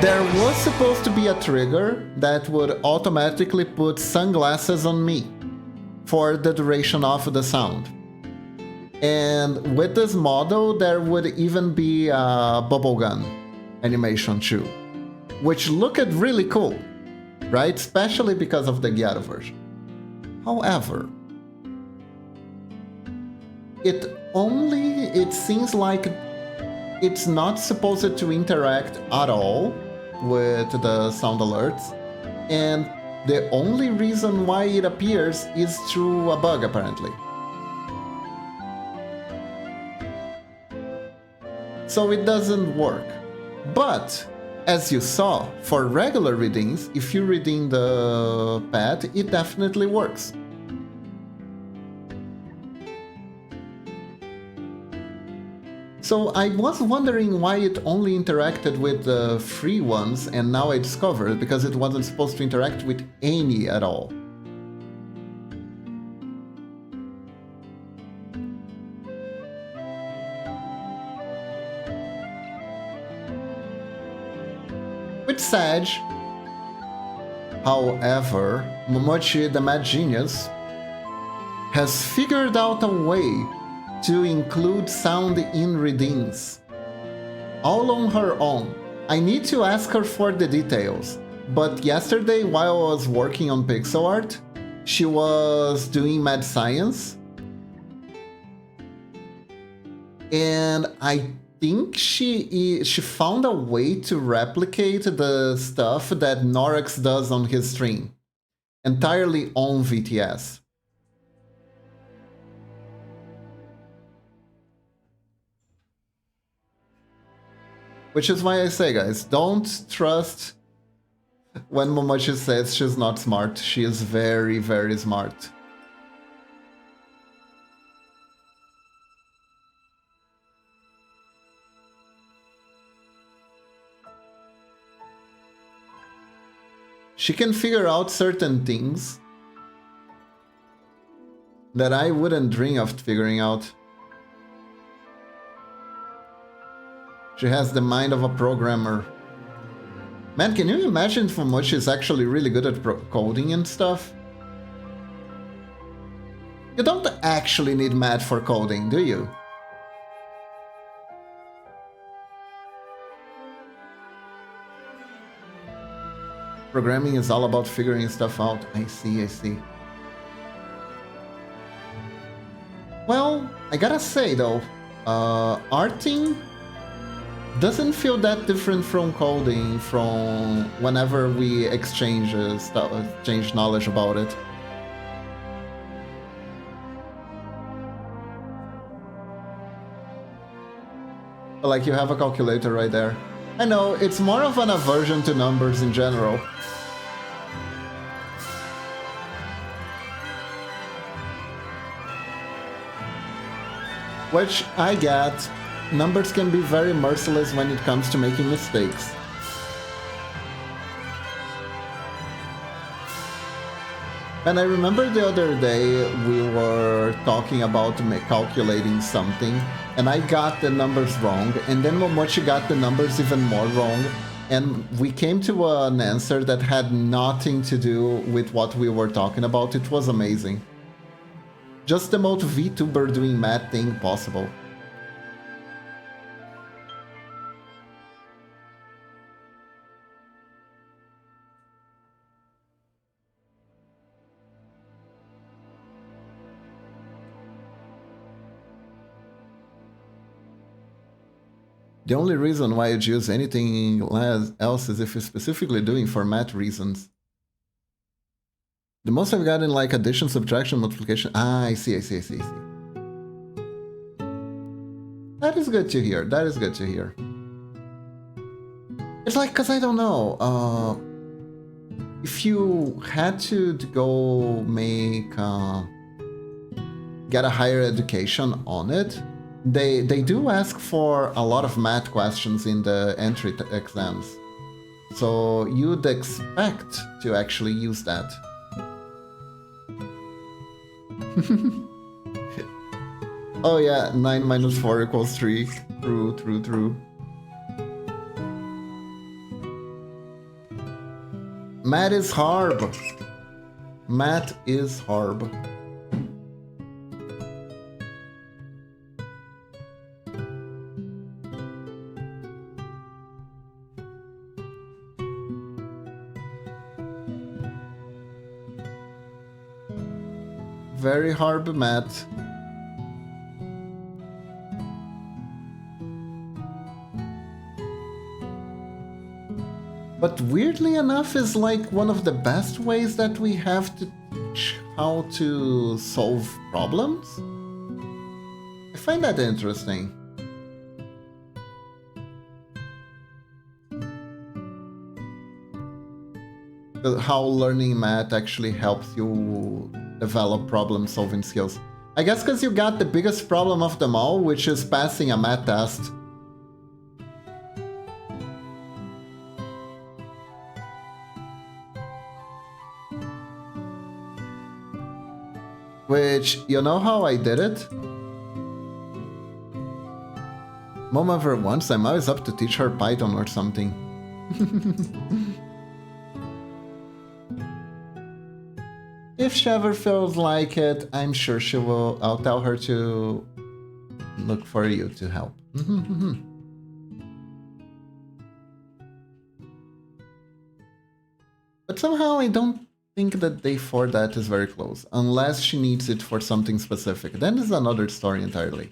Speaker 1: there was supposed to be a trigger that would automatically put sunglasses on me for the duration of the sound. And with this model, there would even be a bubblegum animation too, which looked really cool, right? Especially because of the Gyaru version. However, it seems like it's not supposed to interact at all with the sound alerts, and the only reason why it appears is through a bug, apparently. So it doesn't work. But as you saw, for regular readings, if you reading the pad, it definitely works. So I was wondering why it only interacted with the free ones, and now I discovered because it wasn't supposed to interact with any at all. With Sage, however, Momochi the Mad Genius has figured out a way to include sound in readings, all on her own. I need to ask her for the details, but yesterday while I was working on pixel art, she was doing mad science, and I think she found a way to replicate the stuff that Norex does on his stream, entirely on VTS. Which is why I say, guys, don't trust when Momochi says she's not smart. She is very, very smart. She can figure out certain things that I wouldn't dream of figuring out. She has the mind of a programmer. Man, can you imagine if Momochi is actually really good at coding and stuff? You don't actually need math for coding, do you? Programming is all about figuring stuff out. I see, I see. Well, I gotta say though, arting doesn't feel that different from coding from whenever we exchange knowledge about it. Like you have a calculator right there. I know, it's more of an aversion to numbers in general. Which I get. Numbers can be very merciless when it comes to making mistakes. And I remember the other day we were talking about calculating something, and I got the numbers wrong, and then Momochi got the numbers even more wrong, and we came to an answer that had nothing to do with what we were talking about. It was amazing. Just the most VTuber doing mad thing possible. The only reason why I'd use anything else is if it's specifically doing for math reasons. The most I've gotten like addition, subtraction, multiplication. Ah, I see. That is good to hear. That is good to hear. It's like, cause I don't know. If you had to go make get a higher education on it, they do ask for a lot of math questions in the entry exams, so you'd expect to actually use that. Oh yeah, 9 minus 4 equals 3. True. Math is hard. Math is hard. Very hard math. But weirdly enough is like one of the best ways that we have to teach how to solve problems. I find that interesting. how learning math actually helps you develop problem-solving skills. I guess because you got the biggest problem of them all, which is passing a math test. Which, you know how I did it? Mom ever once, I'm always up to teach her Python or something. If she ever feels like it, I'm sure she will. I'll tell her to look for you to help. But somehow I don't think that day 4 that is very close, unless she needs it for something specific. Then is another story entirely.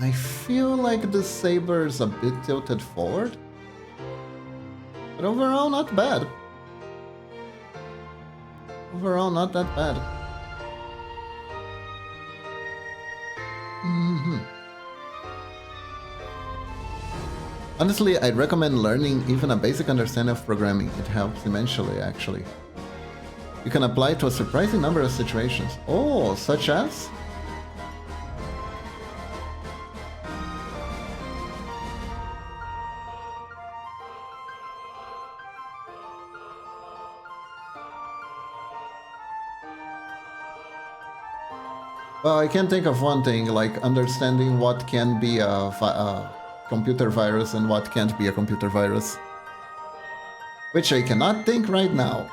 Speaker 1: I feel like the saber is a bit tilted forward, but overall not bad. Overall not that bad. Honestly, I'd recommend learning even a basic understanding of programming. It helps immensely, actually. You can apply it to a surprising number of situations. Oh, such as? Well, I can think of one thing, like understanding what can be a computer virus and what can't be a computer virus. Which I cannot think right now.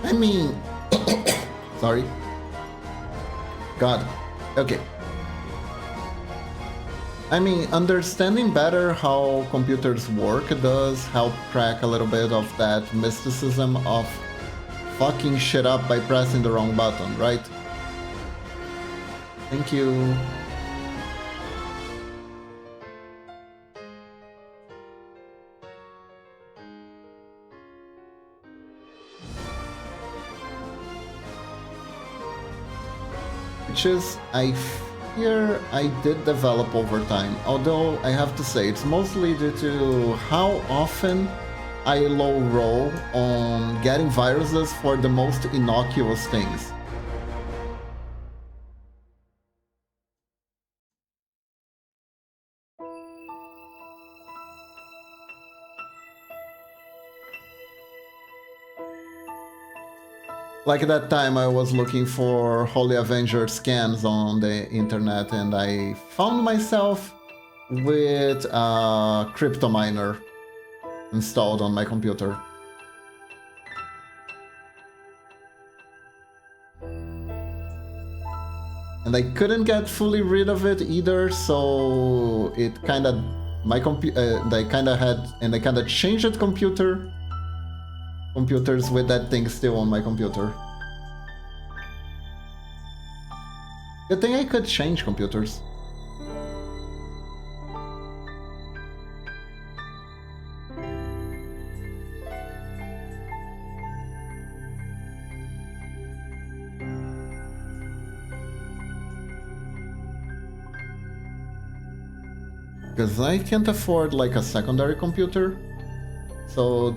Speaker 1: I mean... Sorry. God. Okay. I mean, understanding better how computers work does help crack a little bit of that mysticism of fucking shit up by pressing the wrong button, right? Thank you. Which is, I fear I did develop over time, although I have to say it's mostly due to how often I low roll on getting viruses for the most innocuous things. Like that time I was looking for Holy Avenger scans on the internet and I found myself with a crypto miner installed on my computer. And I couldn't get fully rid of it either, so it kinda... I kinda changed computers with that thing still on my computer. Good thing I could change computers. Because I can't afford like a secondary computer, so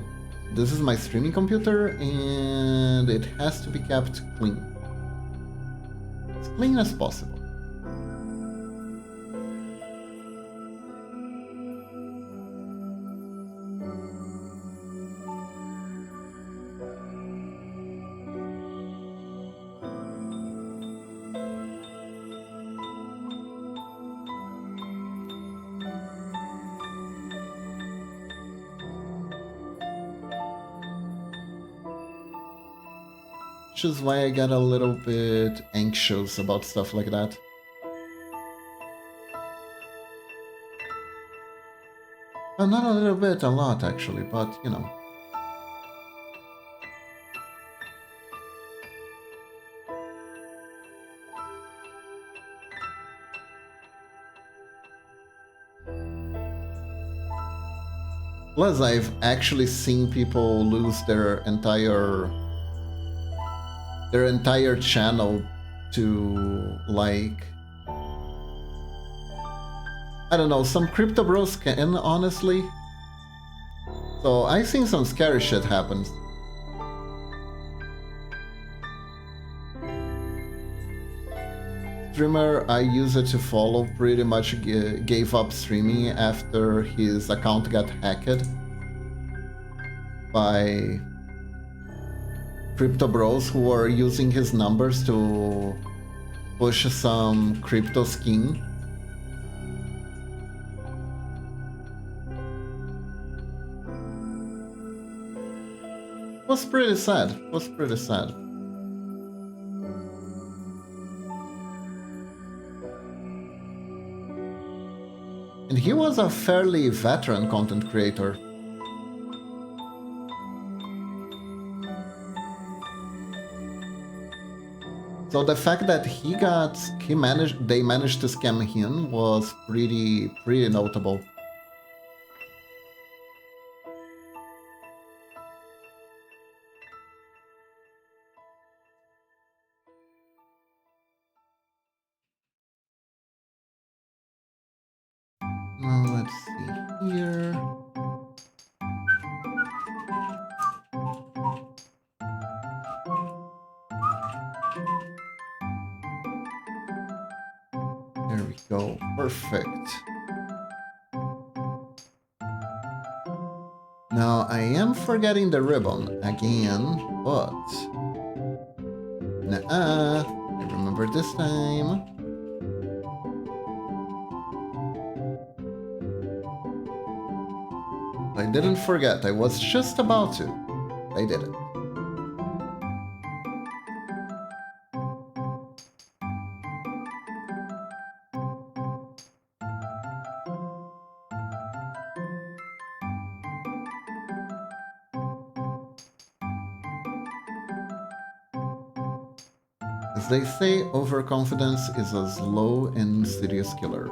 Speaker 1: this is my streaming computer and it has to be kept clean. As clean as possible. Which is why I get a little bit anxious about stuff like that. Not a little bit, a lot actually, but you know. Plus, I've actually seen people lose their entire channel to, like, I don't know, some crypto bros can, honestly. So I've seen some scary shit happen. Streamer I used to follow pretty much gave up streaming after his account got hacked by crypto bros who were using his numbers to push some crypto scheme. Was pretty sad. Was pretty sad. And he was a fairly veteran content creator. So the fact that they managed to scam him was pretty notable. Now let's see here. There we go. Perfect. Now I am forgetting the ribbon again, but nuh-uh. I remember this time. I didn't forget. I was just about to. I didn't. As they say, overconfidence is a slow and insidious killer.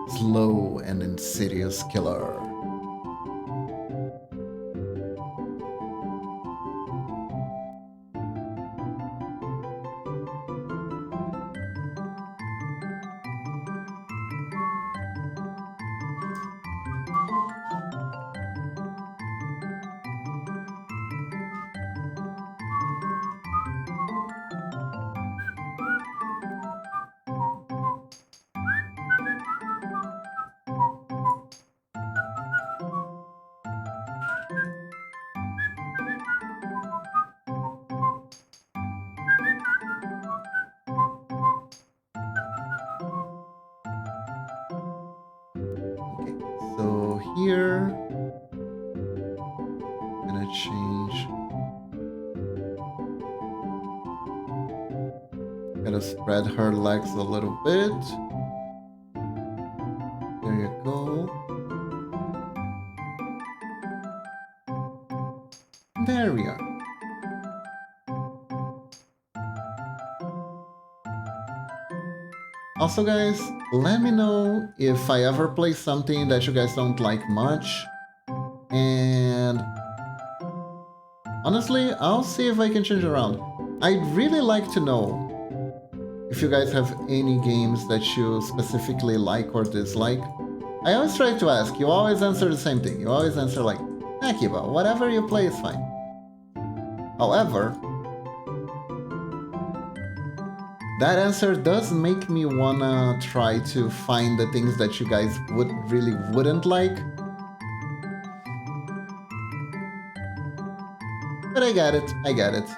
Speaker 1: Slow and insidious killer. So here, I'm gonna change. Gotta spread her legs a little bit. There you go. There we are. Also, guys, let me know if I ever play something that you guys don't like much. And honestly, I'll see if I can change around. I'd really like to know if you guys have any games that you specifically like or dislike. I always try to ask, you always answer the same thing. You always answer like, Akiba, whatever you play is fine. However, that answer does make me wanna try to find the things that you guys wouldn't like. But I get it, I get it.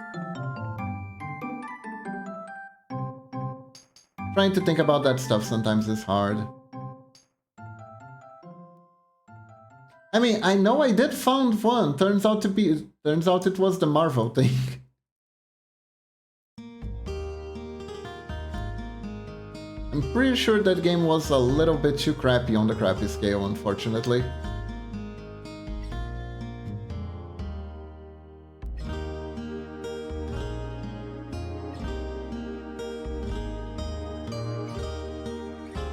Speaker 1: Trying to think about that stuff sometimes is hard. I mean, I know I did found one. Turns out it was the Marvel thing. I I'm pretty sure that game was a little bit too crappy on the crappy scale, unfortunately.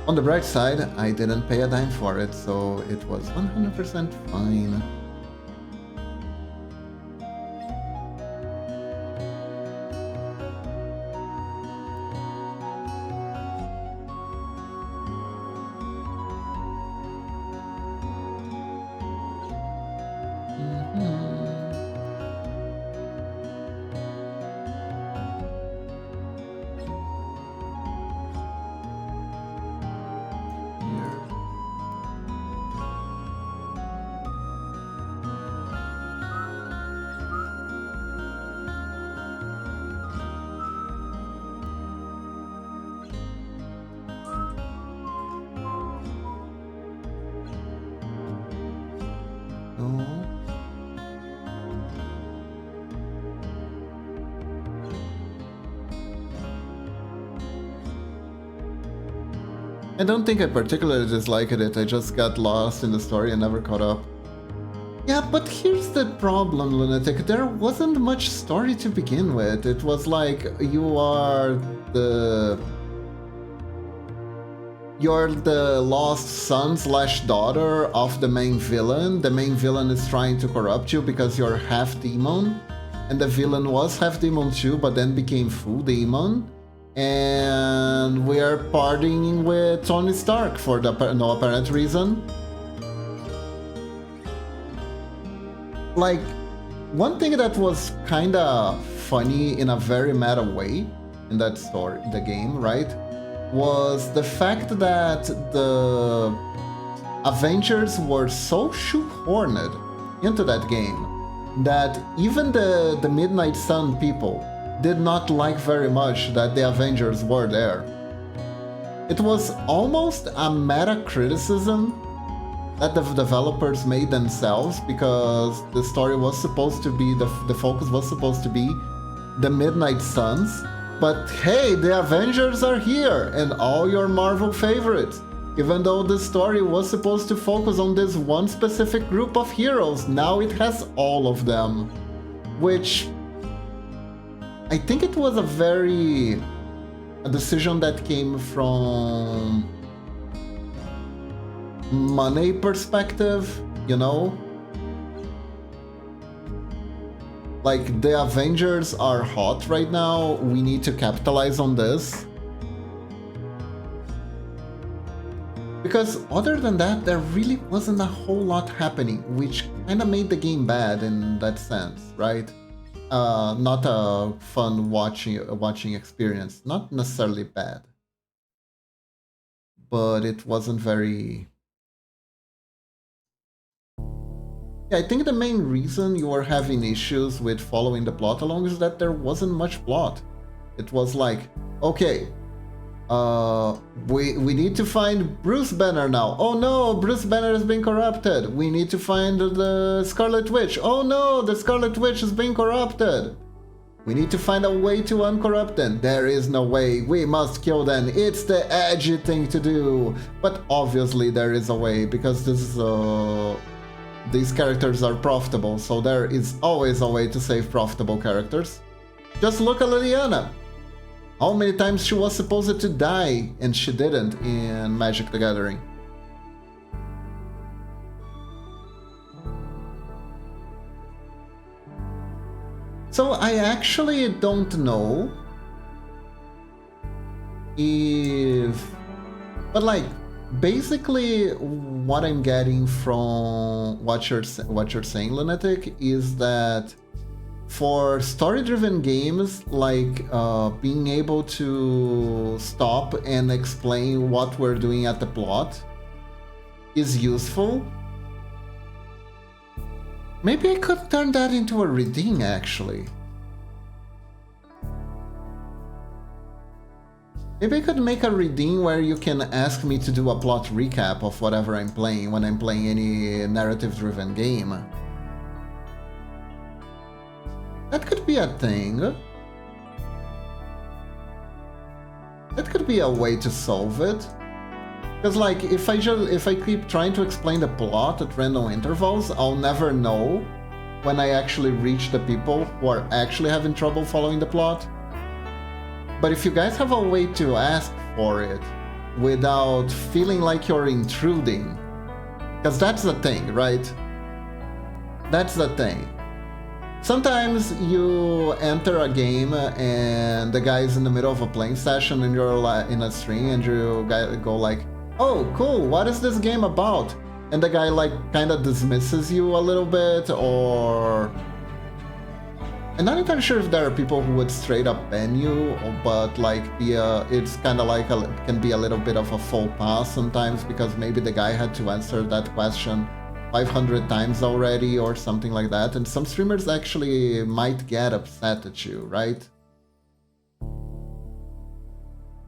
Speaker 1: On the bright side, I didn't pay a dime for it, so it was 100% fine. I don't think I particularly disliked it, I just got lost in the story and never caught up. Yeah, but here's the problem, Lunatic. There wasn't much story to begin with. It was like, you're the lost son / daughter of the main villain. The main villain is trying to corrupt you because you're half demon. And the villain was half demon too, but then became full demon. And we are partying with Tony Stark for no apparent reason. Like, one thing that was kinda funny in a very meta way in that story, the game, right, was the fact that the Avengers were so shoehorned into that game that even the Midnight Sun people did not like very much that the Avengers were there. It was almost a meta criticism that the developers made themselves, because the story was supposed to be, the focus was supposed to be the Midnight Suns, but hey, the Avengers are here and all your Marvel favorites. Even though the story was supposed to focus on this one specific group of heroes, now it has all of them. Which I think it was a decision that came from money perspective, you know? Like, the Avengers are hot right now, we need to capitalize on this. Because other than that, there really wasn't a whole lot happening, which kinda made the game bad in that sense, right? Not a fun watching experience, not necessarily bad. But it wasn't very... Yeah, I think the main reason you were having issues with following the plot along is that there wasn't much plot. It was like, okay, we need to find Bruce Banner now. Oh no, Bruce Banner has been corrupted. We need to find the Scarlet Witch. Oh no, the Scarlet Witch has been corrupted. We need to find a way to uncorrupt them. There is no way. We must kill them. It's the edgy thing to do. But obviously there is a way, because these characters are profitable, so there is always a way to save profitable characters. Just look at Liliana. How many times she was supposed to die and she didn't in Magic the Gathering? So I actually don't know if... But like, basically what I'm getting from what you're saying, Lunatic, is that for story-driven games, like being able to stop and explain what we're doing at the plot is useful. Maybe I could turn that into a redeem, actually. Maybe I could make a redeem where you can ask me to do a plot recap of whatever I'm playing when I'm playing any narrative-driven game. That could be a thing. That could be a way to solve it. Because like, if I keep trying to explain the plot at random intervals, I'll never know when I actually reach the people who are actually having trouble following the plot. But if you guys have a way to ask for it without feeling like you're intruding, because that's the thing, right? That's the thing. Sometimes you enter a game and the guy's in the middle of a playing session and you're in a stream and you go like, oh, cool, what is this game about? And the guy like kind of dismisses you a little bit, or... I'm not entirely sure if there are people who would straight up ban you, but like it's kind of like can be a little bit of a faux pas sometimes because maybe the guy had to answer that question 500 times already or something like that, and some streamers actually might get upset at you, right?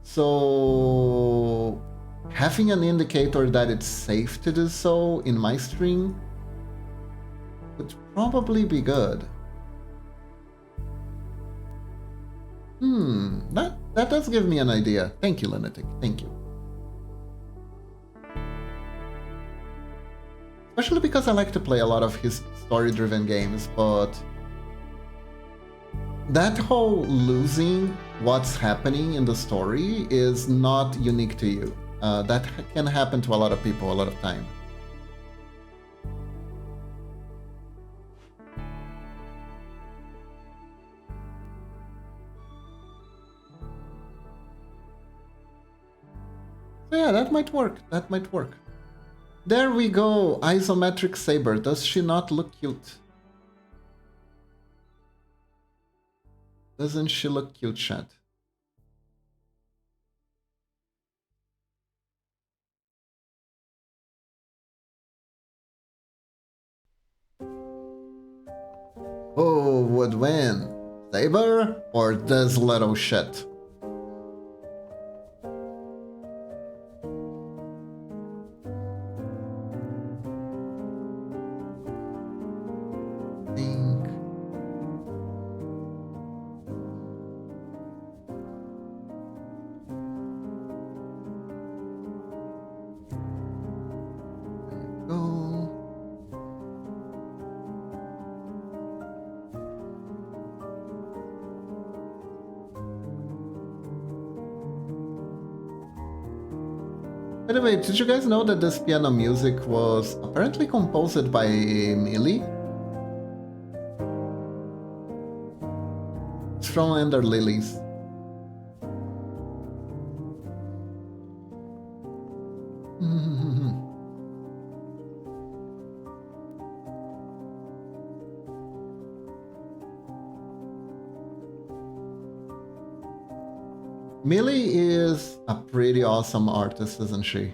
Speaker 1: So having an indicator that it's safe to do so in my stream would probably be good. That does give me an idea. Thank you, Lunatic. Thank you. Especially because I like to play a lot of his story-driven games, but that whole losing what's happening in the story is not unique to you. That can happen to a lot of people a lot of time. So yeah, that might work. That might work. There we go. Isometric Saber. Does she not look cute? Doesn't she look cute, chat? Who would win? Saber or this little shit? By the way, did you guys know that this piano music was apparently composed by Millie? It's from Ender Lilies. Millie is a pretty awesome artist, isn't she?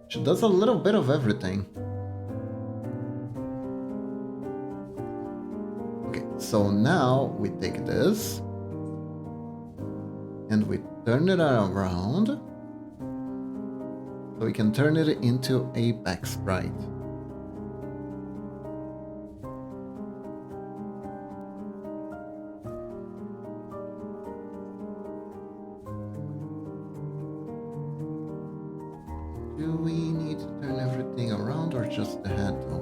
Speaker 1: She does a little bit of everything. Okay, so now we take this and we turn it around so we can turn it into a back sprite. Do we need to turn everything around or just the head though?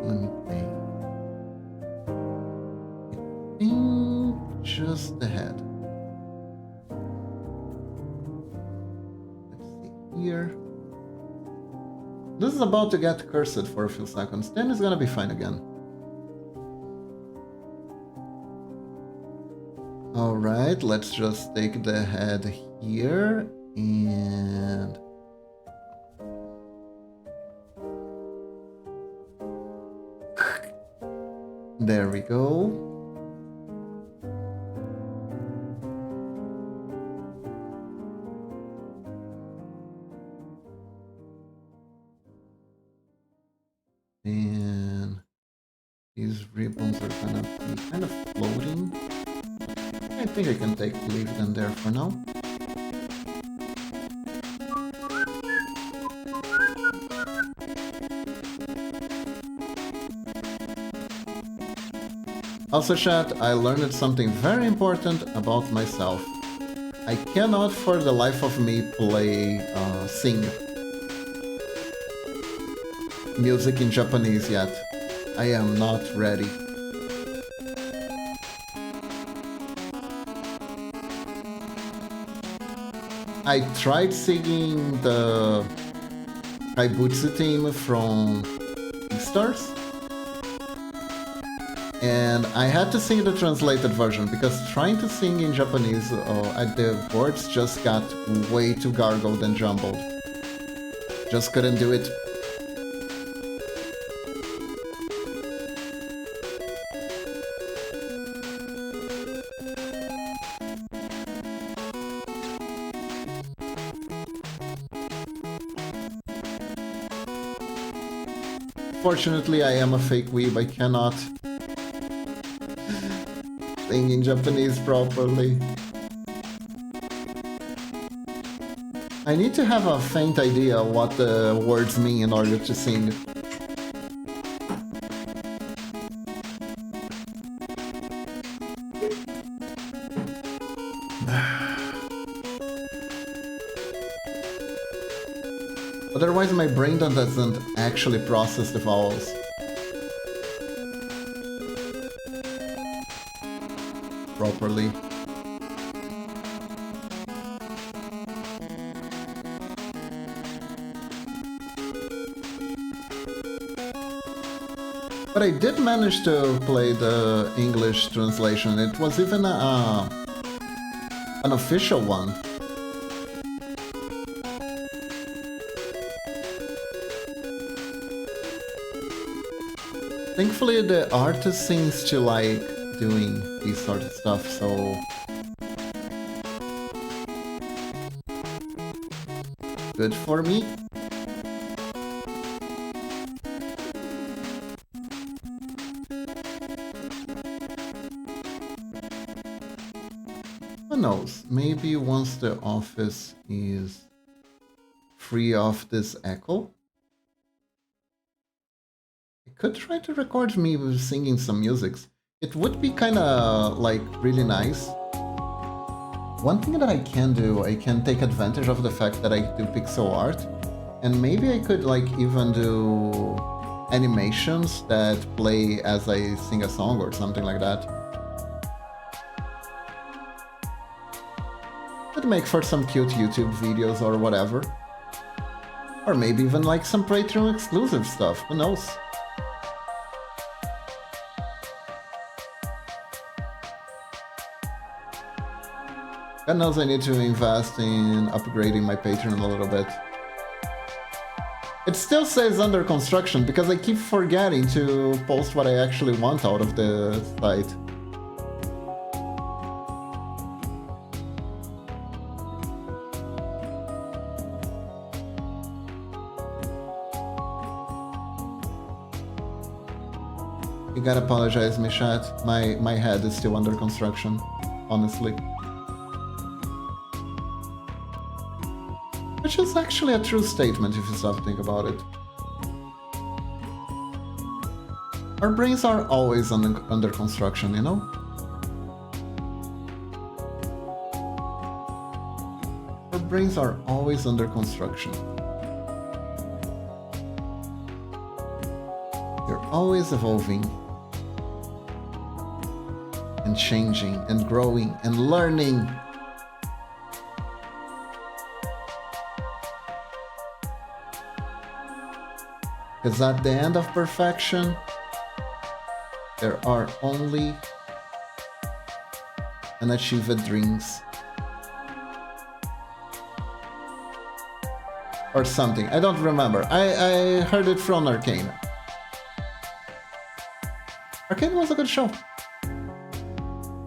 Speaker 1: Let me think. I think just the head. Let's see here. This is about to get cursed for a few seconds, then it's gonna be fine again. Alright, let's just take the head here and there we go. And these ribbons are gonna be kind of floating. I think I can leave them there for now. Also, chat, I learned something very important about myself. I cannot for the life of me sing music in Japanese yet. I am not ready. I tried singing the Kaibutsu theme from Stars, and I had to sing the translated version because trying to sing in Japanese, the words just got way too gargled and jumbled. Just couldn't do it. Fortunately, I am a fake weeb. I cannot sing in Japanese properly. I need to have a faint idea what the words mean in order to sing. Otherwise, my brain doesn't actually process the vowels. Properly. But I did manage to play the English translation. It was even an official one. Thankfully, the artist seems to like doing this sort of stuff, so... good for me. Who knows? Maybe once the office is free of this echo, could try to record me singing some musics. It would be kinda, like, really nice. One thing that I can do, I can take advantage of the fact that I do pixel art, and maybe I could, like, even do animations that play as I sing a song or something like that. Could make for some cute YouTube videos or whatever. Or maybe even, like, some Patreon exclusive stuff, who knows? God knows I need to invest in upgrading my Patreon a little bit. It still says under construction because I keep forgetting to post what I actually want out of the site. You gotta apologize, Mishat. My head is still under construction, honestly. Which is actually a true statement if you stop to think about it. Our brains are always under construction, you know? Our brains are always under construction. They're always evolving and changing and growing and learning. Because at the end of perfection, there are only unachieved dreams. Or something, I don't remember. I heard it from Arcane. Arcane was a good show.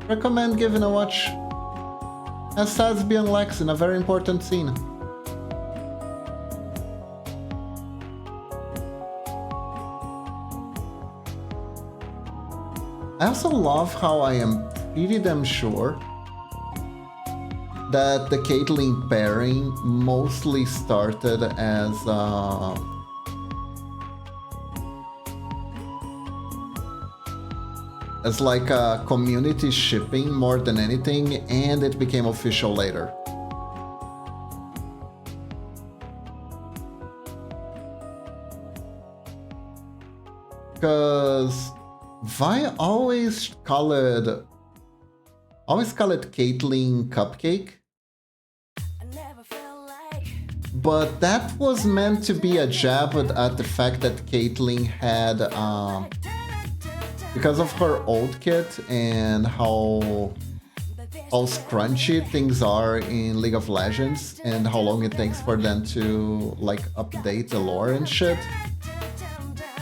Speaker 1: Recommend giving a watch. As Sasby and Lex in a very important scene. I also love how I am pretty damn sure that the Caitlyn pairing mostly started as as like a community shipping more than anything, and it became official later. Because Vi always called Caitlyn Cupcake, but that was meant to be a jab at the fact that Caitlyn had, because of her old kit and how scrunchy things are in League of Legends and how long it takes for them to like update the lore and shit.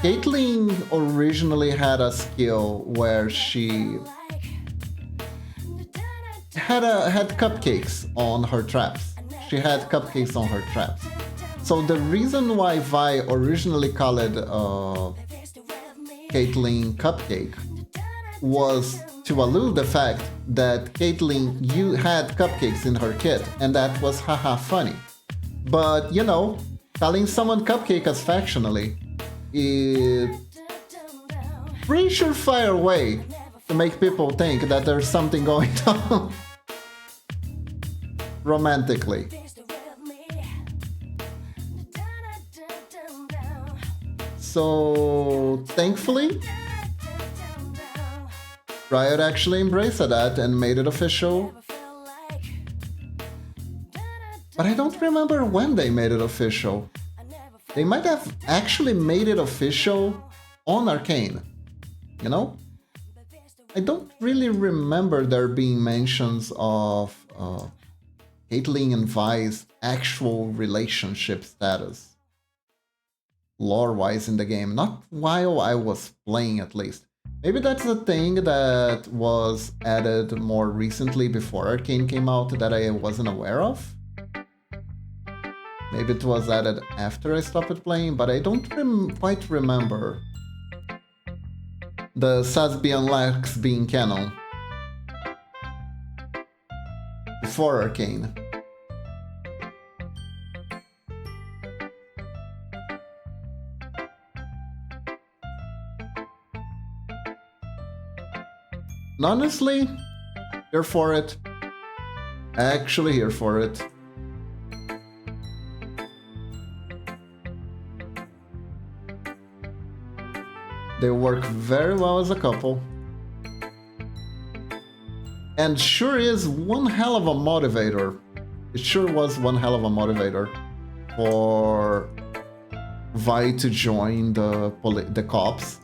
Speaker 1: Caitlyn originally had a skill where she had cupcakes on her traps. She had cupcakes on her traps. So the reason why Vi originally called Caitlyn Cupcake was to allude the fact that Caitlyn had cupcakes in her kit, and that was haha funny. But you know, calling someone cupcake as factionally is pretty surefire way to make people think that there's something going on romantically. So thankfully, Riot actually embraced that and made it official. But I don't remember when they made it official. They might have actually made it official on Arcane, you know? I don't really remember there being mentions of Caitlyn and Vi's actual relationship status, lore-wise in the game, not while I was playing at least. Maybe that's a thing that was added more recently before Arcane came out that I wasn't aware of. Maybe it was added after I stopped playing, but I don't quite remember the Sasbian Lax being canon before Arcane. Honestly, here for it. Actually here for it. They work very well as a couple. And sure is one hell of a motivator. It sure was one hell of a motivator for Vi to join the cops.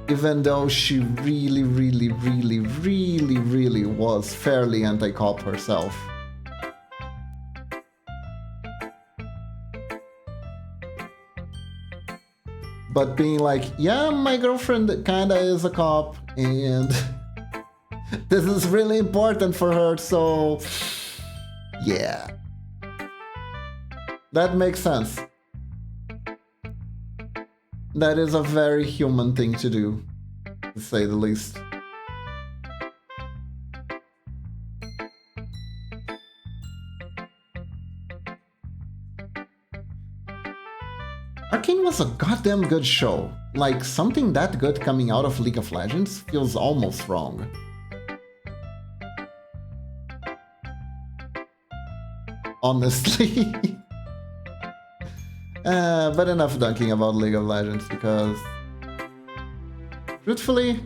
Speaker 1: Even though she really was fairly anti-cop herself. But being like, yeah, my girlfriend kinda is a cop, and this is really important for her, so yeah. That makes sense. That is a very human thing to do, to say the least. Arcane was a goddamn good show. Like, something that good coming out of League of Legends feels almost wrong. Honestly. But enough dunking about League of Legends, because truthfully,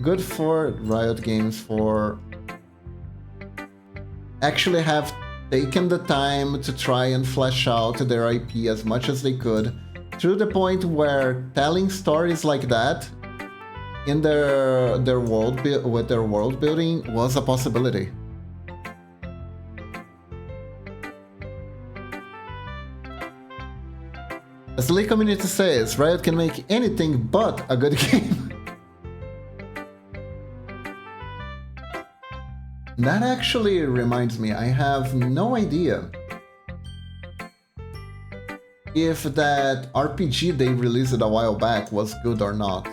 Speaker 1: good for Riot Games for actually have taken the time to try and flesh out their IP as much as they could, to the point where telling stories like that in their world building was a possibility. As the League community says, Riot can make anything but a good game. That actually reminds me, I have no idea if that RPG they released a while back was good or not.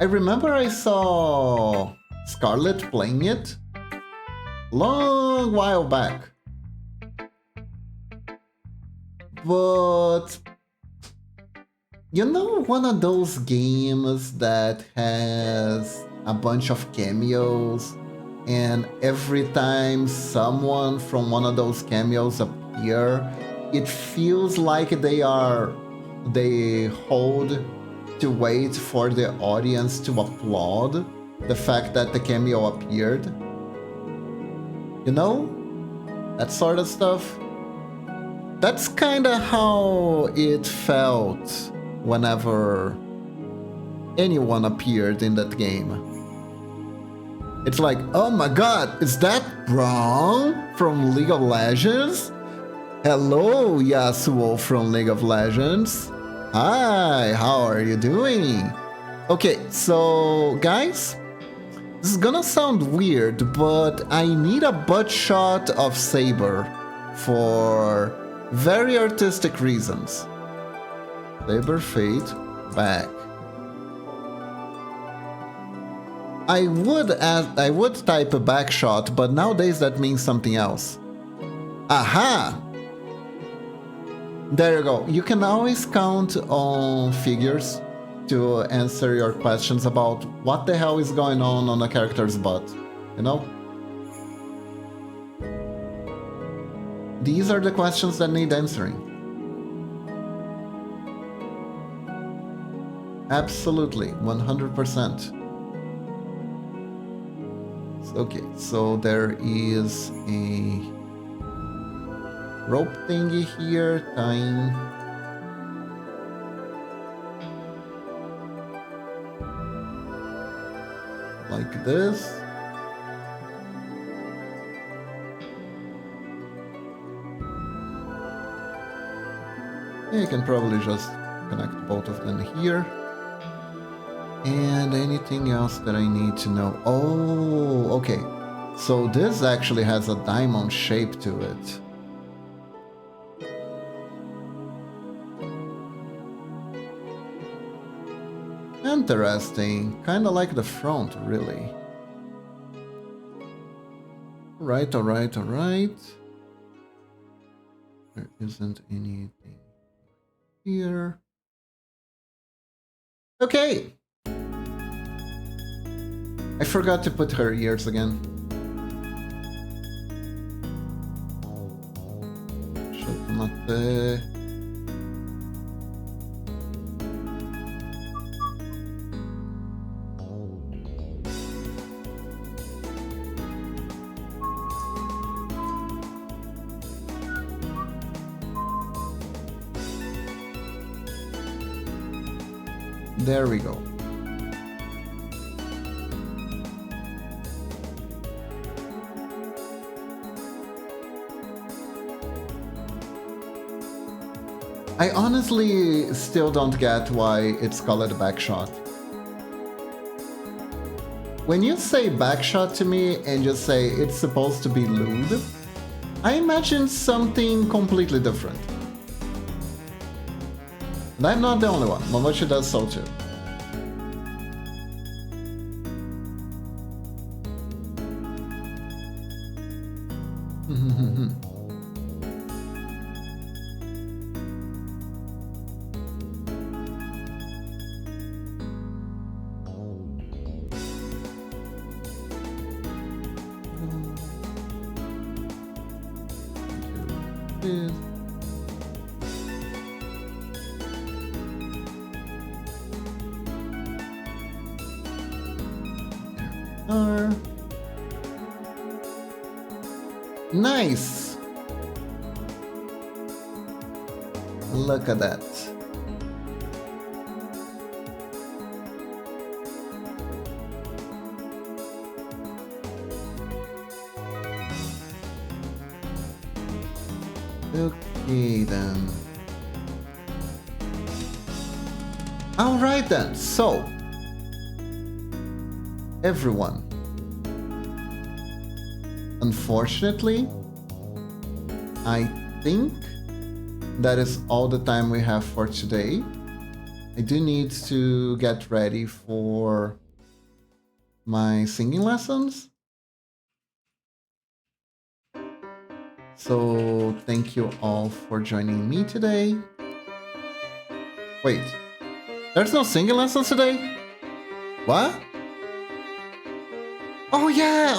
Speaker 1: I remember I saw Scarlet playing it long while back. But You know, one of those games that has a bunch of cameos, and every time someone from one of those cameos appear, it feels like they hold to wait for the audience to applaud the fact that the cameo appeared. You know? That sort of stuff. That's kinda how it felt whenever anyone appeared in that game. It's like, oh my god, is that Braum from League of Legends? Hello, Yasuo from League of Legends. Hi, how are you doing? Okay, so guys, this is gonna sound weird, but I need a butt shot of Saber for very artistic reasons. Saber Fate back. I would type a back shot, but nowadays that means something else. Aha! There you go. You can always count on figures to answer your questions about what the hell is going on a character's butt, you know? These are the questions that need answering. Absolutely, 100%. Okay, so there is a rope thingy here, tying. Like this. You can probably just connect both of them here. And anything else that I need to know? Oh, okay. So this actually has a diamond shape to it. Interesting. Kinda like the front, really. Alright, alright, alright. There isn't anything here. Okay. I forgot to put her ears again. Should not There we go. I honestly still don't get why it's called a backshot. When you say backshot to me and just say it's supposed to be lewd, I imagine something completely different. And I'm not the only one. Momochi does so too. Nice! Look at that. Okay then. Alright then, so everyone. Unfortunately, I think that is all the time we have for today. I do need to get ready for my singing lessons. So thank you all for joining me today. Wait, There's no singing lessons today? What? Oh yeah.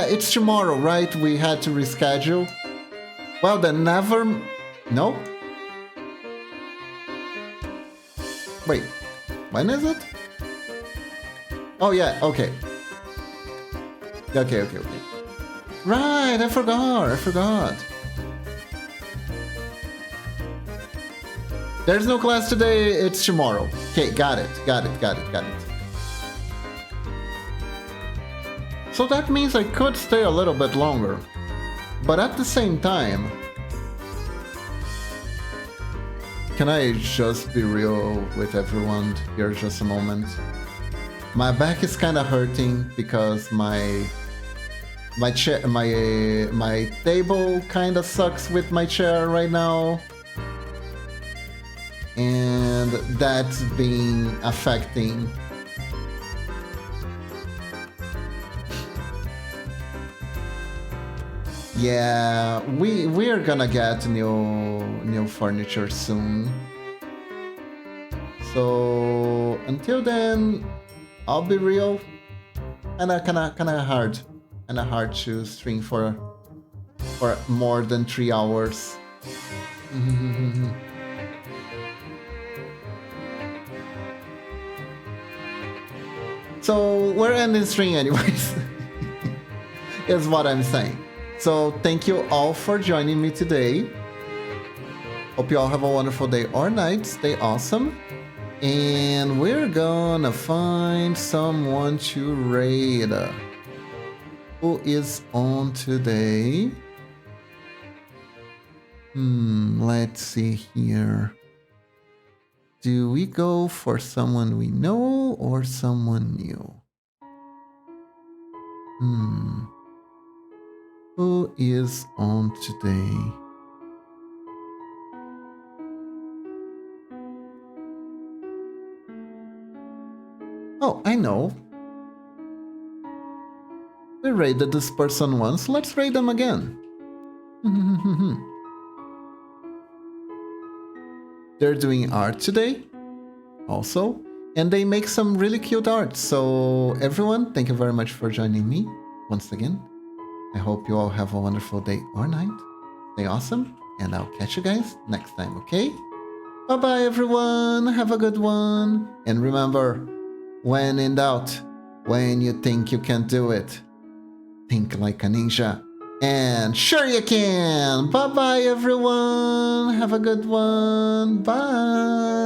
Speaker 1: It's tomorrow, right? We had to reschedule. Well, then never... No? Wait, when is it? Oh yeah, okay. Okay. Right, I forgot. There's no class today, it's tomorrow. Okay, got it. So that means I could stay a little bit longer. But at the same time... Can I just be real with everyone here just a moment? My back is kind of hurting because my table kind of sucks with my chair right now. And that's been affecting. Yeah, we're gonna get new furniture soon. So until then, I'll be real. Kinda hard to stream for more than 3 hours. So we're ending stream anyways. Is what I'm saying. So thank you all for joining me today. Hope you all have a wonderful day or night. Stay awesome. And we're gonna find someone to raid. Who is on today? Let's see here. Do we go for someone we know or someone new? Who is on today? Oh, I know. We raided this person once, let's raid them again. They're doing art today, also, and they make some really cute art. So everyone, thank you very much for joining me once again. I hope you all have a wonderful day or night. Stay awesome, and I'll catch you guys next time, okay? Bye-bye, everyone. Have a good one. And remember, when in doubt, when you think you can't do it, think like a ninja. And sure you can. Bye-bye, everyone. Have a good one. Bye.